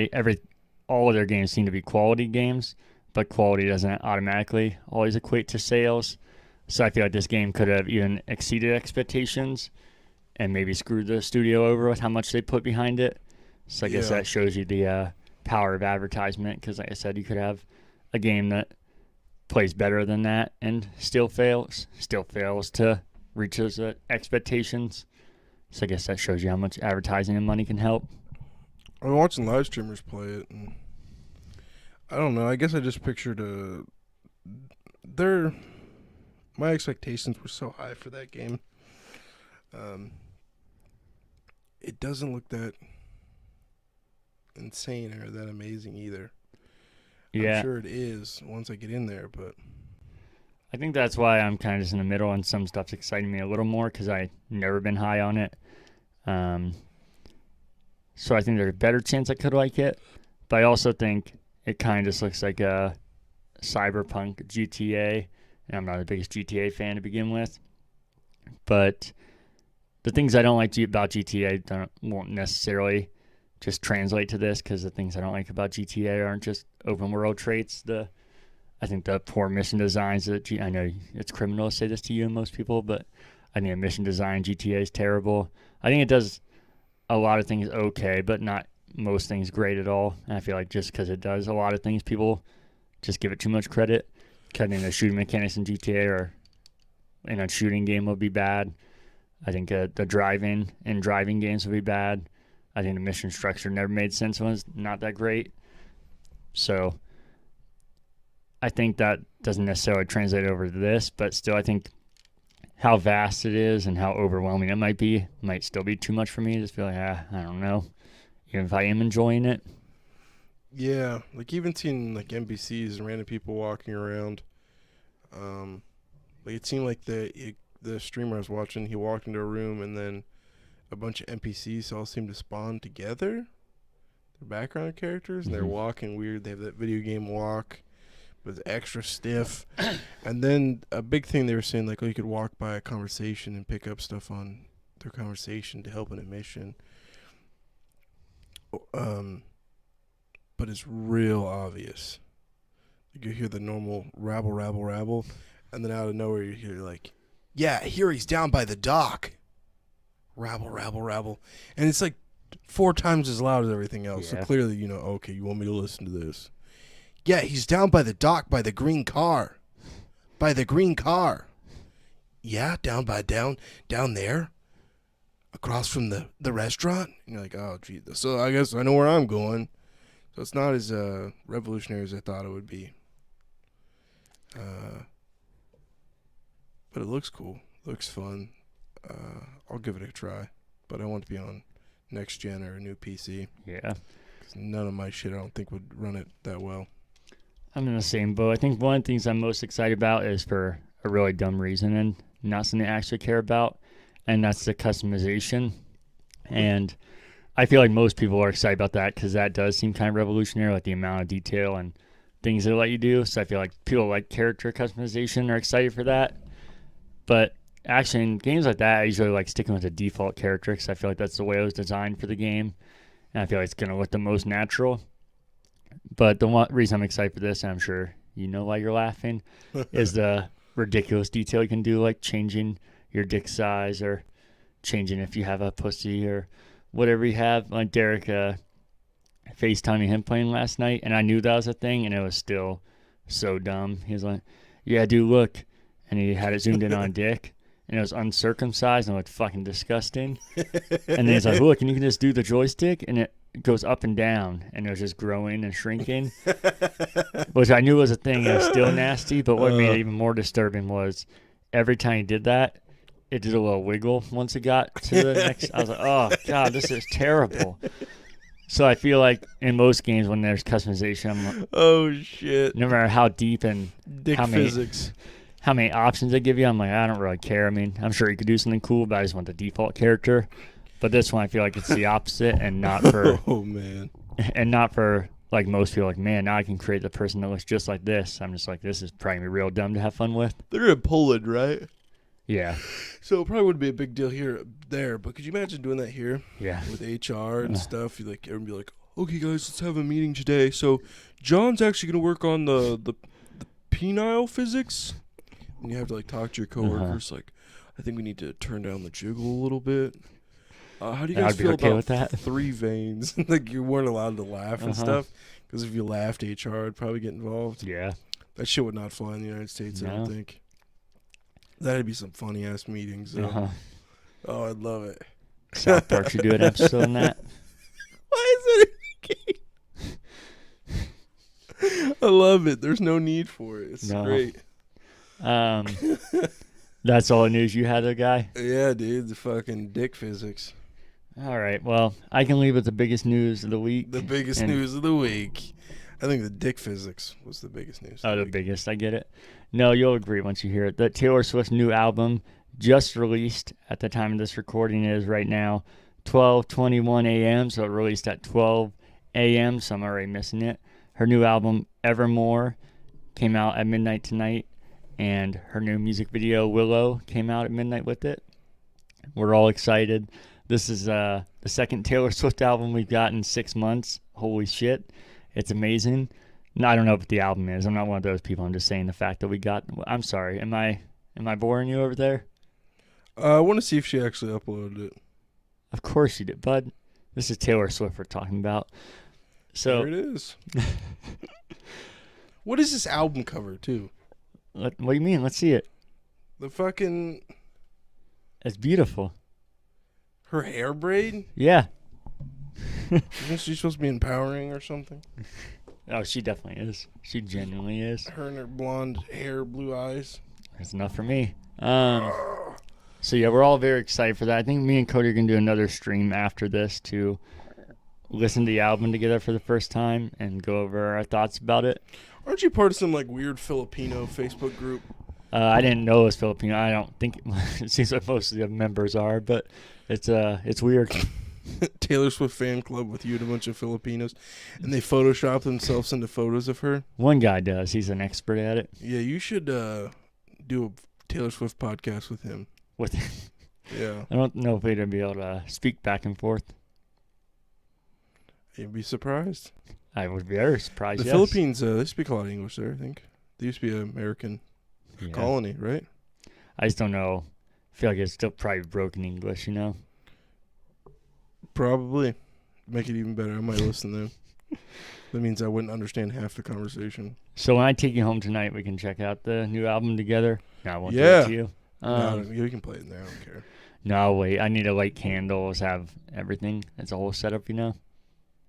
A: all of their games seem to be quality games, but quality doesn't automatically always equate to sales. So I feel like this game could have even exceeded expectations and maybe screwed the studio over with how much they put behind it. So I guess that shows you the power of advertisement, because like I said, you could have a game that plays better than that and still fails to reach those expectations. So I guess that shows you how much advertising and money can help.
B: I've been watching live streamers play it, and I don't know. I guess I just pictured my expectations were so high for that game. It doesn't look that insane or that amazing either.
A: Yeah.
B: I'm sure it is once I get in there, but
A: I think that's why I'm kind of just in the middle, and some stuff's exciting me a little more because I've never been high on it. So I think there's a better chance I could like it, but I also think it kind of just looks like a cyberpunk GTA, and I'm not the biggest GTA fan to begin with. But the things I don't like about GTA won't necessarily just translate to this, because the things I don't like about GTA aren't just open world traits. I think the poor mission designs I know it's criminal to say this to you and most people, but I think the mission design GTA is terrible. I think it does a lot of things okay, but not most things great at all. And I feel like just because it does a lot of things, people just give it too much credit. Cutting the shooting mechanics in GTA or in a shooting game would be bad. I think the driving in driving games would be bad. I think the mission structure never made sense and was not that great. So I think that doesn't necessarily translate over to this, but still I think how vast it is and how overwhelming it might still be too much for me. Just feel like, I don't know, even if I am enjoying it.
B: Yeah, like even seeing like NPCs and random people walking around. Like it seemed like the streamer I was watching, he walked into a room and then a bunch of NPCs all seemed to spawn together. They're background characters, and they're walking weird. They have that video game walk, but it's extra stiff. And then a big thing they were saying, like, oh, you could walk by a conversation and pick up stuff on their conversation to help in a mission. But it's real obvious. Like you hear the normal rabble, rabble, rabble, and then out of nowhere you hear like, yeah, here he's down by the dock. Rabble, rabble, rabble. And it's like 4 times as loud as everything else.
A: Yeah.
B: So clearly, okay, you want me to listen to this. Yeah, he's down by the dock by the green car. By the green car. Yeah, down there. Across from the restaurant. And you're like, oh, gee. So I guess I know where I'm going. So it's not as revolutionary as I thought it would be. But it looks cool. Looks fun. I'll give it a try. But I want it to be on next gen or a new PC.
A: Yeah.
B: 'Cause none of my shit I don't think would run it that well.
A: I'm in the same boat. I think one of the things I'm most excited about is for a really dumb reason and not something I actually care about, and that's the customization. And I feel like most people are excited about that because that does seem kind of revolutionary, like the amount of detail and things they let you do. So I feel like people like character customization are excited for that. But actually, in games like that, I usually like sticking with the default character because I feel like that's the way it was designed for the game. And I feel like it's going to look the most natural. But the one reason I'm excited for this, and I'm sure you know why you're laughing, is the ridiculous detail you can do, like changing your dick size or changing if you have a pussy or whatever you have. Like Derek FaceTiming him playing last night, and I knew that was a thing, and it was still so dumb. He was like, yeah, dude, look. And he had it zoomed in on dick, and it was uncircumcised and looked fucking disgusting. And then he's like, look, and you can just do the joystick, and it goes up and down, and it was just growing and shrinking, which I knew was a thing. It was still nasty, but what made it even more disturbing was every time he did that, it did a little wiggle once it got to the next. I was like, oh, God, this is terrible. So I feel like in most games when there's customization, I'm like,
B: Oh, shit.
A: no matter how deep and
B: Dick
A: how many
B: physics.
A: how many options they give you, I'm like, I don't really care. I mean, I'm sure you could do something cool, but I just want the default character. But this one, I feel like it's the opposite, and not for
B: Oh, man.
A: and not for like most people. Like, man, now I can create the person that looks just like this. I'm just like, this is probably gonna be real dumb to have fun with.
B: They're in Poland, right?
A: Yeah,
B: So it probably wouldn't be a big deal there. But could you imagine doing that here
A: yeah,
B: with HR and stuff? You like everyone be like, okay, guys, let's have a meeting today. So John's actually gonna work on the penile physics. And you have to like talk to your coworkers. Like, I think we need to turn down the jiggle a little bit. How do you guys
A: I'd be
B: feel
A: okay
B: about
A: with that.
B: 3 veins? Like you weren't allowed to laugh and stuff because if you laughed, HR would probably get involved.
A: yeah.
B: That shit would not fly in the United States. I don't
A: No.
B: think. That'd be some funny ass meetings. Though. Oh, I'd love it.
A: South Park should do an episode on that.
B: Why is it in a game? I love it. There's no need for it. It's
A: No.
B: great.
A: That's all the news you had, there, guy.
B: Yeah, dude. The fucking dick physics.
A: All right. Well, I can leave with the biggest news of the week.
B: The biggest
A: And-
B: news of the week. I think the dick physics was the biggest news.
A: Oh,
B: of
A: the
B: week.
A: biggest. I get it. No, you'll agree once you hear it. That Taylor Swift's new album just released at the time of this recording is right now 12:21 a.m. So it released at 12 a.m. So I'm already missing it. Her new album, Evermore, came out at midnight tonight. And her new music video, Willow, came out at midnight with it. We're all excited. This is the second Taylor Swift album we've got in 6 months. Holy shit. It's amazing. No, I don't know what the album is. I'm not one of those people. I'm just saying the fact that we got. I'm sorry. Am I boring you over there?
B: I want to see if she actually uploaded it.
A: Of course you did, bud. This is Taylor Swift we're talking about. So
B: There it is. What is this album cover, too?
A: what do you mean? Let's see it.
B: The fucking...
A: It's beautiful.
B: Her hair braid?
A: Yeah.
B: Isn't she supposed to be empowering or something?
A: Oh, she definitely is. She genuinely is.
B: Her and her blonde hair, blue eyes.
A: That's enough for me. So yeah, we're all very excited for that. I think me and Cody are gonna do another stream after this to listen to the album together for the first time and go over our thoughts about it.
B: Aren't you part of some like weird Filipino Facebook group?
A: I didn't know it was Filipino. I don't think it seems like most of the members are, but it's weird.
B: Taylor Swift fan club with you and a bunch of Filipinos, and they Photoshop themselves into photos of her.
A: One guy does. He's an expert at it.
B: Yeah, you should do a Taylor Swift podcast with him.
A: With
B: Yeah,
A: I don't know if we'd be able to speak back and forth.
B: you'd be surprised.
A: I would be very surprised.
B: The
A: yes.
B: Philippines, they speak a lot of English there, I think. They used to be an American
A: Yeah.
B: colony, right?
A: I just don't know. I feel like it's still probably broken English, you know?
B: Probably. Make it even better. I might listen then. That means I wouldn't understand half the conversation.
A: So when I take you home tonight, we can check out the new album together. No, I won't do
B: Yeah.
A: it to you.
B: No, you can play it in there. I don't care.
A: No, wait. I need to light candles, have everything. It's a whole setup, you know?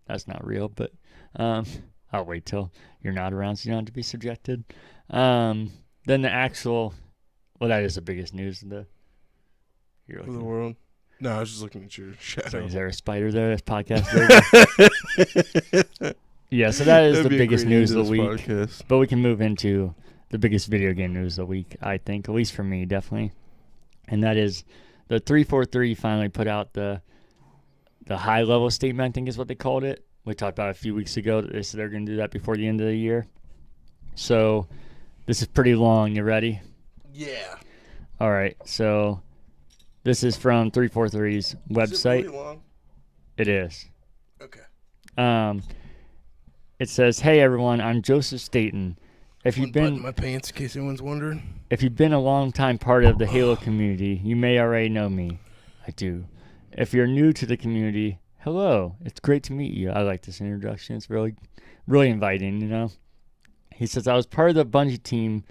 A: That's not real, but I'll wait till you're not around so you don't have to be subjected. Then the actual, well, that is the biggest news of the. You're
B: For the
A: looking.
B: world. No, I was just looking at your
A: So
B: shadow.
A: is there a spider there? This podcast. Yeah, so that is
B: That'd
A: the
B: be a
A: biggest
B: great end
A: news
B: to
A: of the
B: this
A: week.
B: podcast.
A: But we can move into the biggest video game news of the week, I think, at least for me, definitely. And that is the 343 finally put out the high-level statement, I think is what they called it. We talked about it a few weeks ago that they said they're going to do that before the end of the year. So this is pretty long. You ready?
B: Yeah.
A: All right. So this is from 343's website.
B: Is it really long?
A: It is.
B: Okay.
A: It says, "Hey everyone, I'm Joseph Staten. If you've
B: Button
A: been
B: my pants in case anyone's wondering.
A: If you've been a long-time part of the Halo community, you may already know me. I do. If you're new to the community, hello. It's great to meet you." I like this introduction. It's really, really inviting, you know. He says, "I was part of the Bungie team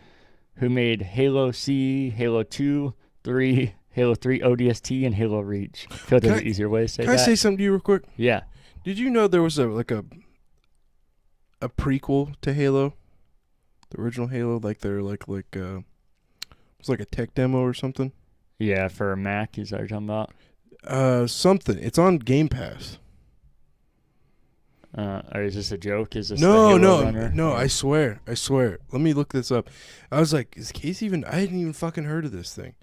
A: who made Halo C, Halo 2, 3, Halo 3 ODST, and Halo Reach." I feel like there's an easier way to say
B: Can
A: that.
B: I say something to you real quick?
A: Yeah.
B: Did you know there was a prequel to Halo? The original Halo, like they're it was like a tech demo or something.
A: Yeah, for a Mac, is that what you're talking about?
B: Something. It's on Game Pass.
A: Or is this a joke? Is this
B: No,
A: the Halo runner?
B: no. I swear. Let me look this up. I was like, is Casey even? I hadn't even fucking heard of this thing.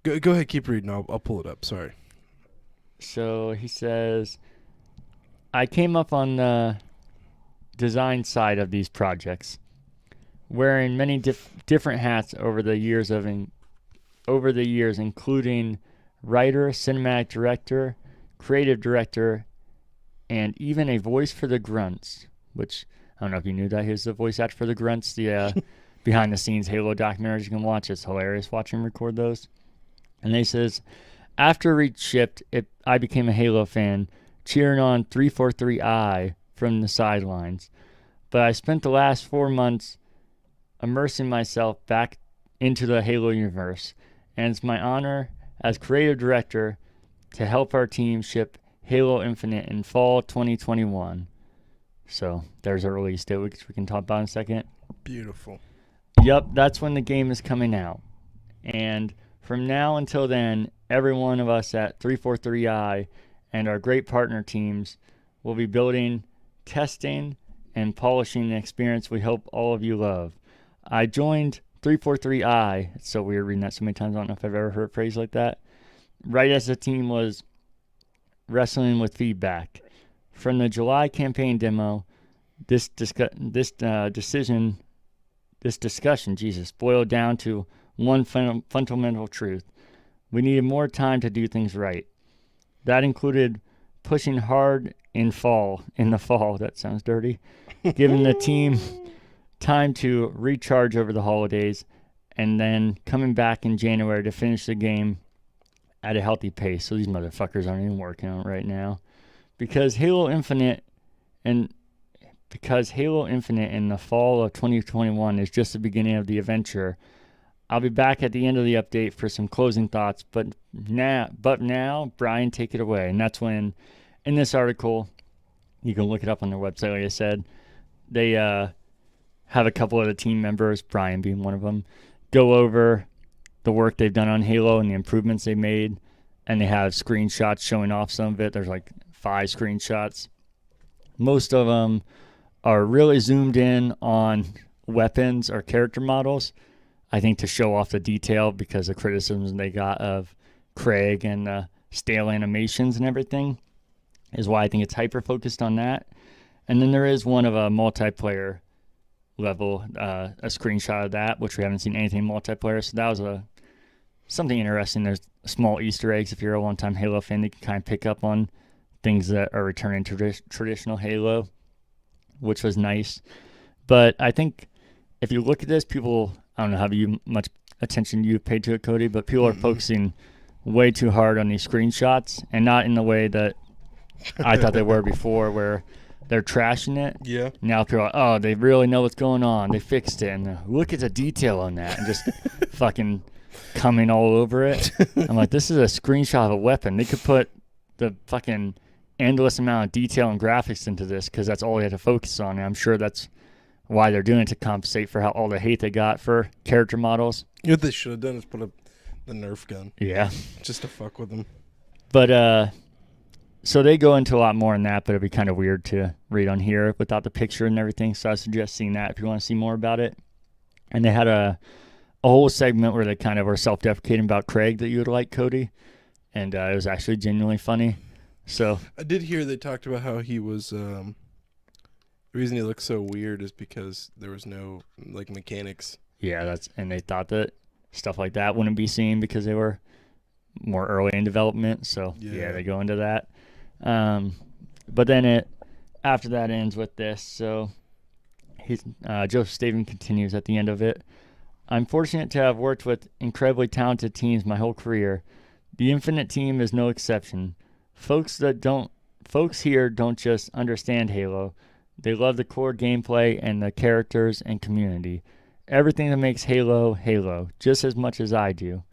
B: Go ahead, keep reading. I'll pull it up. Sorry.
A: So he says, "I came up on the design side of these projects, wearing many different hats over the years, including writer, cinematic director, creative director, and even a voice for the Grunts," which I don't know if you knew that he was the voice actor for the Grunts, the behind-the-scenes Halo documentaries you can watch. It's hilarious watching him record those. And he says, "After Reach shipped, I became a Halo fan, cheering on 343i from the sidelines. But I spent the last 4 months immersing myself back into the Halo universe, and it's my honor as creative director to help our team ship Halo Infinite in fall 2021. So there's a release date which we can talk about in a second.
B: Beautiful.
A: Yep, that's when the game is coming out. And from now until then, every one of us at 343i and our great partner teams will be building, testing, and polishing the experience we hope all of you love. I joined 343i, it's so weird reading that so many times, I don't know if I've ever heard a phrase like that, right as the team was wrestling with feedback. From the July campaign demo, this discussion, boiled down to one fundamental truth. We needed more time to do things right. That included pushing hard in the fall, that sounds dirty, giving the team time to recharge over the holidays, and then coming back in January to finish the game at a healthy pace. So these motherfuckers aren't even working on it right now. Because Halo Infinite in the fall of 2021 is just the beginning of the adventure, I'll be back at the end of the update for some closing thoughts, but now, Brian, take it away. And that's when, in this article, you can look it up on their website, like I said, they have a couple of the team members, Brian being one of them, go over the work they've done on Halo and the improvements they made, and they have screenshots showing off some of it. There's like 5 screenshots. Most of them are really zoomed in on weapons or character models, I think to show off the detail because of criticisms they got of Craig and stale animations and everything is why I think it's hyper-focused on that. And then there is one of a multiplayer level, a screenshot of that, which we haven't seen anything multiplayer. So that was something interesting. There's small Easter eggs if you're a long-time Halo fan that you can kind of pick up on things that are returning to traditional Halo, which was nice. But I think if you look at this, people, I don't know how much attention you've paid to it, Cody, but people are focusing way too hard on these screenshots and not in the way that I thought they were before, where they're trashing it.
B: Yeah.
A: Now people are like, oh, they really know what's going on. They fixed it. And look at the detail on that. And just fucking coming all over it. I'm like, this is a screenshot of a weapon. They could put the fucking endless amount of detail and graphics into this because that's all they had to focus on. And I'm sure that's why they're doing it, to compensate for all the hate they got for character models.
B: You know what they should have done is put up the Nerf gun.
A: Yeah.
B: Just to fuck with them.
A: But, so they go into a lot more in that, but it'd be kind of weird to read on here without the picture and everything. So I suggest seeing that if you want to see more about it. And they had a whole segment where they kind of were self-deprecating about Craig that you would like, Cody. And it was actually genuinely funny. So
B: I did hear they talked about how he was, the reason he looked so weird is because there was no, like, mechanics.
A: yeah, and they thought that stuff like that wouldn't be seen because they were more early in development. So yeah, they go into that. But then after that ends with this. So Joseph Staven continues at the end of it. I'm fortunate to have worked with incredibly talented teams my whole career. The Infinite team is no exception. Folks here don't just understand Halo. They love the core gameplay and the characters and community. Everything that makes Halo, Halo, just as much as I do.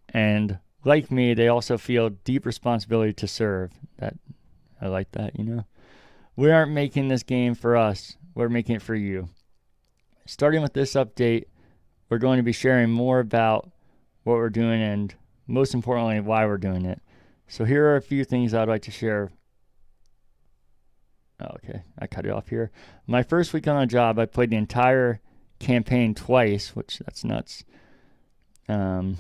A: And like me, they also feel deep responsibility to serve. I like that, you know. We aren't making this game for us. We're making it for you. Starting with this update, we're going to be sharing more about what we're doing and, most importantly, why we're doing it. So here are a few things I'd like to share. Oh, okay, I cut it off here. My first week on a job, I played the entire campaign twice, which that's nuts. Uh-oh.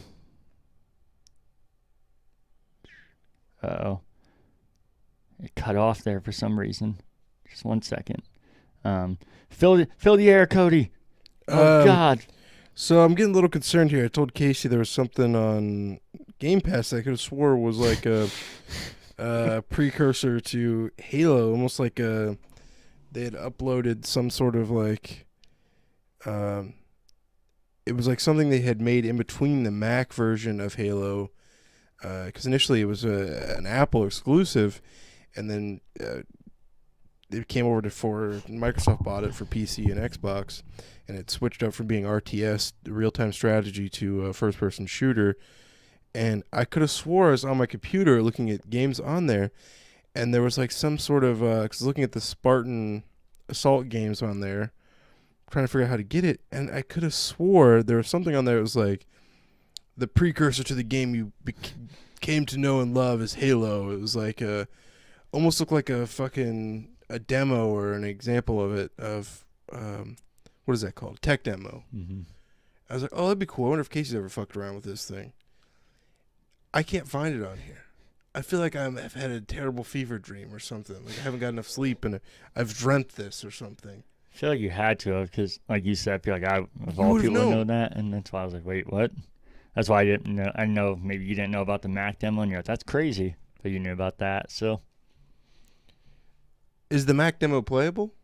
A: It cut off there for some reason. Just 1 second. Fill the air, Cody. Oh, God.
B: So I'm getting a little concerned here. I told Casey there was something on Game Pass that I could have swore was like a precursor to Halo, almost like they had uploaded some sort of like it was like something they had made in between the Mac version of Halo, because initially it was an Apple exclusive, and then it came over to Microsoft bought it for PC and Xbox, and it switched up from being RTS, real-time strategy, to a first-person shooter. And I could have swore I was on my computer looking at games on there, and there was like some sort of, because looking at the Spartan Assault games on there, trying to figure out how to get it, and I could have swore there was something on there that was like the precursor to the game you came to know and love is Halo. It was like almost looked like a demo or an example of it, of what is that called? Tech demo.
A: Mm-hmm.
B: I was like, oh, that'd be cool. I wonder if Casey's ever fucked around with this thing. I can't find it on here. I feel like I've had a terrible fever dream or something. Like I haven't got enough sleep and I've dreamt this or something.
A: I feel like you had to have, because, like you said, I feel like of all people would know that, and that's why I was like, wait, what? That's why I didn't know. I know maybe you didn't know about the Mac demo, and you're like, that's crazy, but you knew about that, so.
B: Is the Mac demo playable?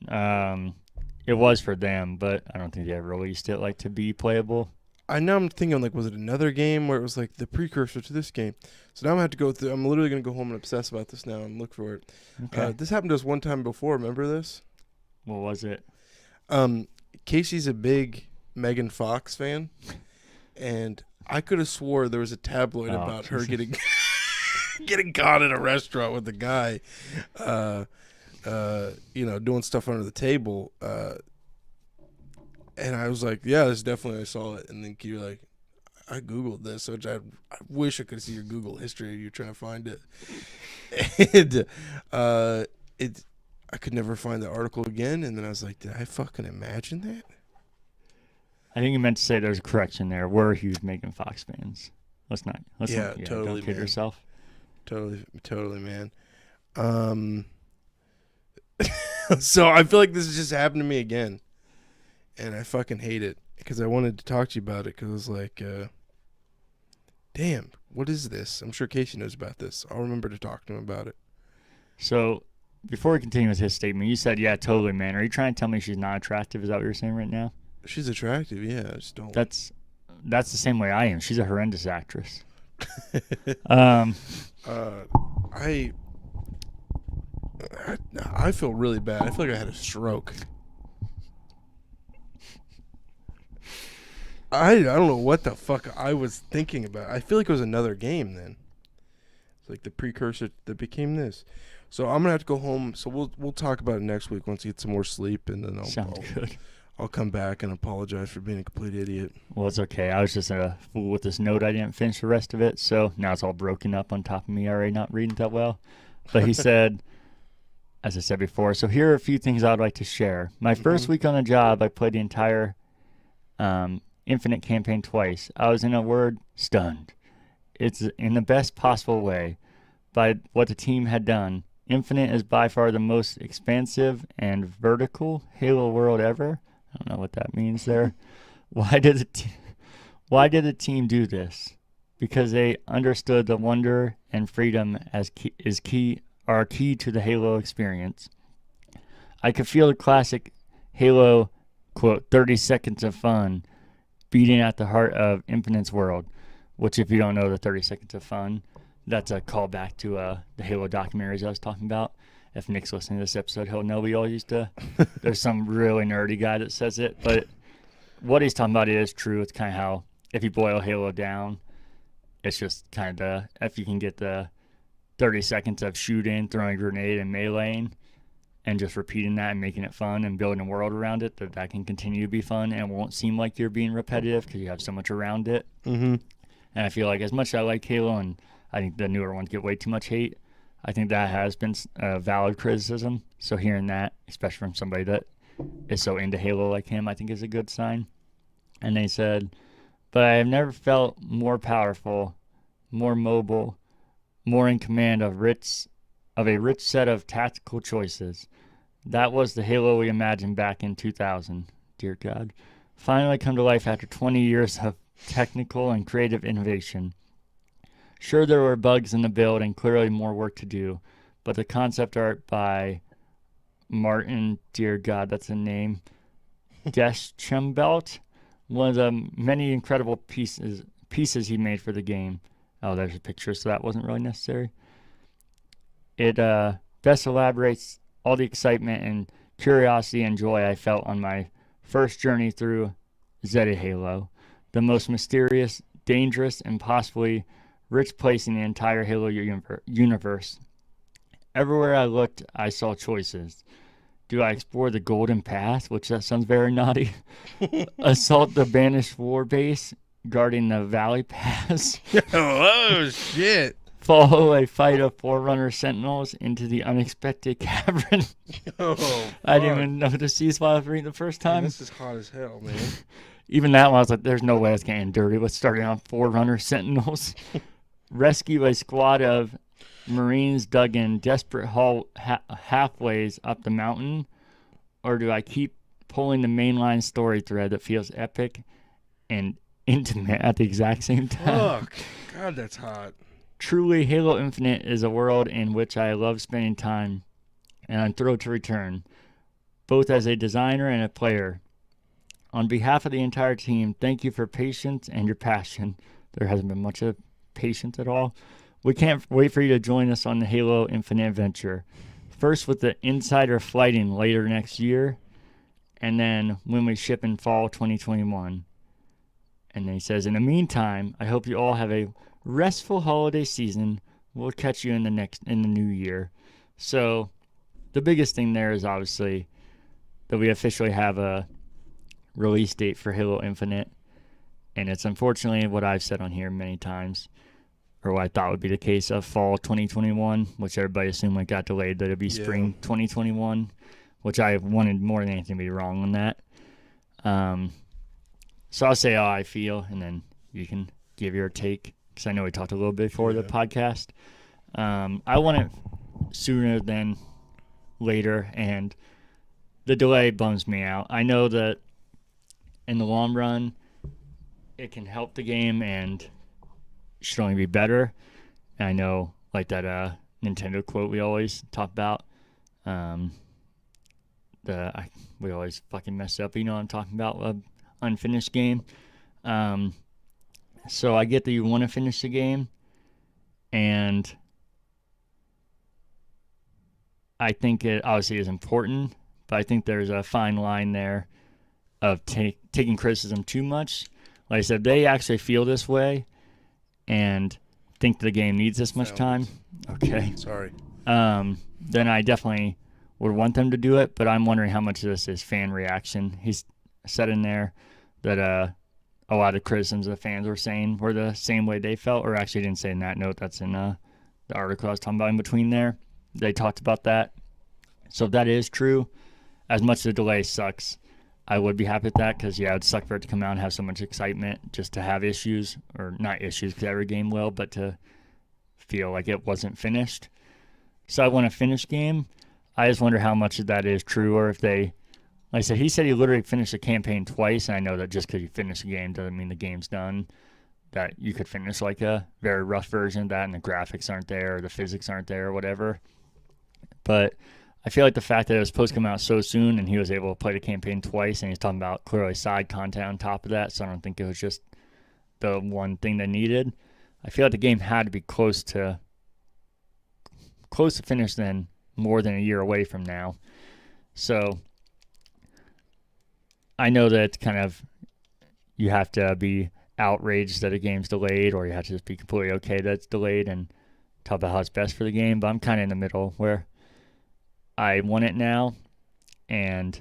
A: It was for them, but I don't think they ever released it, like, to be playable.
B: I know I'm thinking, like, was it another game where it was, like, the precursor to this game? So now I'm going to have to go through. I'm literally going to go home and obsess about this now and look for it.
A: Okay.
B: This happened to us one time before. Remember this?
A: What was it?
B: Casey's a big Megan Fox fan, and I could have swore there was a tabloid about her getting caught in a restaurant with a guy, doing stuff under the table. And I was like, yeah, this definitely, I saw it. And then you're like, I Googled this, which I wish I could see your Google history. You're trying to find it. And I could never find the article again. And then I was like, did I fucking imagine that?
A: I think you meant to say there's a correction there. We're huge Megan Fox fans. Let's not
B: totally,
A: don't kid yourself.
B: Totally, man. So I feel like this has just happened to me again. And I fucking hate it because I wanted to talk to you about it because I was like, damn, what is this? I'm sure Casey knows about this. I'll remember to talk to him about it.
A: So before we continue with his statement, you said, yeah, totally, man. Are you trying to tell me she's not attractive? Is that what you're saying right now?
B: She's attractive, yeah. I just don't.
A: That's the same way I am. She's a horrendous actress. I
B: feel really bad. I feel like I had a stroke. I don't know what the fuck I was thinking about. I feel like it was another game then. like the precursor that became this. So I'm gonna have to go home. So we'll talk about it next week once I get some more sleep, and then
A: Sounds good.
B: I'll come back and apologize for being a complete idiot.
A: Well, it's okay. I was just a fool with this note. I didn't finish the rest of it, so now it's all broken up on top of me already not reading that well. But he said, as I said before, so here are a few things I'd like to share. My first week on the job, I played the entire Infinite campaign twice. I was, in a word, stunned. It's in the best possible way by what the team had done. Infinite is by far the most expansive and vertical Halo world ever. I don't know what that means there. Why did the team do this? Because they understood the wonder and freedom are key to the Halo experience. I could feel the classic Halo, quote, 30 seconds of fun beating at the heart of Infinite's world, which, if you don't know the 30 seconds of fun, that's a callback to the Halo documentaries I was talking about. If Nick's listening to this episode, he'll know we all used to. There's some really nerdy guy that says it, but what he's talking about is true. It's kind of how, if you boil Halo down, it's just kind of if you can get the 30 seconds of shooting, throwing a grenade, and meleeing, and just repeating that and making it fun and building a world around it, that can continue to be fun and won't seem like you're being repetitive because you have so much around it.
B: Mm-hmm.
A: And I feel like as much as I like Halo, and I think the newer ones get way too much hate, I think that has been valid criticism. So hearing that, especially from somebody that is so into Halo like him, I think is a good sign. And they said, but I have never felt more powerful, more mobile, more in command of a rich set of tactical choices. That was the Halo we imagined back in 2000. Dear God. Finally come to life after 20 years of technical and creative innovation. Sure, there were bugs in the build and clearly more work to do, but the concept art by Martin, dear God, that's a name, Deschembelt, one of the many incredible pieces he made for the game. Oh, there's a picture, so that wasn't really necessary. It best elaborates all the excitement and curiosity and joy I felt on my first journey through Zeta Halo, the most mysterious, dangerous, and possibly rich place in the entire Halo universe. Everywhere I looked, I saw choices. Do I explore the Golden Path, which that sounds very naughty? Assault the Banished War Base, guarding the Valley Pass?
B: Oh, shit.
A: Follow a fight of Forerunner Sentinels into the unexpected cavern?
B: Oh,
A: I didn't even notice these while I was reading the first time.
B: Man, this is hot as hell, man.
A: Even that one, I was like, there's no way it's getting dirty. Let's start it on Forerunner Sentinels. Rescue a squad of Marines dug in desperate halfways up the mountain, or do I keep pulling the mainline story thread that feels epic and intimate at the exact same time?
B: Fuck. God, that's hot.
A: Truly, Halo Infinite is a world in which I love spending time, and I'm thrilled to return, both as a designer and a player. On behalf of the entire team, thank you for patience and your passion. There hasn't been much of patience at all. We can't wait for you to join us on the Halo Infinite adventure. First with the insider flighting later next year, and then when we ship in fall 2021. And then he says, in the meantime, I hope you all have a restful holiday season. We'll catch you in the new year. So the biggest thing there is obviously that we officially have a release date for Halo Infinite. And it's unfortunately what I've said on here many times, or what I thought would be the case of fall 2021, which everybody assumed it got delayed, that it'd be spring 2021, which I wanted more than anything to be wrong on that. So I'll say how I feel, and then you can give your take, because I know we talked a little bit before the podcast. I want it sooner than later, and the delay bums me out. I know that in the long run, it can help the game and should only be better. And I know, like that Nintendo quote we always talk about, we always fucking mess up. You know what I'm talking about? Unfinished game. So I get that you want to finish the game, and I think it obviously is important, but I think there's a fine line there of taking criticism too much. Like I said, they actually feel this way, and think the game needs this much time. Okay.
B: Sorry.
A: Then I definitely would want them to do it, but I'm wondering how much of this is fan reaction. He's said in there that a lot of criticisms the fans were saying were the same way they felt, or actually didn't say in that note. That's in the article I was talking about in between there. They talked about that. So if that is true, as much as the delay sucks, I would be happy with that because, yeah, it'd suck for it to come out and have so much excitement just to have issues, or not issues because every game will, but to feel like it wasn't finished. So I want a finished game. I just wonder how much of that is true, or if they, like I said, he said he literally finished the campaign twice, and I know that just because you finish a game doesn't mean the game's done. That you could finish like a very rough version of that and the graphics aren't there or the physics aren't there or whatever. But I feel like the fact that it was supposed to come out so soon and he was able to play the campaign twice, and he's talking about clearly side content on top of that, so I don't think it was just the one thing they needed. I feel like the game had to be close to finish then, more than a year away from now. So I know that it's kind of, you have to be outraged that a game's delayed, or you have to just be completely okay that it's delayed and talk about how it's best for the game. But I'm kind of in the middle where I want it now, and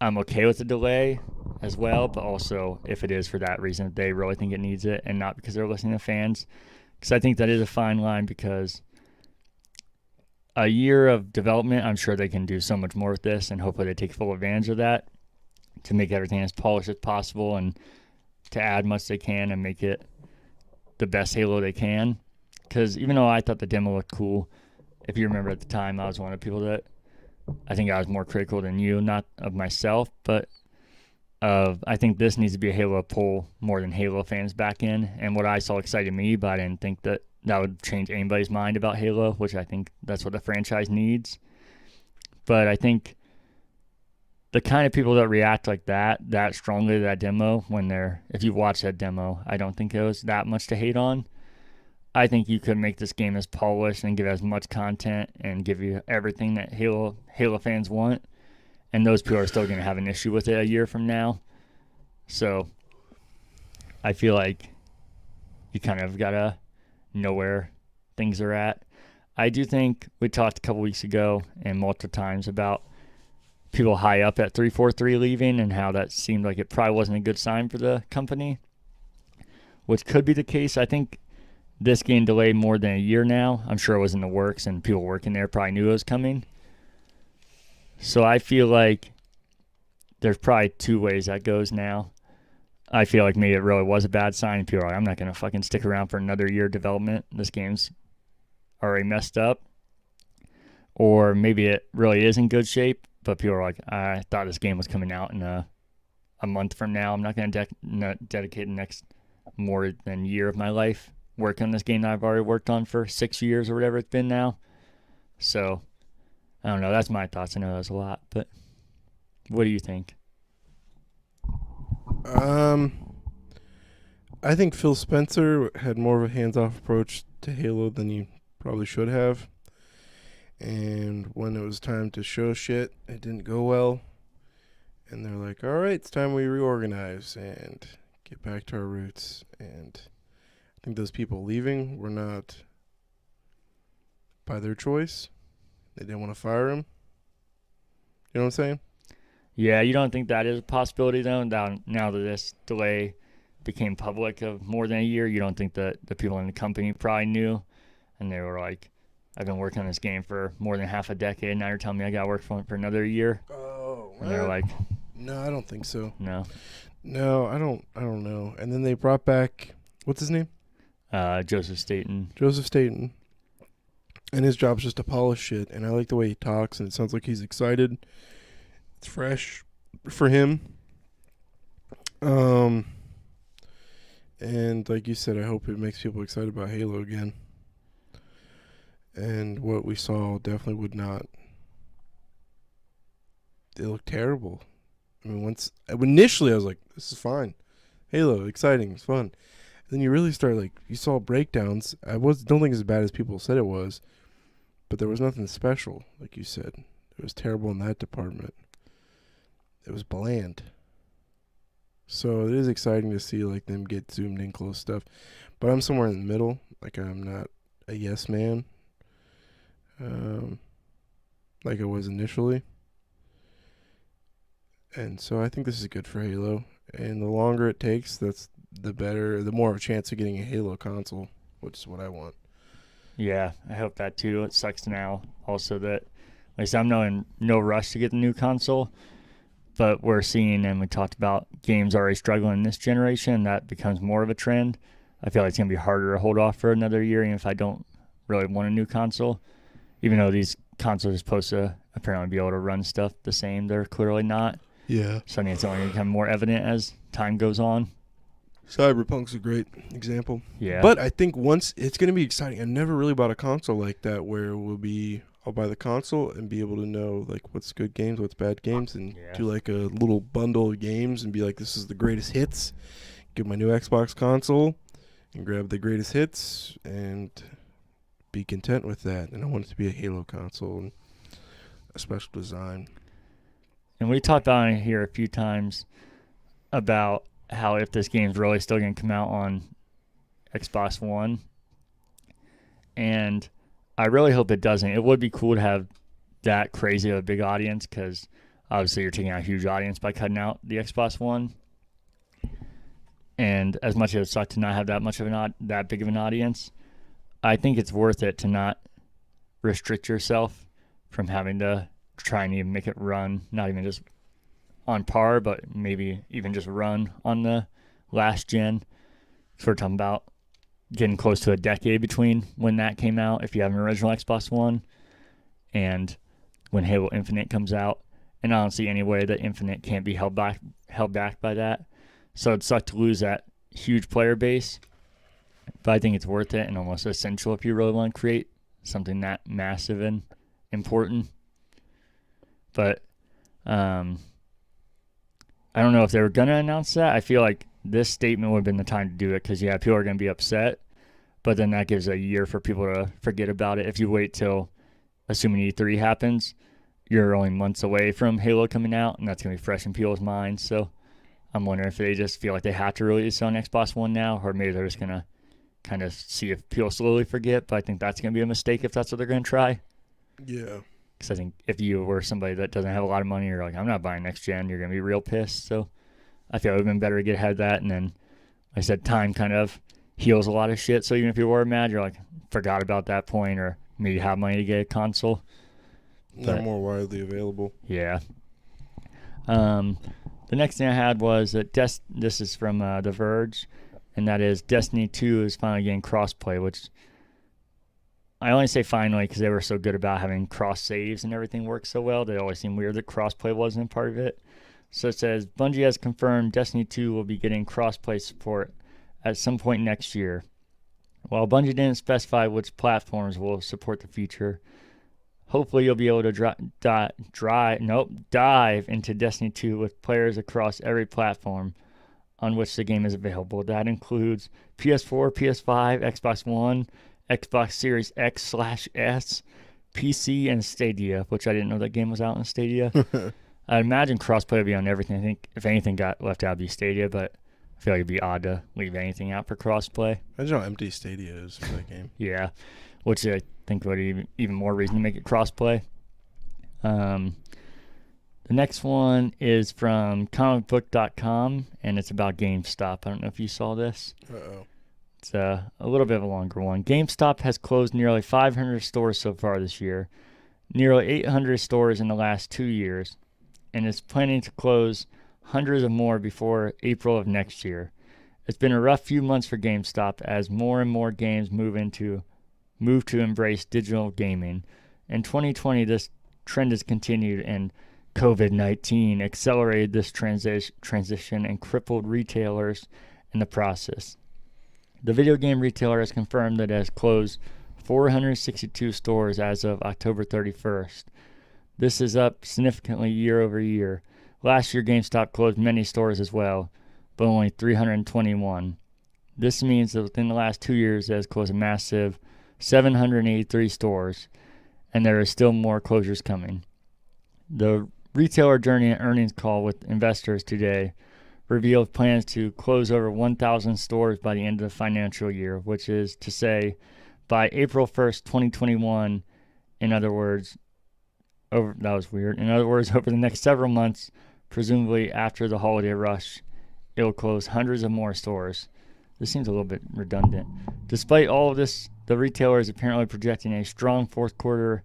A: I'm okay with the delay as well, but also if it is for that reason, they really think it needs it and not because they're listening to fans. Because I think that is a fine line, because a year of development, I'm sure they can do so much more with this, and hopefully they take full advantage of that to make everything as polished as possible and to add much they can and make it the best Halo they can. Because even though I thought the demo looked cool, if you remember at the time, I was one of the people that, I think I was more critical than you, not of myself, but of, I think this needs to be a Halo pull more than Halo fans back in. And what I saw excited me, but I didn't think that would change anybody's mind about Halo, which I think that's what the franchise needs. But I think the kind of people that react like that strongly to that demo, if you watch that demo, I don't think it was that much to hate on. I think you could make this game as polished and give as much content and give you everything that Halo fans want, and those people are still going to have an issue with it a year from now. So I feel like you kind of got to know where things are at. I do think we talked a couple weeks ago and multiple times about people high up at 343 leaving and how that seemed like it probably wasn't a good sign for the company, which could be the case. I think this game delayed more than a year now. I'm sure it was in the works, and people working there probably knew it was coming. So I feel like there's probably two ways that goes now. I feel like maybe it really was a bad sign. People are like, I'm not going to fucking stick around for another year of development. This game's already messed up. Or maybe it really is in good shape, but people are like, I thought this game was coming out in a month from now. I'm not going to dedicate the next more than year of my life working on this game that I've already worked on for 6 years or whatever it's been now. So, I don't know. That's my thoughts. I know that's a lot, but what do you think?
B: I think Phil Spencer had more of a hands-off approach to Halo than he probably should have. And when it was time to show shit, it didn't go well. And they're like, all right, it's time we reorganize and get back to our roots. And I think those people leaving were not by their choice. They didn't want to fire him. You know what I'm saying?
A: Yeah, you don't think that is a possibility, though? Now that this delay became public of more than a year, you don't think that the people in the company probably knew, and they were like, I've been working on this game for more than half a decade, and now you're telling me I got to work for another year?
B: Oh,
A: and they're like,
B: no, I don't think so.
A: No,
B: I don't know. And then they brought back, what's his name?
A: Joseph Staten.
B: Joseph Staten. And his job's just to polish shit. And I like the way he talks, and it sounds like he's excited. It's fresh for him. And like you said, I hope it makes people excited about Halo again. And what we saw definitely would not. They look terrible. I mean, initially I was like, this is fine. Halo, exciting, it's fun. And then you really start, like, you saw breakdowns. Don't think it's as bad as people said it was, but there was nothing special, like you said. It was terrible in that department. It was bland. So it is exciting to see like them get zoomed in close stuff. But I'm somewhere in the middle. Like I'm not a yes man. Um, like I was initially. And so I think this is good for Halo. And the longer it takes, that's the better, the more of a chance of getting a Halo console, which is what I want.
A: Yeah, I hope that too. It sucks now also that, like I said, I'm in no rush to get the new console, but we're seeing, and we talked about, games already struggling this generation. That becomes more of a trend. I feel like it's going to be harder to hold off for another year, even if I don't really want a new console. Even though these consoles are supposed to apparently be able to run stuff the same, they're clearly not.
B: Yeah.
A: So I think it's only going to become more evident as time goes on.
B: Cyberpunk's a great example.
A: Yeah.
B: But I think once it's going to be exciting. I never really bought a console like that where I'll buy the console and be able to know like what's good games, what's bad games, and do like a little bundle of games and be like, this is the greatest hits. Get my new Xbox console and grab the greatest hits and be content with that. And I want it to be a Halo console and a special design.
A: And we talked about it here a few times about how if this game's really still going to come out on Xbox One. And I really hope it doesn't. It would be cool to have that crazy of a big audience because obviously you're taking out a huge audience by cutting out the Xbox One. And as much as it sucked to not have that big of an audience, I think it's worth it to not restrict yourself from having to try and even make it run, not even just on par, but maybe even just run on the last gen. So we're talking about getting close to a decade between when that came out, if you have an original Xbox One, and when Halo Infinite comes out. And I don't see any way that Infinite can't be held back by that. So it sucked to lose that huge player base, but I think it's worth it and almost essential if you really want to create something that massive and important. But I don't know if they were going to announce that. I feel like this statement would have been the time to do it because, people are going to be upset, but then that gives a year for people to forget about it. If you wait till, assuming E3 happens, you're only months away from Halo coming out, and that's going to be fresh in people's minds. So I'm wondering if they just feel like they have to release it on Xbox One now, or maybe they're just going to kind of see if people slowly forget. But I think that's going to be a mistake if that's what they're going to try.
B: Yeah.
A: Because I think if you were somebody that doesn't have a lot of money, you're like, I'm not buying next gen, you're going to be real pissed. So I feel it would have been better to get ahead of that. And then, like I said, time kind of heals a lot of shit. So even if you were mad, you're like, forgot about that point, or maybe you have money to get a console.
B: They're more widely available.
A: Yeah. The next thing I had was that this is from The Verge, and that is Destiny 2 is finally getting crossplay, which I only say finally because they were so good about having cross saves and everything work so well. They always seemed weird that crossplay wasn't part of it. So it says Bungie has confirmed Destiny 2 will be getting crossplay support at some point next year. While Bungie didn't specify which platforms will support the feature, hopefully you'll be able to dive into Destiny 2 with players across every platform on which the game is available. That includes PS4, PS5, Xbox One, Xbox Series X/S, PC, and Stadia, which I didn't know that game was out on Stadia. I imagine crossplay would be on everything. I think if anything got left out, it'd be Stadia, but I feel like it'd be odd to leave anything out for crossplay.
B: Imagine how empty Stadia is for that game.
A: Yeah, which I think would be even more reason to make it crossplay. The next one is from comicbook.com, and it's about GameStop. I don't know if you saw this.
B: Uh-oh.
A: It's a little bit of a longer one. GameStop has closed nearly 500 stores so far this year, nearly 800 stores in the last 2 years, and is planning to close hundreds of more before April of next year. It's been a rough few months for GameStop as more and more games move to embrace digital gaming. In 2020, this trend has continued, and COVID-19 accelerated this transition and crippled retailers in the process. The video game retailer has confirmed that it has closed 462 stores as of October 31st. This is up significantly year over year. Last year, GameStop closed many stores as well, but only 321. This means that within the last 2 years, it has closed a massive 783 stores, and there are still more closures coming. The retailer, during an earnings call with investors today, revealed plans to close over 1,000 stores by the end of the financial year, which is to say by April 1st, 2021. In other words, that was weird. In other words, over the next several months, presumably after the holiday rush, it will close hundreds of more stores. This seems a little bit redundant. Despite all of this, the retailer is apparently projecting a strong fourth quarter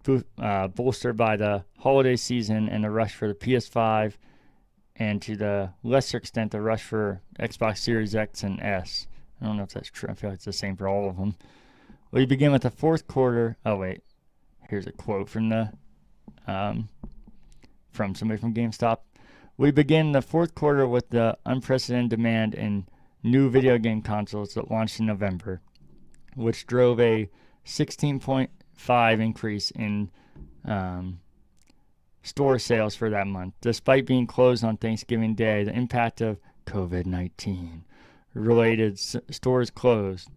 A: bolstered by the holiday season and the rush for the PS5, and to the lesser extent, the rush for Xbox Series X and S. I don't know if that's true. I feel like it's the same for all of them. We begin with the fourth quarter. Oh, wait. Here's a quote from somebody from GameStop. We begin the fourth quarter with the unprecedented demand in new video game consoles that launched in November, which drove a 16.5 increase in store sales for that month. Despite being closed on Thanksgiving Day, the impact of COVID-19 related stores closed,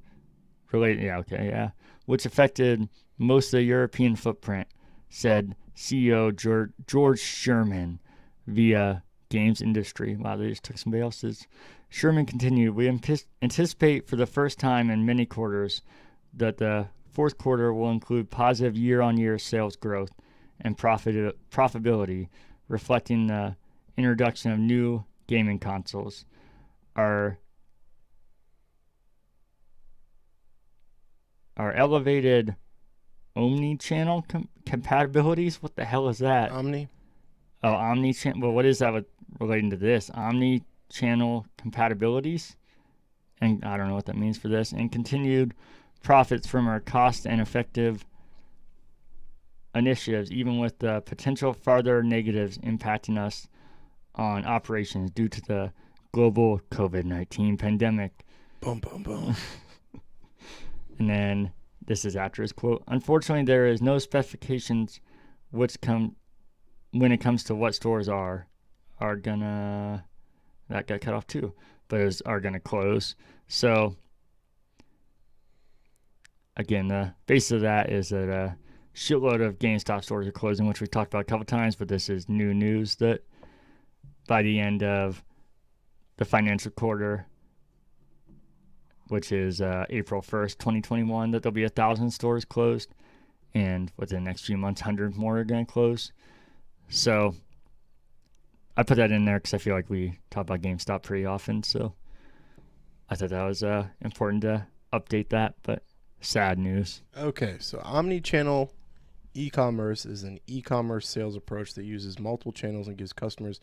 A: which affected most of the European footprint, said CEO George Sherman via Games Industry. Wow, they just took somebody else's. Sherman continued, we anticipate for the first time in many quarters that the fourth quarter will include positive year-on-year sales growth and profitability, reflecting the introduction of new gaming consoles. Our elevated omni-channel compatibilities. What the hell is that?
B: Omni?
A: Oh, omni-channel. Well, what is that relating to this? Omni-channel compatibilities? And I don't know what that means for this. And continued profits from our cost and effective initiatives, even with the potential further negatives impacting us on operations due to the global COVID-19 pandemic.
B: Boom, boom, boom.
A: And then this is after his quote. Unfortunately, there is no specifications when it comes to what stores are gonna, that got cut off too, but are gonna close. So again, the base of that is that a shitload of GameStop stores are closing, which we talked about a couple times, but this is new news that by the end of the financial quarter, which is April 1st, 2021, that there'll be 1,000 stores closed. And within the next few months, 100 more are going to close. So I put that in there because I feel like we talk about GameStop pretty often. So I thought that was important to update that, but sad news.
B: Okay, so omni-channel e-commerce is an e-commerce sales approach that uses multiple channels and gives customers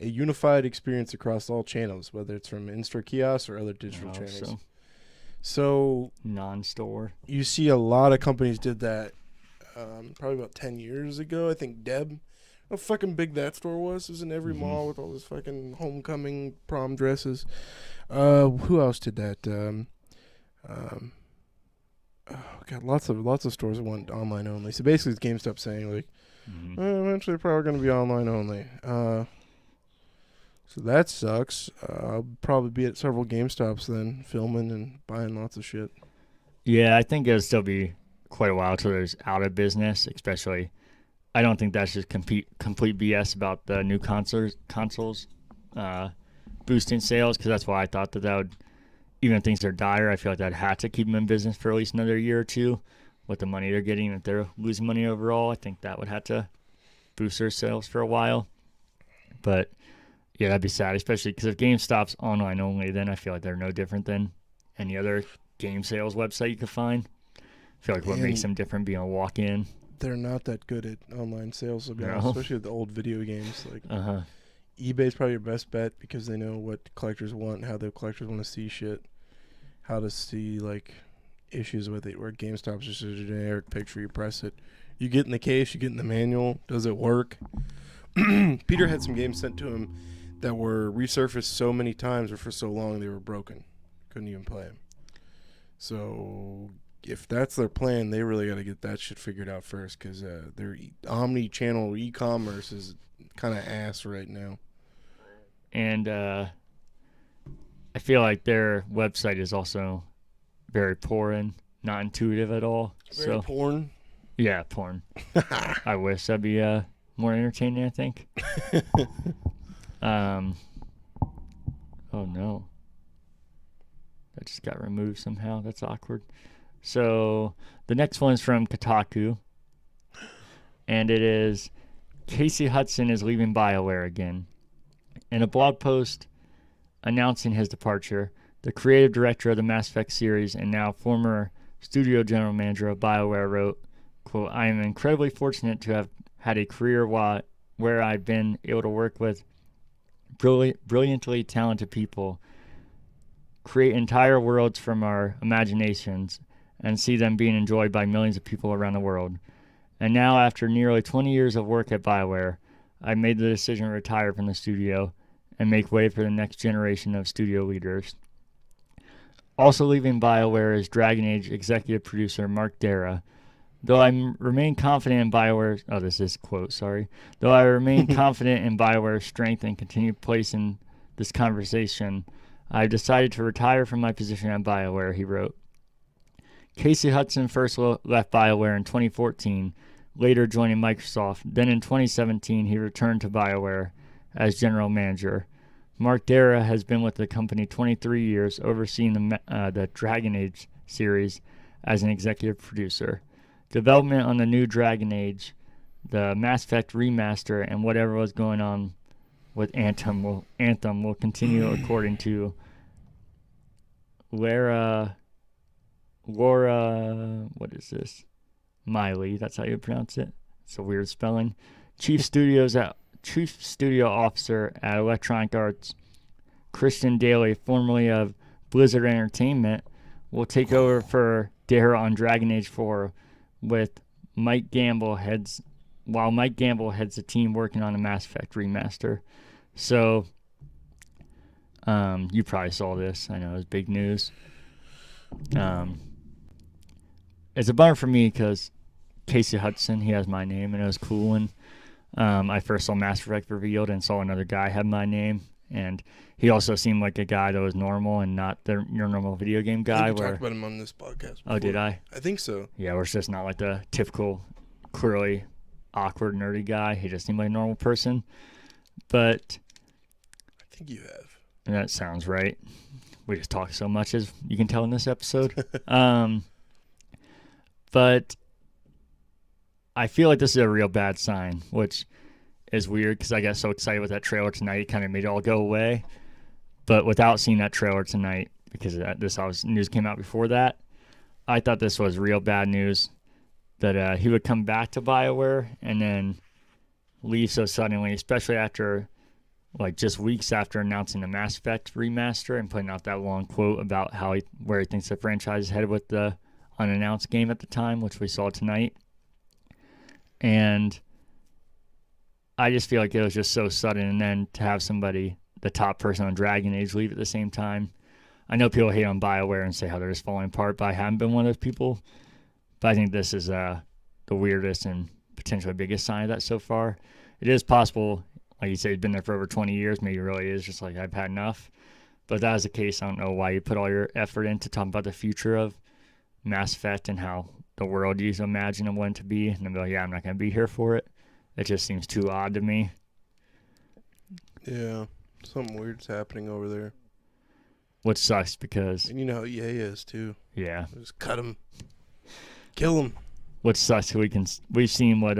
B: a unified experience across all channels, whether it's from in-store kiosks or other digital channels. So
A: non-store.
B: You see a lot of companies did that probably about 10 years ago. I think Deb, how fucking big that store was. It was in every mall with all those fucking homecoming prom dresses. Who else did that? God, lots of stores that went online only. So basically it's GameStop saying like, eventually they're probably going to be online only. So that sucks. I'll probably be at several GameStops then, filming and buying lots of shit.
A: Yeah, I think it'll still be quite a while till there's out of business, especially. I don't think that's just complete BS about the new consoles boosting sales, because that's why I thought that would, even if things are dire, I feel like that had to keep them in business for at least another year or two with the money they're getting. If they're losing money overall, I think that would have to boost their sales for a while. But yeah, that'd be sad, especially because if GameStop's online only, then I feel like they're no different than any other game sales website you could find. I feel like what makes them different being a walk-in.
B: They're not that good at online sales, to be honest, especially with the old video games. Like eBay's probably your best bet because they know what collectors want, how the collectors want to see shit, how to see like issues with it. Where GameStop's just a generic picture, you press it, you get in the case, you get in the manual. Does it work? Peter had some games sent to him that were resurfaced so many times or for so long they were broken. Couldn't even play them. So if that's their plan, they really got to get that shit figured out first, because their omni-channel e-commerce is kind of ass right now.
A: And I feel like their website is also very poor and not intuitive at all.
B: Very porn?
A: Yeah, porn. I wish that'd be more entertaining, I think. Oh no. That just got removed somehow. That's awkward. So the next one is from Kotaku, and it is Casey Hudson is leaving BioWare again. In a blog post announcing his departure, the creative director of the Mass Effect series and now former studio general manager of BioWare wrote, quote, I am incredibly fortunate to have had a career where I've been able to work with brilliantly talented people, create entire worlds from our imaginations, and see them being enjoyed by millions of people around the world. And now, after nearly 20 years of work at BioWare, I made the decision to retire from the studio and make way for the next generation of studio leaders. Also leaving BioWare is Dragon Age executive producer Mark Dara. Though I remain confident in BioWare's... Oh, this is quote, sorry. Though I remain confident in BioWare's strength and continue place in this conversation, I've decided to retire from my position at BioWare, he wrote. Casey Hudson first left BioWare in 2014, later joining Microsoft. Then in 2017, he returned to BioWare as general manager. Mark Dara has been with the company 23 years, overseeing the Dragon Age series as an executive producer. Development on the new Dragon Age, the Mass Effect remaster, and whatever was going on with Anthem will continue according to Laura, what is this? Miley, that's how you pronounce it. It's a weird spelling. Chief Studio Officer at Electronic Arts, Christian Daly, formerly of Blizzard Entertainment, will take over for Dara on Dragon Age 4 with Mike Gamble heads the team working on the Mass Effect remaster. So you probably saw this. I know it was big news. It's a bummer for me because Casey Hudson, he has my name, and it was cool when I first saw Mass Effect revealed and saw another guy have my name, and he also seemed like a guy that was normal and not your normal video game guy.
B: I think we talked about him on this podcast before.
A: Oh, did I?
B: I think so.
A: Yeah, where it's just not like the typical, clearly awkward, nerdy guy. He just seemed like a normal person. But
B: I think you have.
A: That sounds right. We just talk so much, as you can tell in this episode. But I feel like this is a real bad sign, which is weird because I got so excited with that trailer tonight, it kind of made it all go away. But without seeing that trailer tonight, because this news came out before that, I thought this was real bad news that he would come back to BioWare and then leave so suddenly, especially after, like, just weeks after announcing the Mass Effect remaster and putting out that long quote about where he thinks the franchise is headed with the unannounced game at the time, which we saw tonight. And I just feel like it was just so sudden, and then to have somebody, the top person on Dragon Age, leave at the same time. I know people hate on BioWare and say how they're just falling apart, but I haven't been one of those people. But I think this is the weirdest and potentially biggest sign of that so far. It is possible, like you said, he's been there for over 20 years. Maybe it really is just like, I've had enough. But if that was the case, I don't know why you put all your effort into talking about the future of Mass Effect and how the world you imagine and want it to be. And then be like, yeah, I'm not going to be here for it. It just seems too odd to me.
B: Yeah, something weird's happening over there.
A: Which sucks because...
B: And you know how EA is, too.
A: Yeah.
B: Just cut him. Kill him.
A: Which sucks. We've seen what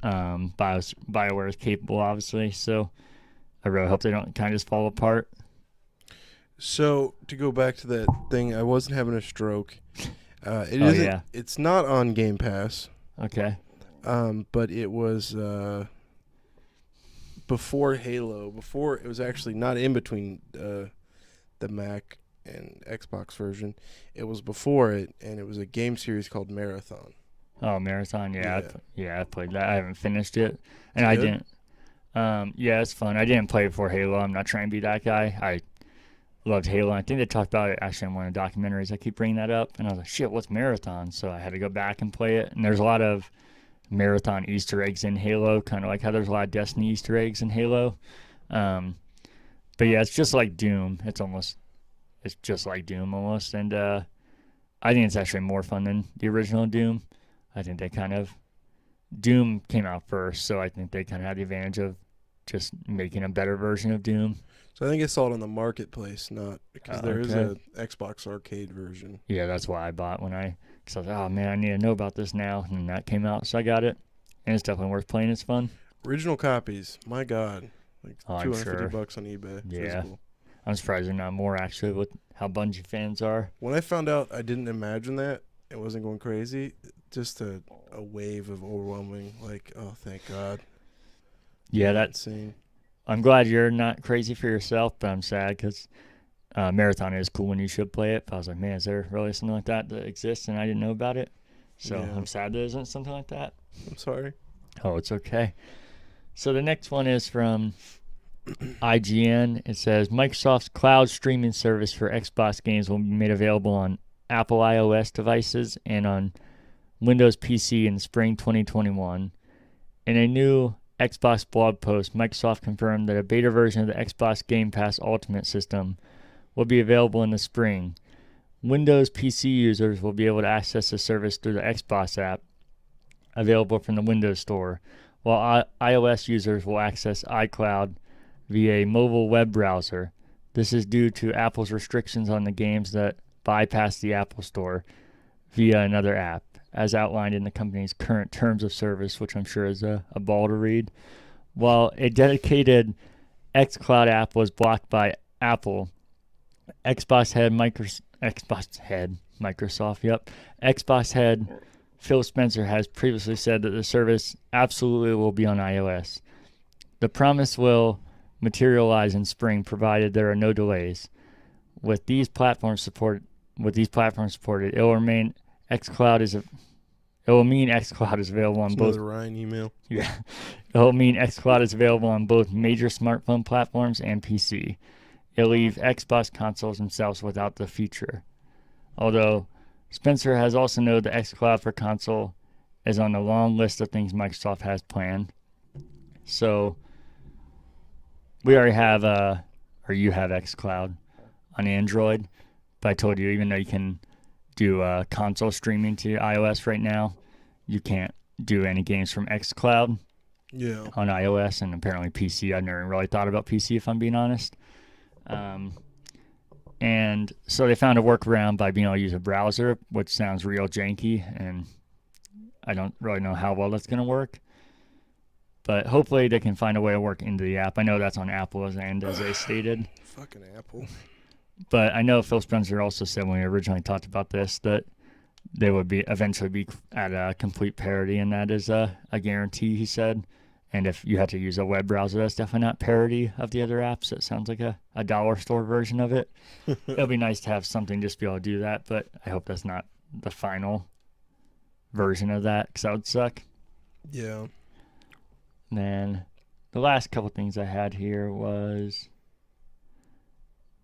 A: BioWare is capable, obviously. So I really hope they don't kind of just fall apart.
B: So, to go back to that thing, I wasn't having a stroke.
A: Yeah.
B: It's not on Game Pass.
A: Okay.
B: But it was before Halo. Before, it was actually not in between the Mac and Xbox version. It was before it, and it was a game series called Marathon.
A: Oh, Marathon, yeah. I played that. I haven't finished it, and
B: It's
A: I
B: good?
A: didn't. Yeah, it's fun. I didn't play it before Halo. I'm not trying to be that guy. I loved Halo. I think they talked about it actually in one of the documentaries. I keep bringing that up, and I was like, shit, what's Marathon? So I had to go back and play it, and there's a lot of Marathon Easter eggs in Halo, kind of like how there's a lot of Destiny Easter eggs in Halo. But yeah, it's just like Doom. It's just like Doom almost, and I think it's actually more fun than the original Doom. I think Doom came out first, so I think they kind of had the advantage of just making a better version of Doom.
B: So I think I saw it on the marketplace, not because there is
A: Okay.
B: a Xbox arcade version.
A: Yeah, that's why I bought because I was like, oh man, I need to know about this now. And then that came out, so I got it. And it's definitely worth playing. It's fun.
B: Original copies, my God, like
A: Oh, I'm
B: $250
A: sure.
B: on eBay.
A: Yeah.
B: Physical.
A: I'm surprised they're not more actually with how Bungie fans are.
B: When I found out, I didn't imagine that it wasn't going crazy. Just a wave of overwhelming, like, oh, thank God.
A: Yeah, that's.
B: insane.
A: I'm glad you're not crazy for yourself, but I'm sad because Marathon is cool and you should play it. But I was like, man, is there really something like that exists and I didn't know about it? So
B: Yeah.
A: I'm sad there isn't something like that.
B: I'm sorry.
A: Oh, it's okay. So the next one is from IGN. It says Microsoft's cloud streaming service for Xbox games will be made available on Apple iOS devices and on Windows PC in spring 2021. In a new Xbox blog post, Microsoft confirmed that a beta version of the Xbox Game Pass Ultimate system will be available in the spring. Windows PC users will be able to access the service through the Xbox app available from the Windows Store, while iOS users will access iCloud via a mobile web browser. This is due to Apple's restrictions on the games that bypass the Apple Store via another app, as outlined in the company's current terms of service, which I'm sure is a ball to read. While a dedicated xCloud app was blocked by Apple, Xbox head Phil Spencer has previously said that the service absolutely will be on iOS. The promise will materialize in spring, provided there are no delays. With these platforms supported, it will remain xCloud is it will mean xCloud is available on
B: It's
A: both.
B: another Ryan email.
A: Yeah, it will mean xCloud is available on both major smartphone platforms and PC. It'll leave Xbox consoles themselves without the feature. Although Spencer has also noted that xCloud for console is on the long list of things Microsoft has planned. So we already have, or you have xCloud on Android, but I told you even though you can do console streaming to iOS right now, you can't do any games from xCloud on iOS and apparently PC. I've never really thought about PC if I'm being honest. And so they found a workaround by being able to use a browser, which sounds real janky, and I don't really know how well that's going to work. But hopefully they can find a way to work into the app. I know that's on Apple's end, as they stated.
B: Fucking Apple.
A: But I know Phil Spencer also said when we originally talked about this that they would be eventually be at a complete parity, and that is a guarantee, he said. And if you had to use a web browser, that's definitely not parity of the other apps. It sounds like a dollar store version of it. It'll be nice to have something just to be able to do that, but I hope that's not the final version of that, because that would suck.
B: Yeah.
A: And then the last couple things I had here was,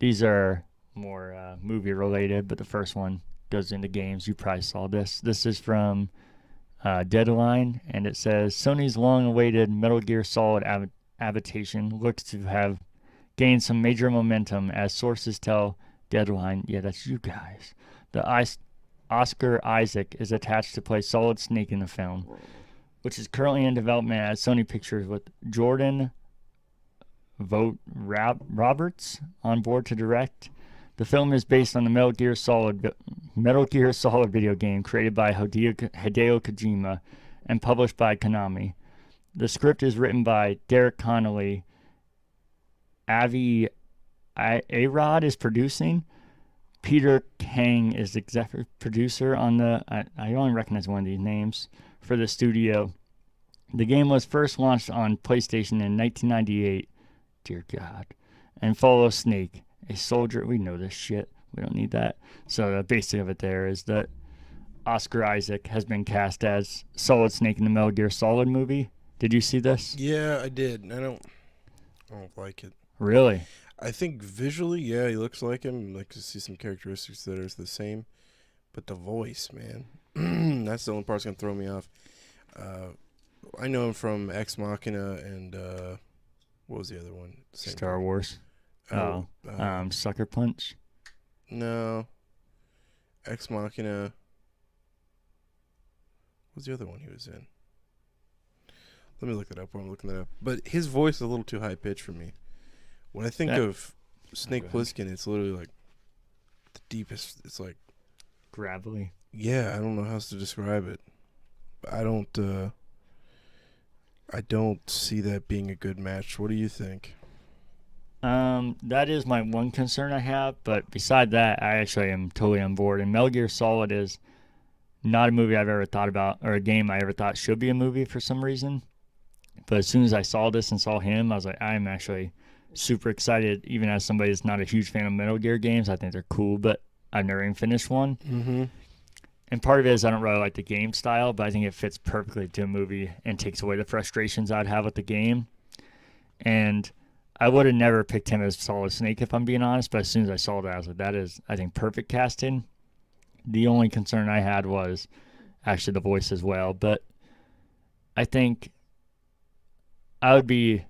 A: these are more movie related, but the first one goes into games. You probably saw this. This is from Deadline, and it says Sony's long-awaited Metal Gear Solid adaptation looks to have gained some major momentum as sources tell Deadline, yeah, that's you guys, the Oscar Isaac is attached to play Solid Snake in the film, which is currently in development at Sony Pictures with Jordan Roberts on board to direct. The film is based on the Metal Gear Solid video game created by Hideo Kojima and published by Konami. The script is written by Derek Connolly. Avi Arad is producing. Peter Kang is executive producer on the... I only recognize one of these names for the studio. The game was first launched on PlayStation in 1998. Dear God. And follows Snake, a soldier. We know this shit. We don't need that. So the basic of it there is that Oscar Isaac has been cast as Solid Snake in the Metal Gear Solid movie. Did you see this?
B: Yeah, I did. I don't like it.
A: Really?
B: I think visually, yeah, he looks like him. Like to see some characteristics that are the same, but the voice, man, that's the only part that's gonna throw me off. I know him from Ex Machina and what was the other one?
A: Star Wars. Sucker Punch.
B: No. Ex Machina. What was the other one he was in? Let me look that up while I'm looking that up. But his voice is a little too high pitched for me. When I think of Snake Plissken, it's literally like the deepest. It's like
A: Gravelly.
B: yeah, I don't know how else to describe it. I don't see that being a good match. What do you think?
A: That is my one concern I have, but beside that, I actually am totally on board. And Metal Gear Solid is not a movie I've ever thought about, or a game I ever thought should be a movie for some reason. But as soon as I saw this and saw him, I was like, I'm actually super excited. Even as somebody that's not a huge fan of Metal Gear games, I think they're cool, but I've never even finished one.
B: Mm-hmm.
A: And part of it is I don't really like the game style, but I think it fits perfectly to a movie and takes away the frustrations I'd have with the game. And I would have never picked him as Solid Snake if I'm being honest, but as soon as I saw that, I was like, that is, I think, perfect casting. The only concern I had was actually the voice as well, but I think I would be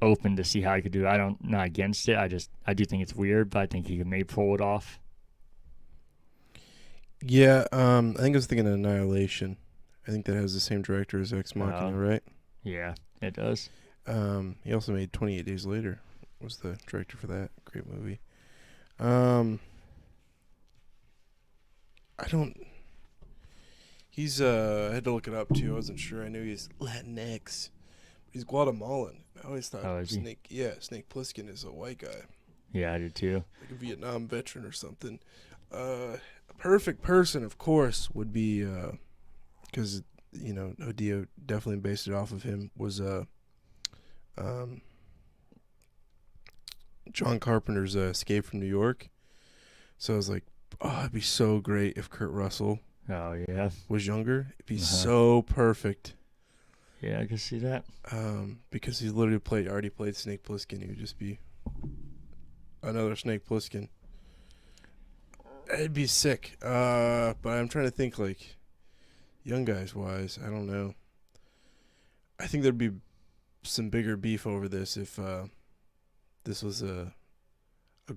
A: open to see how he could do it. I'm not against it. I do think it's weird, but I think he could maybe pull it off.
B: Yeah, I think I was thinking of Annihilation. I think that has the same director as Ex Machina, right?
A: Yeah, it does.
B: He also made 28 Days Later. Was the director for that? Great movie. I don't. He's I had to look it up too. I wasn't sure. I knew he's Latinx. He's Guatemalan. I always thought Snake Plissken is a white guy.
A: Yeah, I do too.
B: Like a Vietnam veteran or something. A perfect person, of course, would be because Odio definitely based it off of him. Was John Carpenter's Escape from New York. So I was like, oh, it'd be so great if Kurt Russell was younger. It'd be so perfect.
A: Yeah, I can see that.
B: Because he literally already played Snake Plissken. He would just be another Snake Plissken. It'd be sick. But I'm trying to think, like, young guys wise. I don't know. I think there'd be some bigger beef over this if this was a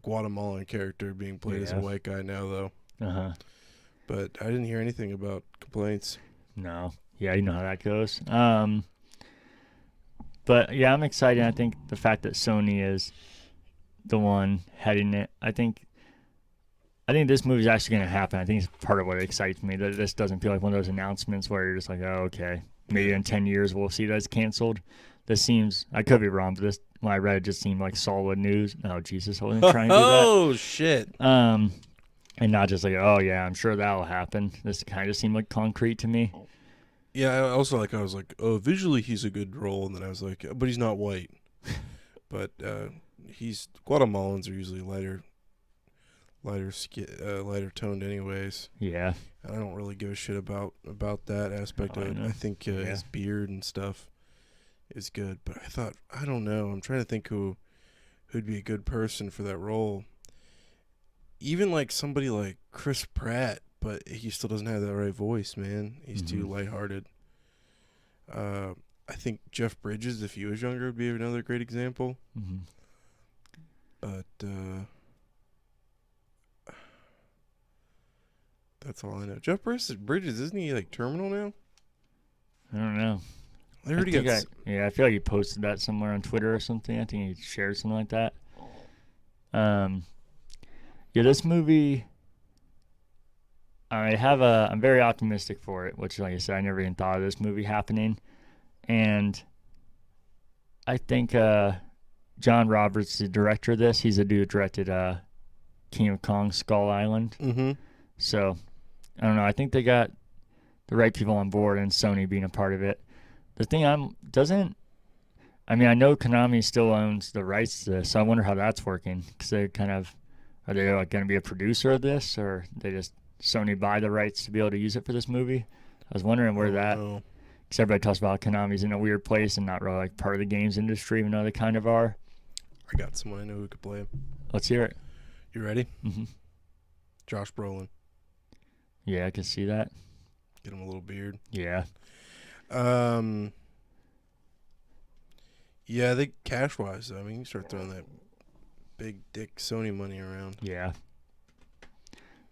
B: Guatemalan character being played as a white guy now, though. But I didn't hear anything about complaints.
A: No. Yeah, you know how that goes. But yeah, I'm excited. I think the fact that Sony is the one heading it, I think this movie is actually going to happen. I think it's part of what excites me, that this doesn't feel like one of those announcements where you're just like, oh, okay, maybe in 10 years we'll see that it's canceled. This seems, I could be wrong, but this, when I read it, just seemed like solid news. Oh, Jesus, I wasn't trying to do that.
B: Oh, shit.
A: And not just like, oh, yeah, I'm sure that'll happen. This kind of seemed like concrete to me.
B: Yeah, I was like, oh, visually he's a good role, and then I was like, but he's not white. But Guatemalans are usually lighter toned anyways.
A: Yeah.
B: And I don't really give a shit about that aspect of it. I think his beard and stuff is good, but I don't know. I'm trying to think who'd be a good person for that role. Even like somebody like Chris Pratt, but he still doesn't have that right voice, man. He's too lighthearted. I think Jeff Bridges, if he was younger, would be another great example. But that's all I know. Jeff Bridges, isn't he like terminal now?
A: I don't know.
B: I heard he got.
A: I feel like he posted that somewhere on Twitter or something. I think he shared something like that. Yeah, this movie, I'm very optimistic for it, which, like I said, I never even thought of this movie happening. And I think John Roberts, the director of this, he's the dude who directed King of Kong, Skull Island. So, I don't know. I think they got the right people on board, and Sony being a part of it. The thing I know Konami still owns the rights to this, so I wonder how that's working. Because are they like going to be a producer of this, or they just Sony buy the rights to be able to use it for this movie? I was wondering where because everybody talks about Konami's in a weird place and not really like part of the games industry, even though they kind of are.
B: I got someone I know who could play him.
A: Let's hear it.
B: You ready? Josh Brolin.
A: Yeah, I can see that.
B: Get him a little beard.
A: Yeah.
B: Yeah, I think cash-wise, I mean, you start throwing that big dick Sony money around.
A: Yeah.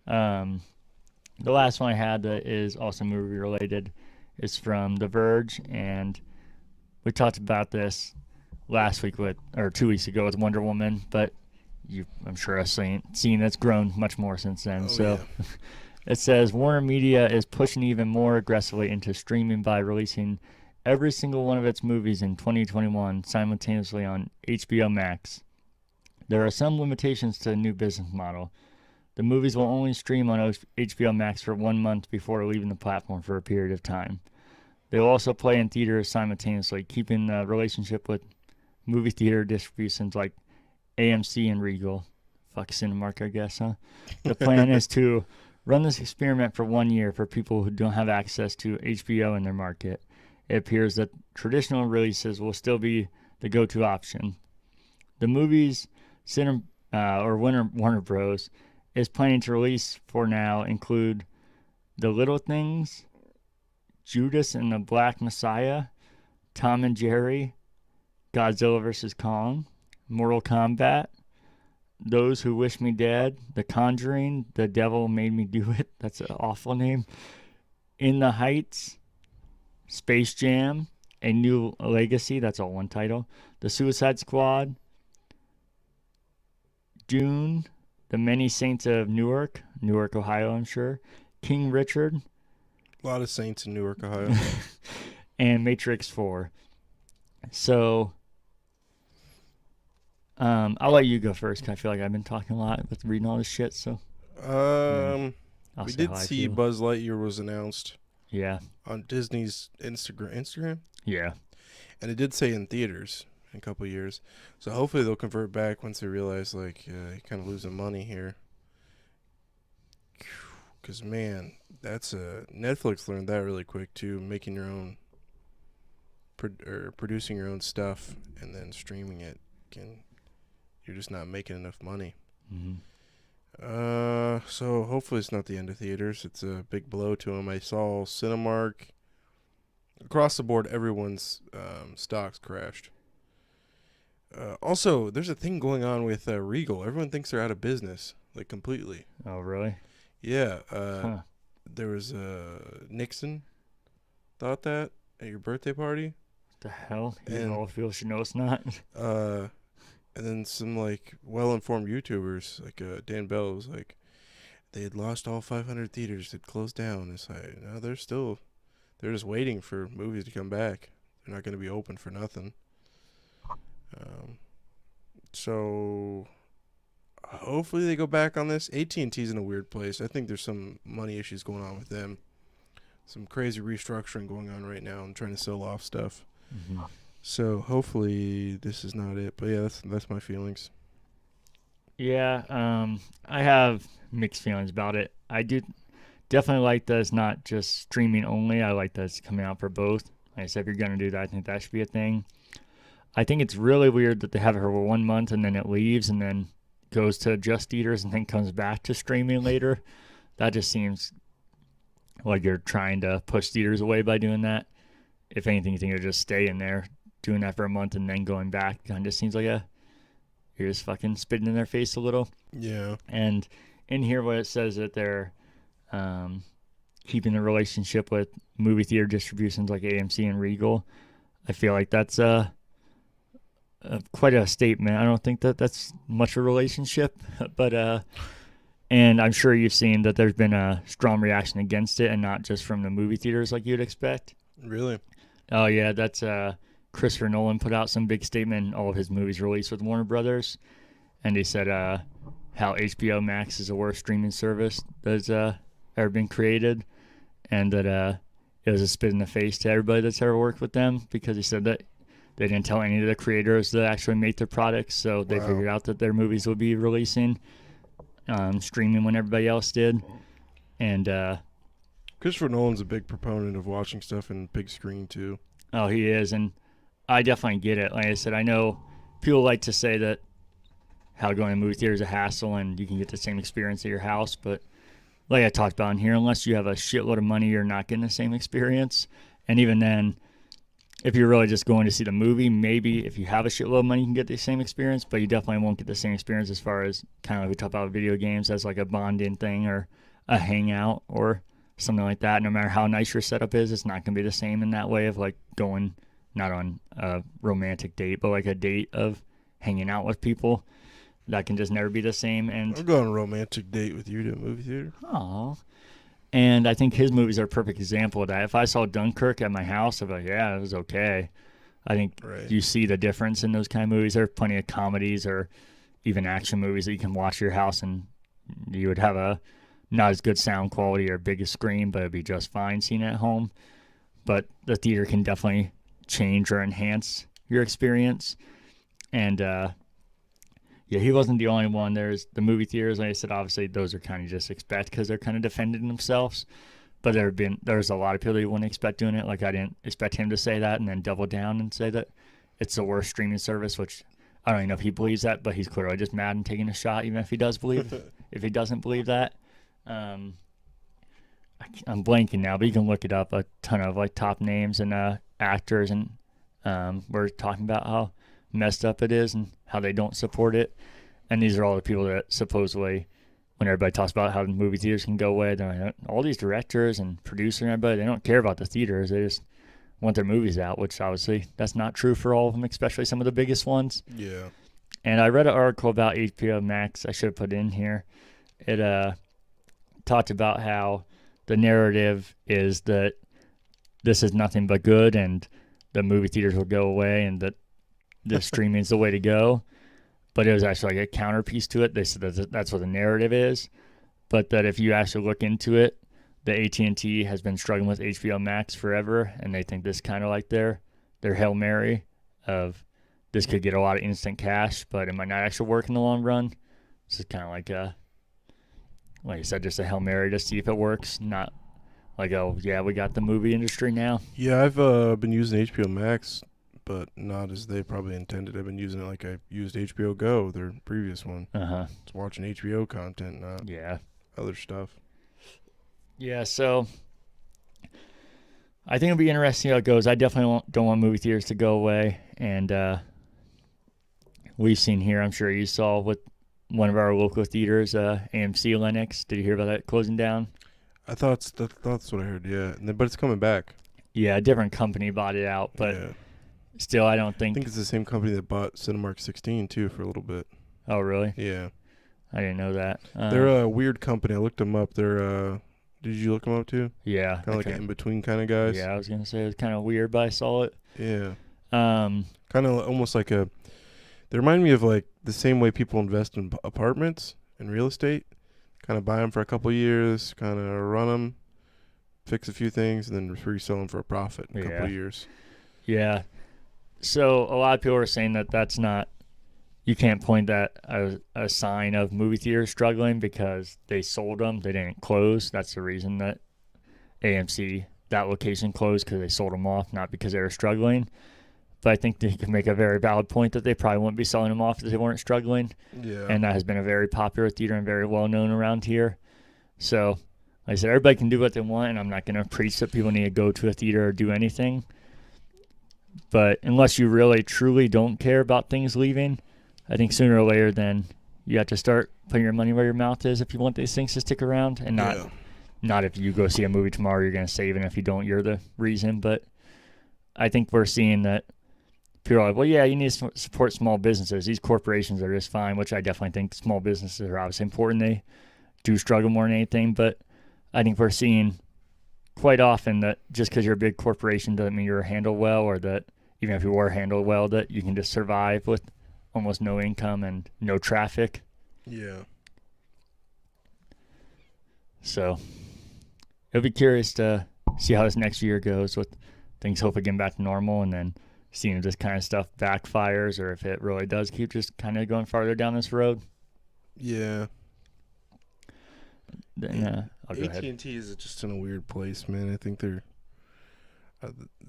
A: The last one I had that is also movie related is from The Verge, and we talked about this last week or 2 weeks ago with Wonder Woman, but I'm sure I've seen that's grown much more since then.
B: Yeah.
A: It says Warner Media is pushing even more aggressively into streaming by releasing every single one of its movies in 2021 simultaneously on HBO Max. There are some limitations to the new business model. The movies will only stream on HBO Max for 1 month before leaving the platform for a period of time. They will also play in theaters simultaneously, keeping the relationship with movie theater distributions like AMC and Regal. Fuck Cinemark, I guess, huh? The plan is to run this experiment for 1 year for people who don't have access to HBO in their market. It appears that traditional releases will still be the go-to option. The movies Warner Bros. Is planning to release for now include The Little Things, Judas and the Black Messiah, Tom and Jerry, Godzilla vs. Kong, Mortal Kombat, Those Who Wish Me Dead, The Conjuring, The Devil Made Me Do It, that's an awful name, In the Heights, Space Jam, A New Legacy, that's all one title, The Suicide Squad, Dune, The Many Saints of Newark, Ohio, I'm sure, King Richard,
B: A lot of saints in Newark, Ohio.
A: and Matrix 4. So, I'll let you go first, 'cause I feel like I've been talking a lot with reading all this shit, so.
B: We did see Buzz Lightyear was announced.
A: Yeah.
B: On Disney's Instagram?
A: Yeah.
B: And it did say in theaters in a couple of years. So hopefully they'll convert back once they realize, like, you're kind of losing money here. Because, man, Netflix learned that really quick, too. Making your own, producing your own stuff and then streaming it. You're just not making enough money.
A: Mm-hmm.
B: So hopefully it's not the end of theaters. It's a big blow to them. I saw Cinemark. Across the board, everyone's stocks crashed. Also, there's a thing going on with Regal. Everyone thinks they're out of business, like completely.
A: Oh, really?
B: Yeah. There was Nixon thought that at your birthday party.
A: What the hell?
B: And
A: all people should know it's not.
B: And then some like well-informed YouTubers, like Dan Bell, was like, they had lost all 500 theaters. They'd closed down. It's like, no, they're just waiting for movies to come back. They're not going to be open for nothing. So hopefully they go back on this. AT&T's in a weird place. I think there's some money issues going on with them. Some crazy restructuring going on right now and trying to sell off stuff.
A: Mm-hmm.
B: So hopefully this is not it. But yeah, that's my feelings.
A: Yeah, I have mixed feelings about it. I do definitely like that it's not just streaming only. I like that it's coming out for both. Like I said, if you're going to do that, I think that should be a thing. I think it's really weird that they have it for 1 month and then it leaves and then goes to just theaters and then comes back to streaming later. That just seems like you're trying to push theaters away by doing that. If anything, you think you'll just stay in there doing that for a month and then going back. Kind of just seems like you're just fucking spitting in their face a little.
B: Yeah.
A: And in here, what it says that they're keeping the relationship with movie theater distributions like AMC and Regal. I feel like that's quite a statement. I don't think that's much of a relationship, but and I'm sure you've seen that there's been a strong reaction against it, and not just from the movie theaters like you'd expect.
B: Really?
A: Oh yeah, that's Christopher Nolan put out some big statement in all of his movies released with Warner Brothers, and he said how HBO Max is the worst streaming service that's ever been created, and that it was a spit in the face to everybody that's ever worked with them, because he said that they didn't tell any of the creators that actually make their products, so they figured out that their movies would be releasing streaming when everybody else did. And
B: Christopher Nolan's a big proponent of watching stuff in big screen too.
A: Oh, he is, and I definitely get it. Like I said, I know people like to say that how going to movie theater is a hassle and you can get the same experience at your house, but like I talked about in here, unless you have a shitload of money, you're not getting the same experience. And even then, if you're really just going to see the movie, maybe if you have a shitload of money, you can get the same experience, but you definitely won't get the same experience as far as kind of like we talk about video games as like a bonding thing or a hangout or something like that. No matter how nice your setup is, it's not going to be the same in that way of like going not on a romantic date, but like a date of hanging out with people. That can just never be the same. And
B: I'll go on a romantic date with you to a movie theater.
A: oh, and I think his movies are a perfect example of that. If I saw Dunkirk at my house, I'd be like, yeah, it was okay. I think you see the difference in those kind of movies. There are plenty of comedies or even action movies that you can watch at your house and you would have a not as good sound quality or biggest screen, but it'd be just fine seeing it at home. But the theater can definitely change or enhance your experience. And yeah, he wasn't the only one. There's the movie theaters, like I said, obviously those are kind of just expect because they're kind of defending themselves. But there's a lot of people that you wouldn't expect doing it. Like I didn't expect him to say that and then double down and say that it's the worst streaming service, which I don't even know if he believes that, but he's clearly just mad and taking a shot, even if he does believe, if he doesn't believe that. I'm blanking now, but you can look it up. A ton of like top names and actors, and we're talking about how messed up it is and how they don't support it. And these are all the people that supposedly, when everybody talks about how the movie theaters can go away, they're like, all these directors and producers and everybody, they don't care about the theaters. They just want their movies out, which obviously that's not true for all of them, especially some of the biggest ones.
B: Yeah.
A: And I read an article about HBO Max. I should have put it in here. It talked about how the narrative is that this is nothing but good and the movie theaters will go away and that the streaming is the way to go. But it was actually like a counterpiece to it. They said that that's what the narrative is, but that if you actually look into it, the AT&T has been struggling with HBO Max forever, and they think this kind of like their Hail Mary of this could get a lot of instant cash, but it might not actually work in the long run. This is kind of like I said, just a Hail Mary to see if it works, not like, oh, yeah, we got the movie industry now.
B: Yeah, I've been using HBO Max, but not as they probably intended. I've been using it like I used HBO Go, their previous one.
A: Uh-huh.
B: It's watching HBO content, not other stuff.
A: Yeah, so I think it'll be interesting how it goes. I definitely don't want movie theaters to go away, and we've seen here, I'm sure you saw with one of our local theaters, AMC Lennox. Did you hear about that closing down?
B: I thought that's what I heard. Yeah, but it's coming back.
A: Yeah, a different company bought it out, but still, I think
B: it's the same company that bought Cinemark 16 too for a little bit.
A: Oh, really?
B: Yeah,
A: I didn't know that.
B: They're a weird company. I looked them up. They're did you look them up too?
A: Yeah,
B: kind of like an in between kind of guys.
A: Yeah, I was gonna say it was kind of weird, but I saw it.
B: Yeah. Kind of almost like they remind me of like the same way people invest in apartments and real estate. Kind of buy them for a couple years, kind of run them, fix a few things, and then resell them for a profit in a couple years.
A: Yeah. So a lot of people are saying that that's not, you can't point that as a sign of movie theaters struggling because they sold them. They didn't close. That's the reason that AMC, that location closed, because they sold them off, not because they were struggling. But I think they can make a very valid point that they probably wouldn't be selling them off if they weren't struggling.
B: Yeah.
A: And that has been a very popular theater and very well known around here. So, like I said, everybody can do what they want, and I'm not going to preach that people need to go to a theater or do anything. But unless you really, truly don't care about things leaving, I think sooner or later then you have to start putting your money where your mouth is if you want these things to stick around, and not if you go see a movie tomorrow, you're going to save it, and if you don't, you're the reason. But I think we're seeing that people are like, well, yeah, you need to support small businesses. These corporations are just fine, which I definitely think small businesses are obviously important. They do struggle more than anything, but I think we're seeing quite often that just because you're a big corporation doesn't mean you're handled well, or that even if you were handled well, that you can just survive with almost no income and no traffic.
B: Yeah.
A: So it'll be curious to see how this next year goes with things hopefully getting back to normal, and then seeing if this kind of stuff backfires or if it really does keep just kind of going farther down this road.
B: Yeah.
A: Then I'll go ahead.
B: AT&T is just in a weird place, man. I think they're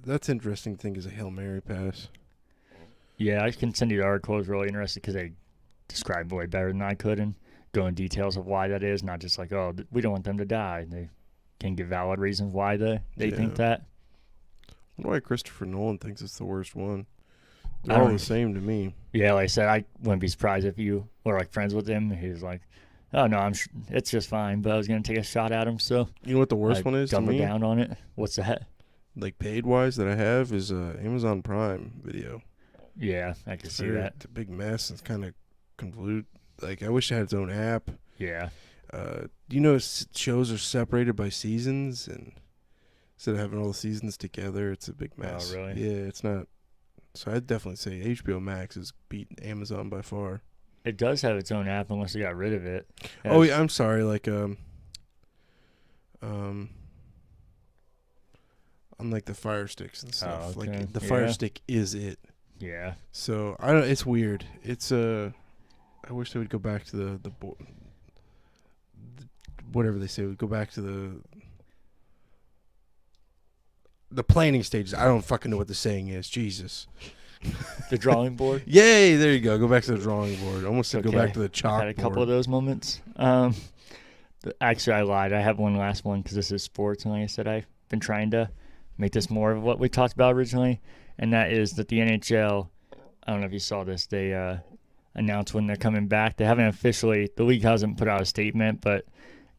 B: that's interesting thing is a Hail Mary pass.
A: Yeah, I can send you the article. It's really interesting because they describe way better than I could and go in details of why that is, not just like, oh, we don't want them to die. They can give valid reasons why they think that.
B: I wonder why Christopher Nolan thinks it's the worst one. They're all the same to me.
A: Yeah, like I said, I wouldn't be surprised if you were like friends with him. He was like, oh, no, it's just fine, but I was going to take a shot at him, so.
B: You know what the worst one is to me?
A: Double down on it. What's that?
B: like paid wise that I have is Amazon Prime Video.
A: Yeah, I can see that.
B: It's a big mess. It's kind of convoluted. Like I wish it had its own app.
A: Yeah.
B: Shows are separated by seasons, and instead of having all the seasons together, it's a big mess.
A: Oh, really?
B: Yeah, it's not. So I'd definitely say HBO Max is beating Amazon by far.
A: It does have its own app unless they got rid of it.
B: Oh yeah, I'm sorry. Like unlike the Fire Sticks and stuff.
A: Oh, okay.
B: Like the Fire Stick is it.
A: Yeah.
B: So I don't. It's weird. It's I wish they would go back to the whatever they say. Would go back to the planning stages. I don't fucking know what the saying is. Jesus.
A: The drawing board.
B: Yay! There you go. Go back to the drawing board. Almost said go
A: Okay.
B: back to the chalkboard.
A: I had a couple of those moments. Actually, I lied. I have one last one because this is sports, and like I said, I've been trying to make this more of what we talked about originally, and that is that the NHL. I don't know if you saw this. They announced when they're coming back. They haven't officially. The league hasn't put out a statement, but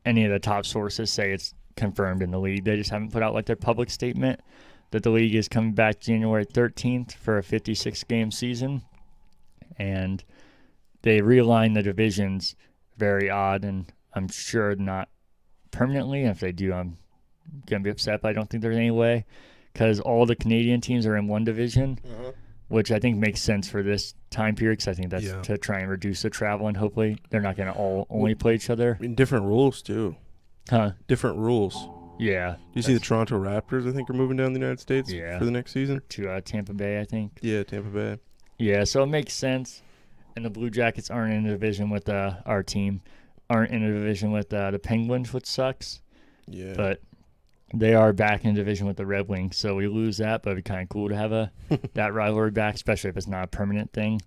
A: any of the top sources say it's confirmed in the league. They just haven't put out like their public statement that the league is coming back January 13th for a 56-game season, and they realigned the divisions. Very odd, and I'm sure not permanently. If they do, I'm going to be upset, but I don't think there's any way because all the Canadian teams are in one division, which I think makes sense for this time period because I think that's to try and reduce the travel, and hopefully they're not going to all only play each other.
B: In different rules, too.
A: Huh?
B: Different rules.
A: Yeah.
B: Do you see the Toronto Raptors, I think, are moving down to the United States for the next season?
A: To Tampa Bay, I think.
B: Yeah, Tampa Bay.
A: Yeah, so it makes sense. And the Blue Jackets aren't in a division with our team, aren't in a division with the Penguins, which sucks.
B: Yeah.
A: But they are back in a division with the Red Wings, so we lose that, but it'd be kind of cool to have that rivalry back, especially if it's not a permanent thing.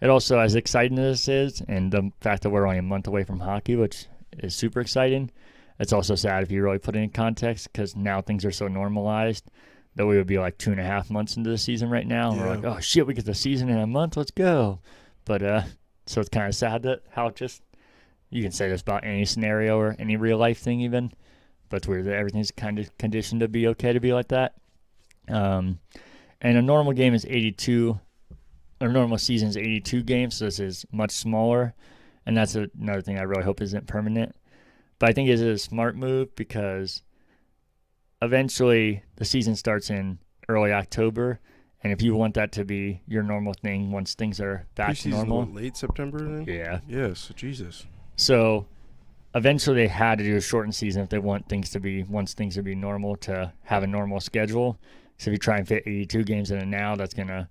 A: It also, as exciting as this is, and the fact that we're only a month away from hockey, which is super exciting, it's also sad if you really put it in context because now things are so normalized that we would be like 2.5 months into the season right now. And we're like, oh, shit, we get the season in a month. Let's go. But so it's kind of sad that how just you can say this about any scenario or any real life thing even, but it's weird that everything's kind of conditioned to be okay to be like that. And a normal game is 82. A normal season is 82 games, so this is much smaller. And that's another thing I really hope isn't permanent. But I think it is a smart move because eventually the season starts in early October. And if you want that to be your normal thing once things are back to normal.
B: Late September then?
A: Yeah.
B: Yes, Jesus.
A: So eventually they had to do a shortened season if they want things to be normal, to have a normal schedule. So if you try and fit 82 games in it now, that's going to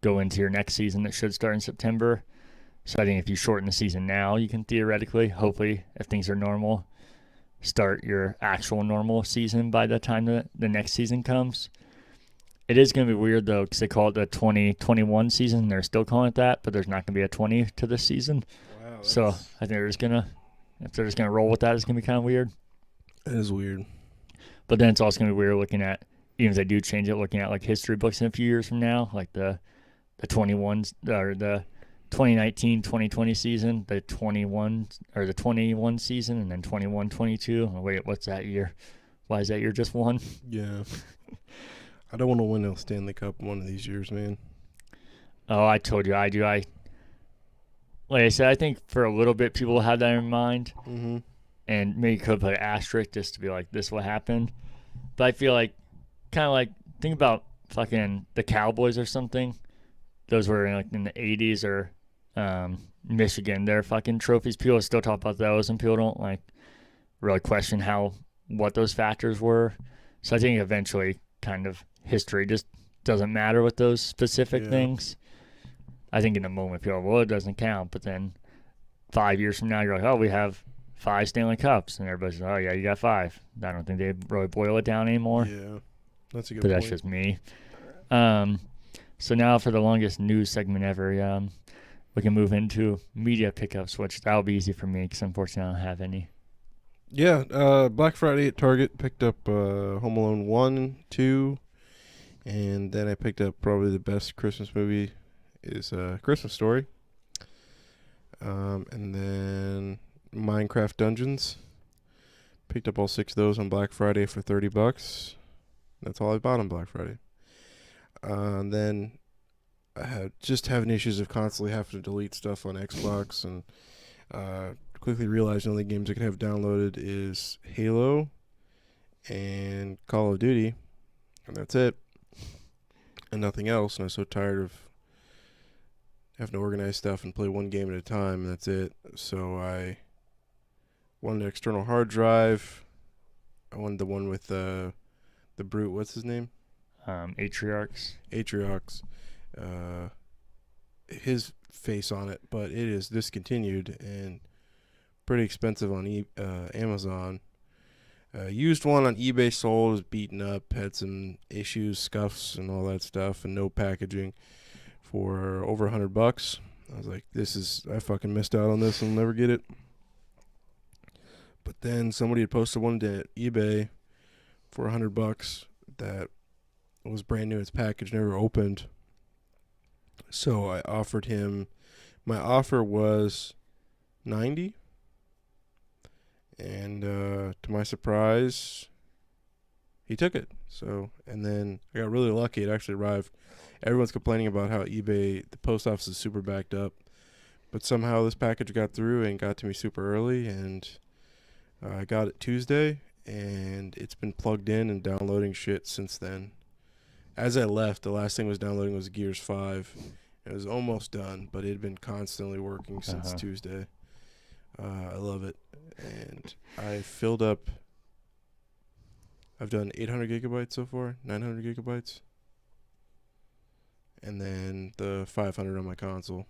A: go into your next season that should start in September. So I think if you shorten the season now, you can theoretically, hopefully, if things are normal, start your actual normal season by the time the next season comes. It is going to be weird, though, because they call it the 2021 season. They're still calling it that, but there's not going to be a 20 to this season. Wow. So I think they're just going to, if they're just going to roll with that, it's going to be kind of weird.
B: It is weird.
A: But then it's also going to be weird looking at, even if they do change it, looking at like history books in a few years from now, like the 21s or the 2019-2020 season, the 21 season, and then 21-22. Oh, wait, what's that year? Why is that year just one?
B: Yeah. I don't want to win a Stanley Cup one of these years, man.
A: Oh, I told you I do. Like I said, I think for a little bit people had that in mind, and maybe could put an asterisk just to be like, this what happened. But I feel like, kind of like, think about fucking the Cowboys or something. Those were in the 80s or Michigan. Their fucking trophies. People still talk about those, and people don't like really question what those factors were. So I think eventually, kind of history just doesn't matter with those specific things. I think in the moment people are, well, it doesn't count. But then 5 years from now, you're like, oh, we have 5 Stanley Cups, and everybody's like, oh yeah, you got 5. I don't think they really boil it down anymore.
B: Yeah, that's a good
A: but
B: point.
A: That's just me. So now for the longest news segment ever, we can move into media pickups, which that'll be easy for me because unfortunately I don't have any.
B: Yeah, Black Friday at Target, picked up Home Alone 1, 2, and then I picked up probably the best Christmas movie is Christmas Story. And then Minecraft Dungeons. Picked up all 6 of those on Black Friday for $30. That's all I bought on Black Friday. Then I had just having issues of constantly having to delete stuff on Xbox, and quickly realized the only games I could have downloaded is Halo and Call of Duty, and that's it, and nothing else. And I was so tired of having to organize stuff and play one game at a time, and that's it. So I wanted an external hard drive. I wanted the one with the brute. What's his name?
A: Atriox.
B: His face on it, but it is discontinued and pretty expensive on Amazon. Used one on eBay, sold, was beaten up, had some issues, scuffs, and all that stuff, and no packaging for over $100. I was like, I fucking missed out on this. I'll never get it. But then somebody had posted one to eBay for $100 that was brand new. Its package never opened. So I offered him. My offer was $90, and to my surprise, he took it. So, and then I got really lucky. It actually arrived. Everyone's complaining about how eBay, the post office is super backed up, but somehow this package got through and got to me super early, and I got it Tuesday, and it's been plugged in and downloading shit since then. As I left, the last thing was downloading was Gears 5. It was almost done, but it had been constantly working since Tuesday. I love it. And I filled up. I've done 800 gigabytes so far, 900 gigabytes. And then the 500 on my console.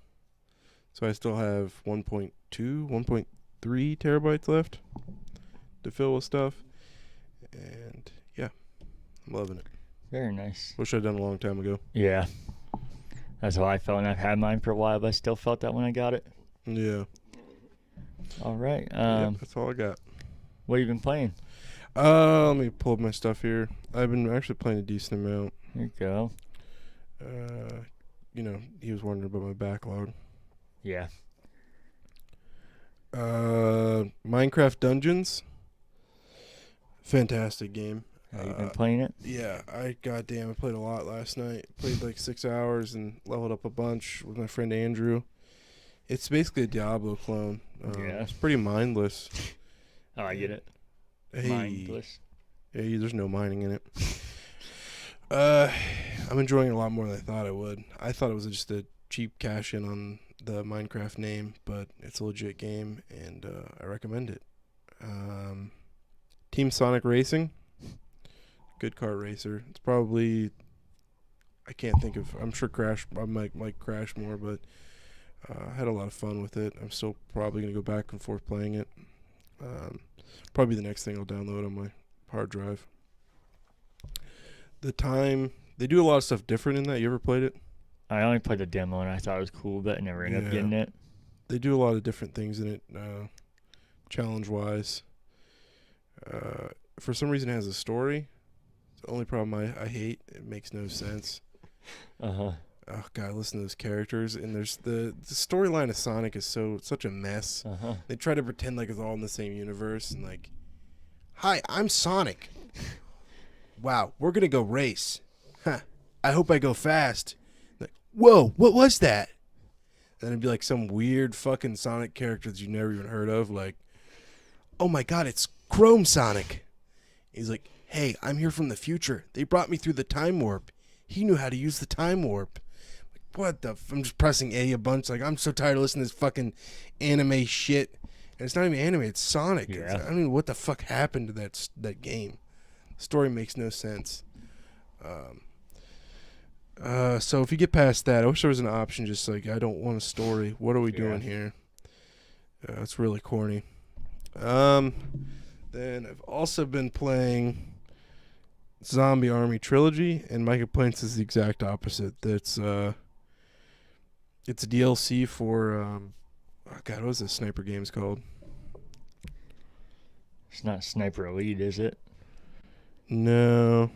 B: So I still have 1.2, 1.3 terabytes left to fill with stuff. And yeah, I'm loving it.
A: Very nice.
B: Wish I'd done a long time ago.
A: Yeah. That's how I felt, and I've had mine for a while, but I still felt that when I got it.
B: Yeah.
A: All right.
B: That's all I got.
A: What have you been playing?
B: Let me pull up my stuff here. I've been actually playing a decent amount.
A: There you go.
B: He was wondering about my backlog.
A: Yeah.
B: Minecraft Dungeons. Fantastic game.
A: Have you been playing it?
B: Yeah, I played a lot last night. Played like 6 hours and leveled up a bunch with my friend Andrew. It's basically a Diablo clone.
A: Yeah.
B: It's pretty mindless.
A: Oh, I get it.
B: Hey,
A: Mindless.
B: Hey, there's no mining in it. I'm enjoying it a lot more than I thought I would. I thought it was just a cheap cash in on the Minecraft name, but it's a legit game, and I recommend it. Team Sonic Racing. Good kart racer. It's probably, I can't think of, I'm sure I might crash more, but I had a lot of fun with it. I'm still probably going to go back and forth playing it. Probably the next thing I'll download on my hard drive. They do a lot of stuff different in that. You ever played it?
A: I only played the demo, and I thought it was cool, but I never ended up getting it.
B: They do a lot of different things in it, challenge-wise. For some reason, it has a story. The only problem I hate, it makes no sense. Oh god, listen to those characters, and there's the storyline of Sonic is such a mess. They try to pretend like it's all in the same universe, and like, hi, I'm Sonic. Wow, we're gonna go race. Huh. I hope I go fast. Like, whoa, what was that? And it'd be like some weird fucking Sonic character that you never even heard of, like, oh my god, it's Chrome Sonic. He's like, hey, I'm here from the future. They brought me through the time warp. He knew how to use the time warp. Like, what the I'm just pressing A bunch. Like, I'm so tired of listening to this fucking anime shit. And it's not even anime, it's Sonic.
A: Yeah.
B: I don't know what the fuck happened to that game. The story makes no sense. So if you get past that, I wish there was an option just like, I don't want a story. What are we doing here? It's really corny. Then I've also been playing Zombie Army Trilogy, and my complaints is the exact opposite. It's DLC for what was this sniper game's called?
A: It's not Sniper Elite, is it?
B: No.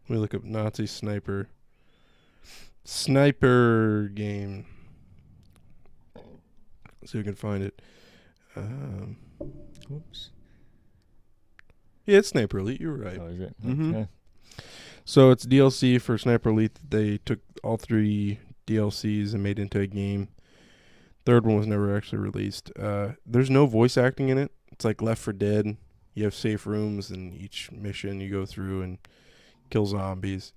B: Let me look up Nazi sniper game. See if we can find it.
A: Whoops.
B: Yeah, it's Sniper Elite. You're right.
A: Oh, is it?
B: Mhm.
A: Okay.
B: So it's DLC for Sniper Elite. They took all 3 DLCs and made into a game. Third one was never actually released. There's no voice acting in it. It's like Left 4 Dead. You have safe rooms, and each mission you go through and kill zombies.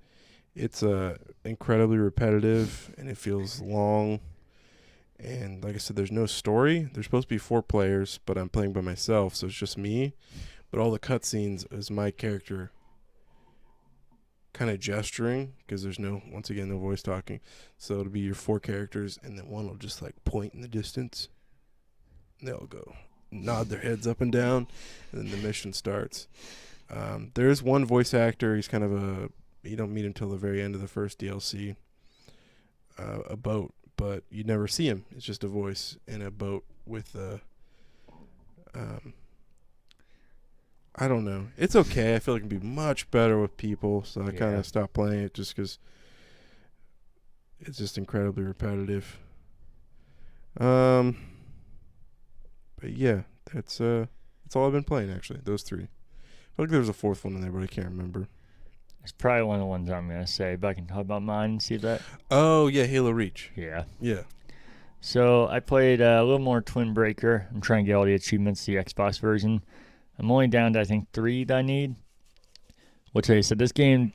B: It's incredibly repetitive, and it feels long. And like I said, there's no story. There's supposed to be 4 players, but I'm playing by myself, so it's just me. But all the cutscenes is my character kind of gesturing, because there's once again, no voice talking. So it'll be your 4 characters, and then one will just like point in the distance. And they'll go nod their heads up and down, and then the mission starts. There is one voice actor. He's kind of you don't meet him till the very end of the first DLC. A boat, but you never see him. It's just a voice in a boat with I don't know. It's okay. I feel like it can be much better with people, so I kind
A: Yeah.
B: of stopped playing it just because it's just incredibly repetitive. But yeah, that's all I've been playing actually. Those 3. I feel like there was a 4th one in there, but I can't remember.
A: It's probably one of the ones I'm gonna say, but I can talk about mine and see that.
B: Oh yeah, Halo Reach.
A: Yeah.
B: Yeah.
A: So I played a little more Twin Breaker. I'm trying to get all the achievements, the Xbox version. I'm only down to I think 3 that I need. Which I said this game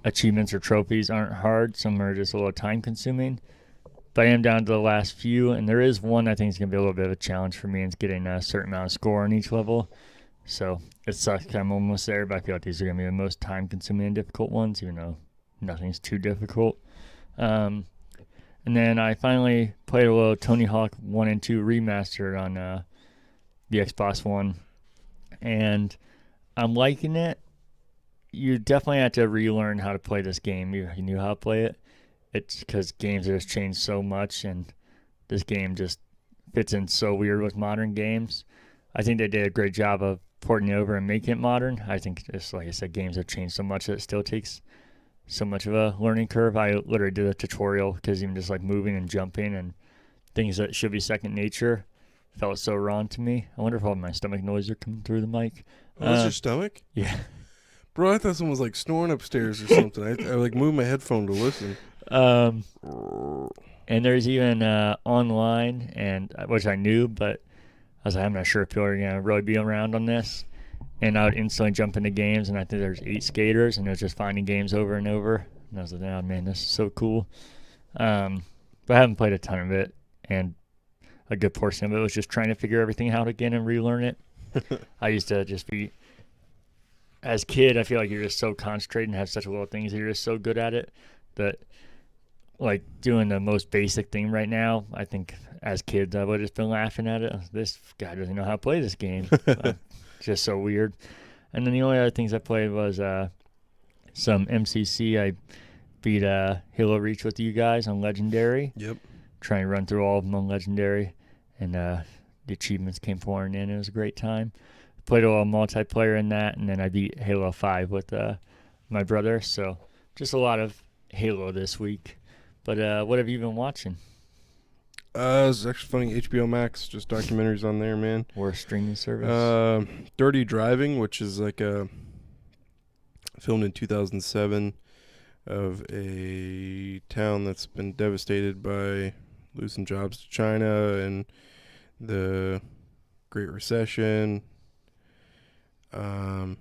A: achievements or trophies aren't hard. Some are just a little time consuming. But I am down to the last few, and there is one I think is gonna be a little bit of a challenge for me. It's getting a certain amount of score on each level. So it sucks 'cause I'm almost there, but I feel like these are going to be the most time-consuming and difficult ones, even though nothing's too difficult. And then I finally played a little Tony Hawk 1 and 2 remastered on the Xbox One, and I'm liking it. You definitely have to relearn how to play this game. You knew how to play it. It's because games have just changed so much, and this game just fits in so weird with modern games. I think they did a great job of porting it over and making it modern. I think just like I said, games have changed so much that it still takes so much of a learning curve. I literally did a tutorial because even just like moving and jumping and things that should be second nature felt so wrong to me. I wonder if all my stomach noise are coming through the mic.
B: Oh, that's your stomach?
A: Yeah.
B: Bro, I thought someone was like snoring upstairs or something. I like moved my headphone to listen.
A: And there's even online, and which I knew, but I was like, I'm not sure if people are going to really be around on this. And I would instantly jump into games, and I think there's 8 skaters, and it was just finding games over and over. And I was like, oh, man, this is so cool. But I haven't played a ton of it, and a good portion of it was just trying to figure everything out again and relearn it. I used to just be, as a kid, I feel like you're just so concentrated and have such little things that you're just so good at it that, like, doing the most basic thing right now, I think as kids I would have just been laughing at it. This guy doesn't know how to play this game. It's just so weird. And then the only other things I played was some MCC. I beat Halo Reach with you guys on Legendary.
B: Yep.
A: Trying to run through all of them on Legendary. And the achievements came pouring in. It was a great time. Played a little multiplayer in that, and then I beat Halo 5 with my brother. So just a lot of Halo this week. But what have you been watching?
B: It's actually funny. HBO Max, just documentaries on there, man.
A: Or streaming service?
B: Dirty Driving, which is like filmed in 2007 of a town that's been devastated by losing jobs to China and the Great Recession. But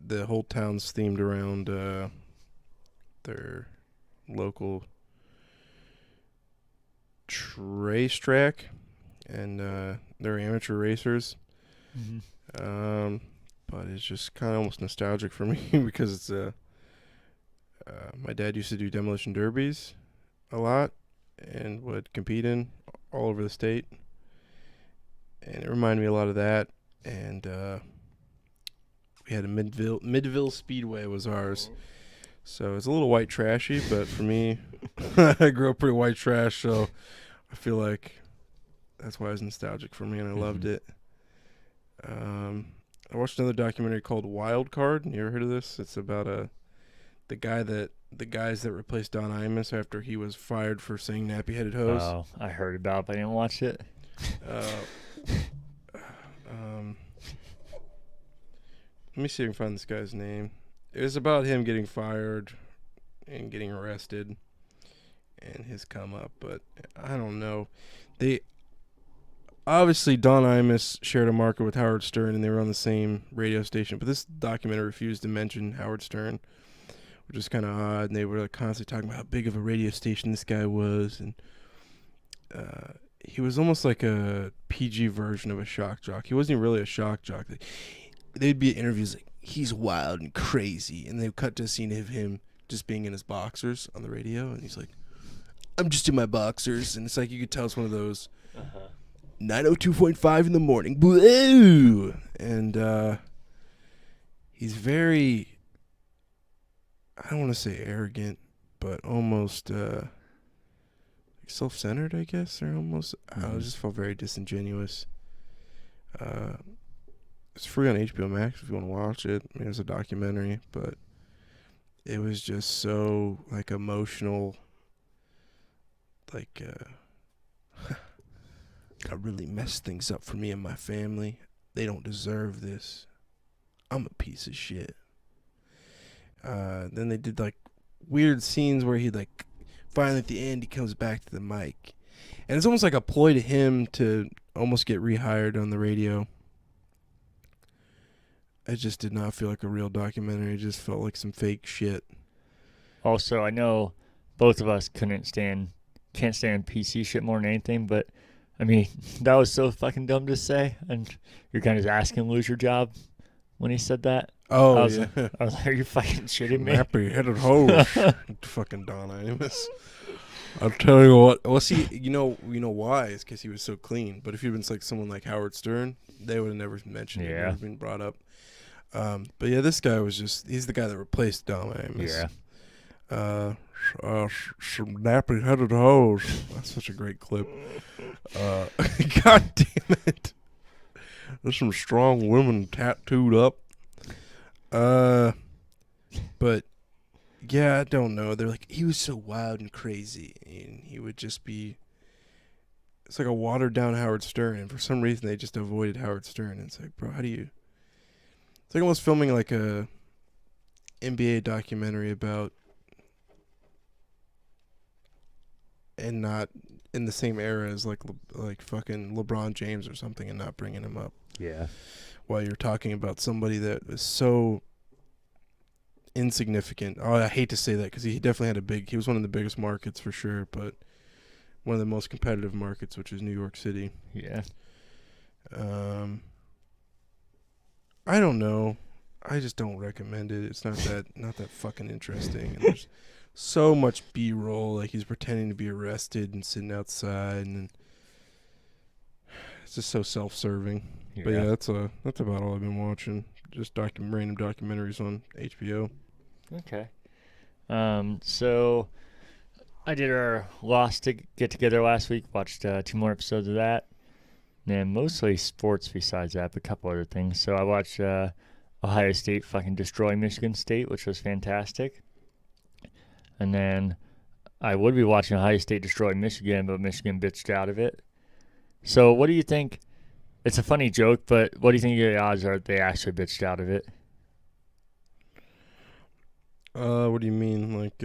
B: the whole town's themed around their local racetrack, and they're amateur racers.
A: Mm-hmm.
B: But it's just kind of almost nostalgic for me because it's my dad used to do demolition derbies a lot and would compete in all over the state, and it reminded me a lot of that. And we had a Midville Speedway was ours. So it's a little white trashy, but for me, I grew up pretty white trash, so I feel like that's why it was nostalgic for me, and I loved it. I watched another documentary called Wild Card. You ever heard of this? It's about the guys that replaced Don Imus after he was fired for saying nappy-headed hose.
A: Oh, I heard about it, but I didn't watch it.
B: Let me see if I can find this guy's name. It was about him getting fired and getting arrested and his come up, but I don't know. They obviously Don Imus shared a market with Howard Stern, and they were on the same radio station. But this documentary refused to mention Howard Stern, which is kind of odd. And they were like constantly talking about how big of a radio station this guy was, and he was almost like a PG version of a shock jock. He wasn't even really a shock jock. They'd be interviews like, he's wild and crazy, and they'd cut to a scene of him just being in his boxers on the radio, and he's like, I'm just in my boxers, and it's like you could tell it's one of those 902.5 in the morning, blue, and he's very, I don't want to say arrogant, but almost self-centered, I guess, or almost. I just felt very disingenuous. It's free on HBO Max if you want to watch it. I mean, it's a documentary, but it was just so like emotional. Like, I really messed things up for me and my family. They don't deserve this. I'm a piece of shit. Then they did like weird scenes where he like finally at the end he comes back to the mic, and it's almost like a ploy to him to almost get rehired on the radio. It just did not feel like a real documentary. It just felt like some fake shit.
A: Also, I know both of us can't stand PC shit more than anything, but I mean, that was so fucking dumb to say, and you're kind of just asking to lose your job when he said that.
B: Oh,
A: I was
B: yeah.
A: like, are you fucking shitting me?
B: Nappy-headed hose. Fucking Don Imus. I'll tell you what. Well, see, you know why? It's because he was so clean. But if you'd been like someone like Howard Stern, they would have never mentioned it. Never been brought up. But yeah, this guy was he's the guy that replaced Don Imus.
A: Yeah.
B: Some nappy-headed hose. That's such a great clip. God damn it. There's some strong women tattooed up. But yeah, I don't know. They're like, he was so wild and crazy, and he would just be. It's like a watered down Howard Stern, and for some reason they just avoided Howard Stern. And it's like, bro, how do you? It's like almost filming like a NBA documentary about, and not in the same era as like fucking LeBron James or something, and not bringing him up.
A: Yeah.
B: While you're talking about somebody that was so insignificant. Oh, I hate to say that because he definitely had he was one of the biggest markets for sure, but one of the most competitive markets, which is New York City.
A: Yeah.
B: I don't know. I just don't recommend it. It's not that fucking interesting. And there's so much B-roll, like he's pretending to be arrested and sitting outside, and it's just so self-serving.
A: Yeah.
B: But yeah, that's about all I've been watching. Just random documentaries on HBO.
A: Okay. So I did our Lost to get together last week. Watched 2 more episodes of that. And mostly sports besides that, but a couple other things. So I watched Ohio State fucking destroy Michigan State, which was fantastic. And then I would be watching Ohio State destroy Michigan, but Michigan bitched out of it. So what do you think? It's a funny joke, but what do you think the odds are they actually bitched out of it?
B: What do you mean? Like,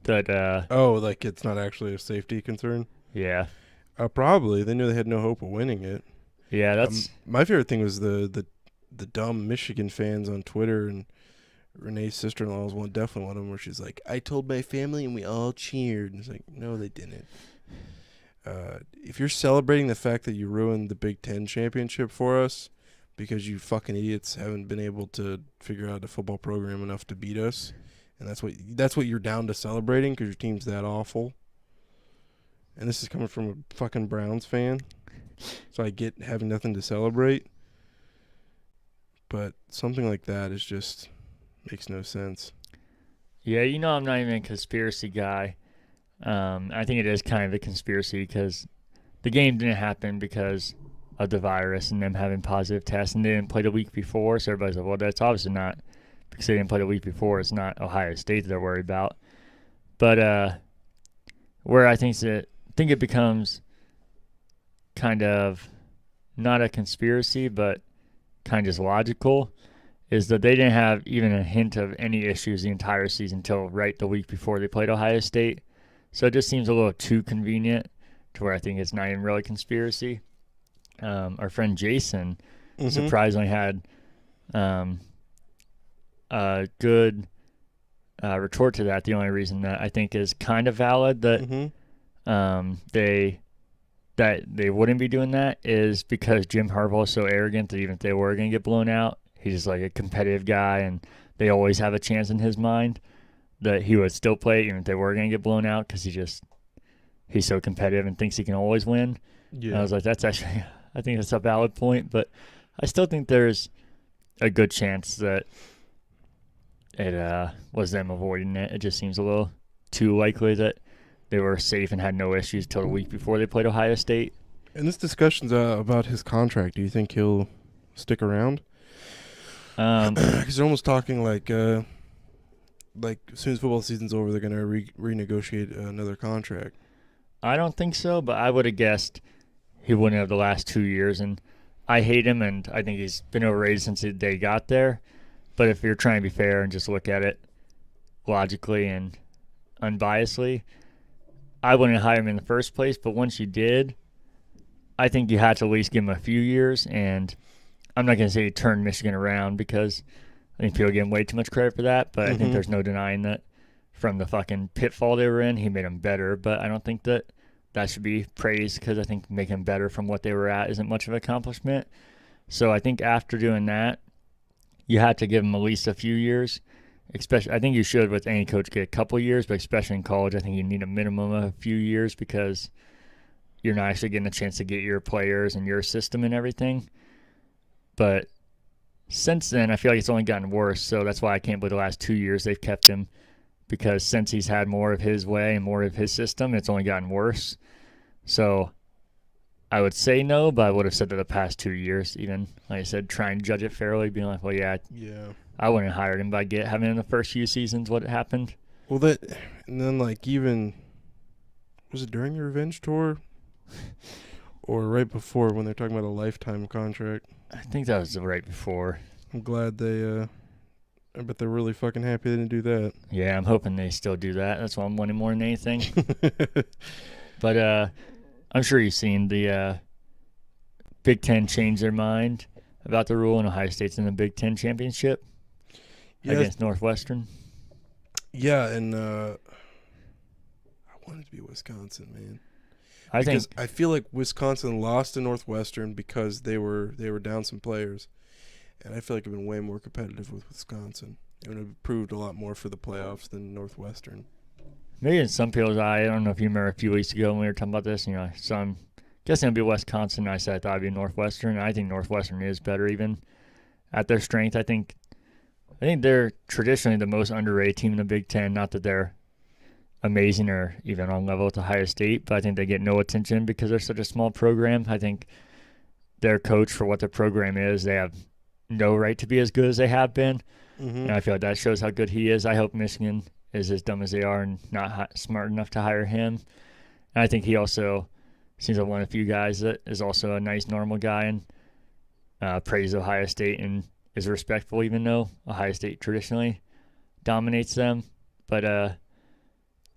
B: like it's not actually a safety concern?
A: Yeah.
B: Probably. They knew they had no hope of winning it.
A: Yeah, that's...
B: my favorite thing was the dumb Michigan fans on Twitter, and Renee's sister-in-law was definitely one of them, where she's like, I told my family and we all cheered. And it's like, no, they didn't. If you're celebrating the fact that you ruined the Big Ten championship for us because you fucking idiots haven't been able to figure out a football program enough to beat us, and that's what you're down to celebrating because your team's that awful. And this is coming from a fucking Browns fan, so I get having nothing to celebrate. But something like that is just makes no sense.
A: Yeah, I'm not even a conspiracy guy. I think it is kind of a conspiracy because the game didn't happen because of the virus and them having positive tests, and they didn't play the week before. So everybody's like, well, that's obviously not because they didn't play the week before. It's not Ohio State that they're worried about. But where I think it becomes kind of not a conspiracy, but kind of just logical, is that they didn't have even a hint of any issues the entire season until right the week before they played Ohio State. So it just seems a little too convenient to where I think it's not even really conspiracy. Our friend Jason surprisingly had a good retort to that. The only reason that I think is kind of valid that they wouldn't be doing that is because Jim Harbaugh is so arrogant that even if they were going to get blown out, he's just like a competitive guy, and they always have a chance in his mind that he would still play even if they were going to get blown out because he's so competitive and thinks he can always win.
B: Yeah.
A: And I was like, that's actually, I think that's a valid point, but I still think there's a good chance that it was them avoiding it. It just seems a little too likely that they were safe and had no issues till the week before they played Ohio State.
B: And this discussion's about his contract. Do you think he'll stick around? Because they're almost talking like as soon as football season's over, they're going to renegotiate another contract.
A: I don't think so, but I would have guessed he wouldn't have the last 2 years. And I hate him, and I think he's been overrated since the day he got there. But if you're trying to be fair and just look at it logically and unbiasedly, I wouldn't hire him in the first place. But once you did, I think you had to at least give him a few years. And I'm not going to say he turned Michigan around because I think people give him way too much credit for that. But I think there's no denying that from the fucking pitfall they were in, he made them better. But I don't think that should be praised because I think making them better from what they were at isn't much of an accomplishment. So I think after doing that, you had to give him at least a few years. Especially, I think you should with any coach get a couple years, but especially in college, I think you need a minimum of a few years because you're not actually getting a chance to get your players and your system and everything. But since then, I feel like it's only gotten worse. So that's why I can't believe the last 2 years they've kept him, because since he's had more of his way and more of his system, it's only gotten worse. So I would say no, but I would have said that the past 2 years, even, like I said, trying to judge it fairly, being like, well, yeah. I wouldn't have hired him by having in the first few seasons what happened.
B: Well, and then even, was it during the revenge tour? Or right before when they're talking about a lifetime contract?
A: I think that was right before.
B: I'm glad I bet they're really fucking happy they didn't do that.
A: Yeah, I'm hoping they still do that. That's why I'm wanting more than anything. But I'm sure you've seen the Big Ten change their mind about the rule, and Ohio State's in the Big Ten championship against Northwestern.
B: Yeah, and I wanted to be Wisconsin, man. I feel like Wisconsin lost to Northwestern because they were down some players, and I feel like I've been way more competitive with Wisconsin. It would have proved a lot more for the playoffs than Northwestern.
A: Maybe in some people's eye, I don't know if you remember a few weeks ago when we were talking about this, so I'm guessing it'll be Wisconsin. I said I thought it'd be Northwestern. I think Northwestern is better even at their strength. I think they're traditionally the most underrated team in the Big Ten. Not that they're amazing or even on level with Ohio State, but I think they get no attention because they're such a small program. I think their coach, for what their program is, they have no right to be as good as they have been. And I feel like that shows how good he is. I hope Michigan is as dumb as they are and not smart enough to hire him. And I think he also seems like one of the few guys that is also a nice, normal guy and praises Ohio State and is respectful, even though Ohio State traditionally dominates them. But I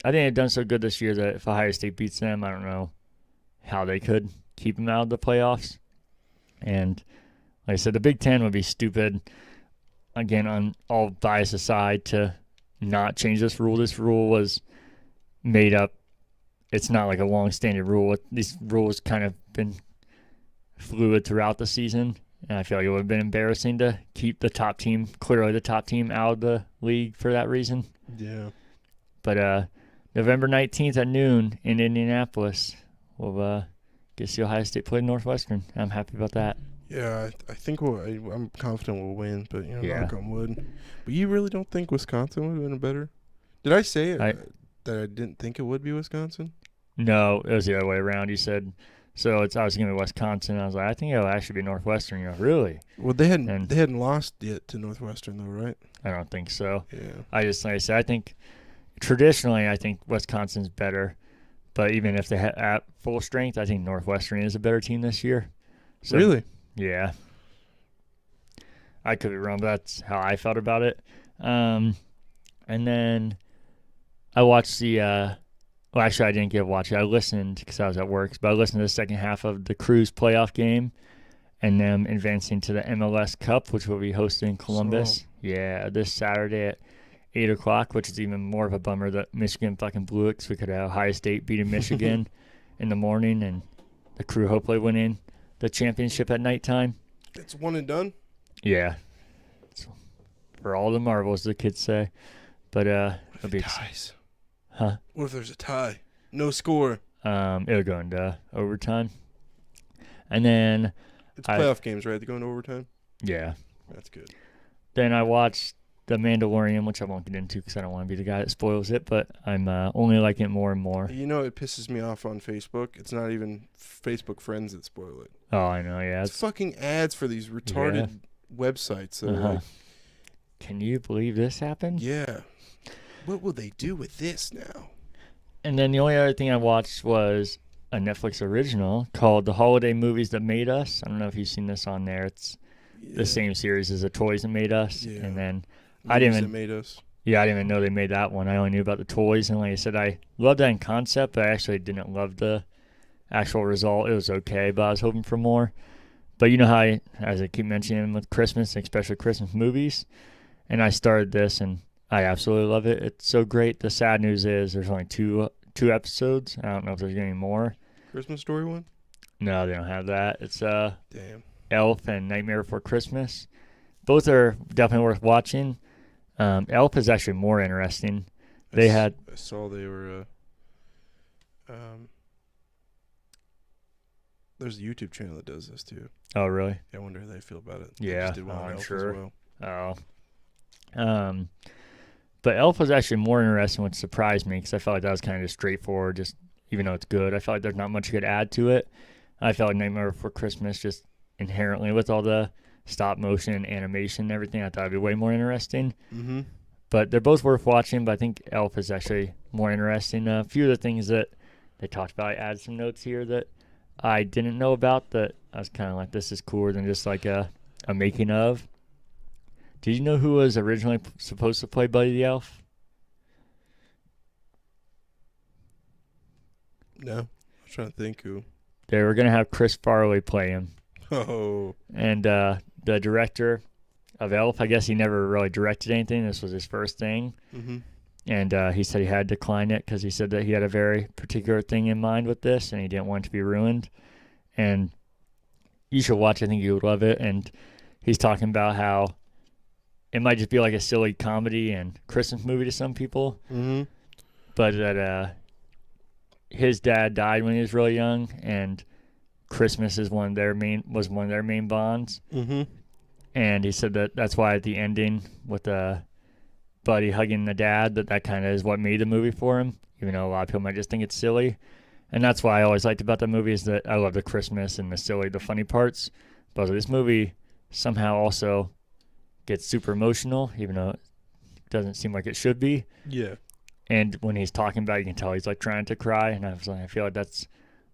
A: think they've done so good this year that if Ohio State beats them, I don't know how they could keep them out of the playoffs. And like I said, the Big Ten would be stupid, again, on all bias aside, to not change this rule. This rule was made up. It's not like a long-standing rule. These rules kind of been fluid throughout the season, and I feel like it would have been embarrassing to keep the top team, clearly the top team, out of the league for that reason.
B: Yeah.
A: But November 19th at noon in Indianapolis, we'll get to see Ohio State play Northwestern. I'm happy about that.
B: Yeah, I think I'm confident we'll win, but knock on wood. But you really don't think Wisconsin would have been better? Did I say that I didn't think it would be Wisconsin?
A: No, it was the other way around. You said so. I was going to be Wisconsin. I was like, I think it'll actually be Northwestern. Really?
B: Well, they hadn't lost yet to Northwestern though, right?
A: I don't think so.
B: Yeah.
A: Like I said, I think traditionally, I think Wisconsin's better. But even if they had at full strength, I think Northwestern is a better team this year. So,
B: really?
A: Yeah. I could be wrong, but that's how I felt about it. And then I watched well, actually, I didn't get to watch it. I listened because I was at work, but I listened to the second half of the Cruise playoff game and them advancing to the MLS Cup, which will be hosted in Columbus. Yeah, this Saturday at 8 o'clock, which is even more of a bummer that Michigan fucking blew it because we could have Ohio State beating Michigan in the morning and the Crew hopefully winning the championship at nighttime.
B: It's one and done?
A: Yeah. It's for all the marbles, the kids say. But it'll be
B: ties.
A: Huh?
B: What if there's a tie? No score.
A: It'll go into overtime. And then
B: It's playoff games, right? They go into overtime?
A: Yeah.
B: That's good.
A: Then I watched The Mandalorian, which I won't get into because I don't want to be the guy that spoils it, but I'm only liking it more and more.
B: You know, it pisses me off on Facebook. It's not even Facebook friends that spoil it.
A: Oh, I know, yeah.
B: It's fucking ads for these retarded websites. That are like,
A: can you believe this happened?
B: yeah. What will they do with this now?
A: And then the only other thing I watched was a Netflix original called The Holiday Movies That Made Us. I don't know if you've seen this on there. It's the same series as The Toys That Made Us.
B: Yeah.
A: And then
B: I didn't even made us.
A: Yeah, I didn't even know they made that one. I only knew about the toys, and like I said, I loved that in concept, but I actually didn't love the actual result. It was okay, but I was hoping for more. But you know how as I keep mentioning with Christmas, especially Christmas movies, and I started this, and I absolutely love it. It's so great. The sad news is there's only two episodes. I don't know if there's any more.
B: Christmas Story one?
A: No, they don't have that. It's
B: Damn.
A: Elf and Nightmare Before Christmas. Both are definitely worth watching. Elf is actually more interesting. I
B: saw they were. There's a YouTube channel that does this too.
A: Oh, really?
B: I wonder how they feel about it.
A: Yeah,
B: they just did one on
A: I'm
B: Elf
A: sure.
B: as well.
A: Oh. But Elf was actually more interesting, which surprised me because I felt like that was kind of straightforward. Just even though it's good, I felt like there's not much you could add to it. I felt like Nightmare Before Christmas just inherently with all the stop motion, animation, and everything, I thought it'd be way more interesting.
B: Mm-hmm.
A: But they're both worth watching. But I think Elf is actually more interesting. A few of the things that they talked about, I added some notes here that I didn't know about that I was kind of like, this is cooler than just like a making of. Did you know who was originally supposed to play Buddy the Elf?
B: No. I was trying to think who.
A: They were going to have Chris Farley play him.
B: Oh.
A: And the director of Elf, I guess he never really directed anything. This was his first thing.
B: Mm-hmm.
A: And he said he had declined it because he said that he had a very particular thing in mind with this and he didn't want it to be ruined. And you should watch. I think you would love it. And he's talking about how it might just be like a silly comedy and Christmas movie to some people.
B: Mm-hmm.
A: But that his dad died when he was really young, and Christmas is one of their main bonds.
B: Mm-hmm.
A: And he said that that's why at the ending with Buddy hugging the dad, that kind of is what made the movie for him, even though a lot of people might just think it's silly. And that's why I always liked about the movie is that I love the Christmas and the silly, the funny parts. But this movie somehow also gets super emotional, even though it doesn't seem like it should be.
B: Yeah.
A: And when he's talking about it, you can tell he's like trying to cry. And I was like, I feel like that's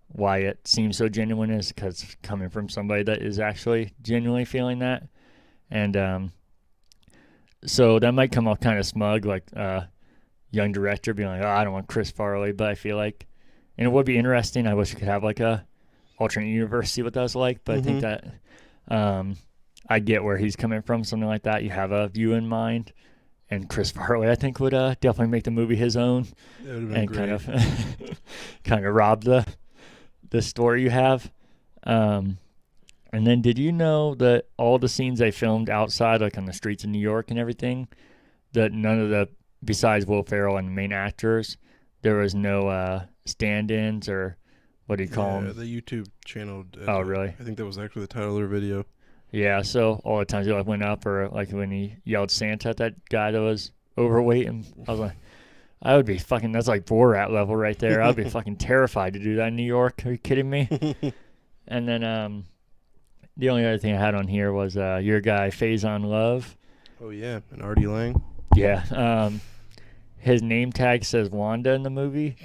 A: why it seems so genuine, is because it's coming from somebody that is actually genuinely feeling that. And so that might come off kind of smug, like young director being like, oh, I don't want Chris Farley. But I feel like, and it would be interesting. I wish we could have like a alternate universe, see what that was like. But I think that I get where he's coming from, something like that. You have a view in mind. And Chris Farley, I think, would definitely make the movie his own,
B: That would have been
A: and
B: great.
A: kind of rob the story you have. And then, did you know that all the scenes they filmed outside, like on the streets of New York and everything, that none of the, besides Will Ferrell and the main actors, there was no stand-ins or what do you call them?
B: The YouTube channel.
A: Oh, really?
B: I think that was actually the title of their video.
A: Yeah, so all the times he like went up, or like when he yelled Santa at that guy that was overweight, and I was like, I would be fucking, that's like Borat level right there. I would be fucking terrified to do that in New York. Are you kidding me? And then the only other thing I had on here was your guy Faison Love.
B: Oh yeah, and Artie Lang.
A: Yeah, his name tag says Wanda in the movie,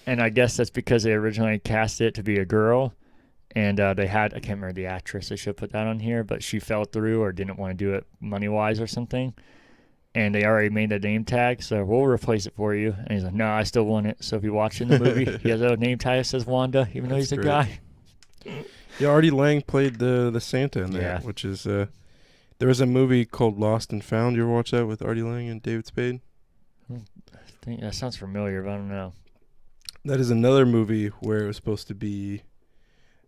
A: and I guess that's because they originally cast it to be a girl. And they had, I can't remember the actress, I should put that on here, but she fell through or didn't want to do it money-wise or something. And they already made the name tag, so we'll replace it for you. And he's like, no, I still want it. So if you watch in the movie, he has a name tag that says Wanda, even though he's a guy.
B: Yeah, Artie Lang played the Santa in that,
A: Yeah.
B: which is there was a movie called Lost and Found. You ever watch that with Artie Lang and David Spade?
A: I think that sounds familiar, but I don't know.
B: That is another movie where it was supposed to be.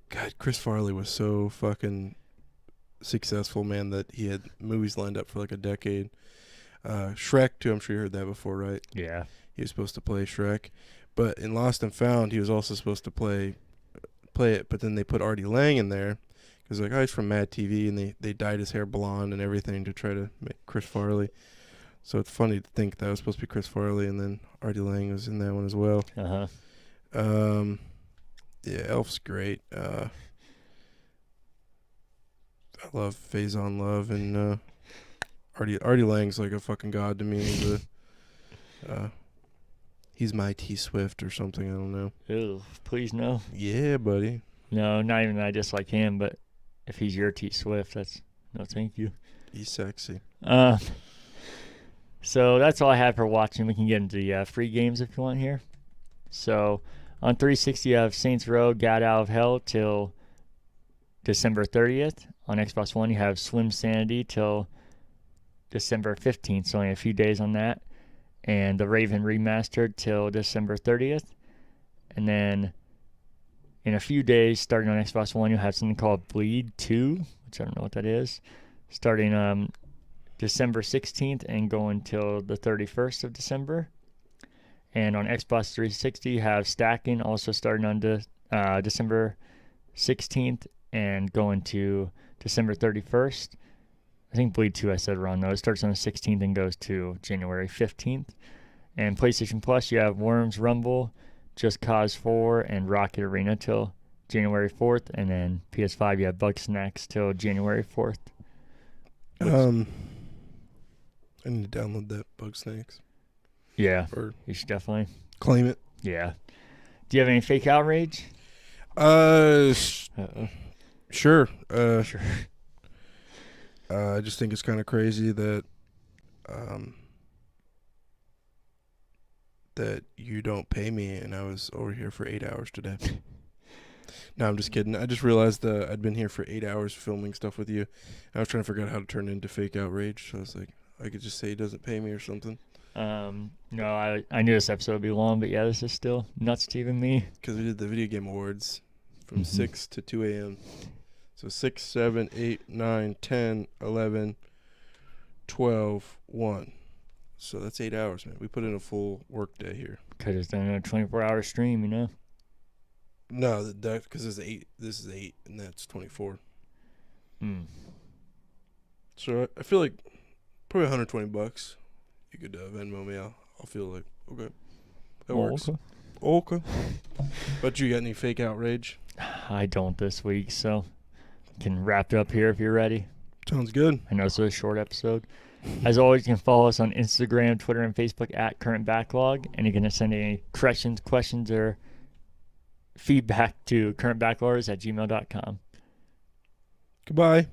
B: God, Chris Farley was so fucking successful, man, that he had movies lined up for like a decade. Shrek too. I'm sure you heard that before, right?
A: Yeah.
B: He was supposed to play Shrek, but in Lost and Found, he was also supposed to play it. But then they put Artie Lang in there because like, oh, he's from Mad TV, and they dyed his hair blonde and everything to try to make Chris Farley. So it's funny to think that was supposed to be Chris Farley, and then Artie Lang was in that one as well. Yeah, Elf's great. I love Faison Love, and Artie Lang's like a fucking god to me. He's my T-Swift or something. I don't know.
A: Ew, please no.
B: Yeah, buddy.
A: No, not even that I dislike him, but if he's your T-Swift, that's no thank you.
B: He's sexy.
A: So that's all I have for watching. We can get into the free games if you want here. So on 360, you have Saints Row, Gat Out of Hell till December 30th. On Xbox One, you have Swim Sanity till December 15th. So only a few days on that. And The Raven Remastered till December 30th. And then in a few days, starting on Xbox One, you'll have something called Bleed 2, which I don't know what that is, starting December 16th and going till the 31st of December. And on Xbox 360, you have Stacking, also starting on December 16th and going to December 31st. I think Bleed 2 I said wrong, though. It starts on the 16th and goes to January 15th. And PlayStation Plus, you have Worms Rumble, Just Cause 4, and Rocket Arena till January 4th. And then PS5, you have Bugsnax till January 4th.
B: I need to download that Bugsnax.
A: Yeah,
B: or
A: you should definitely
B: claim it.
A: Yeah. Do you have any fake outrage?
B: Sure.
A: Sure.
B: I just think it's kind of crazy that that you don't pay me, and I was over here for 8 hours today. No, I'm just kidding. I just realized I'd been here for 8 hours filming stuff with you. I was trying to figure out how to turn it into fake outrage. So I was like, I could just say he doesn't pay me or something.
A: No, I knew this episode would be long, but yeah, this is still nuts to even me.
B: Because we did the video game awards from 6 to 2 a.m. So 6, 7, 8, 9, 10, 11, 12, 1. So that's 8 hours, man. We put in a full work day here.
A: Could have done a 24-hour stream, you know?
B: No, that because it's 8. This is 8, and that's 24. So I feel like probably $120. You could Venmo me. I'll feel like okay, that works. Okay. But you got any fake outrage?
A: I don't this week, so can wrap it up here if you're ready.
B: Sounds good.
A: I know it's a short episode. As always, you can follow us on Instagram, Twitter, and Facebook at Current Backlog, and you can send any questions, or feedback to currentbackloggers@gmail.com.
B: Goodbye.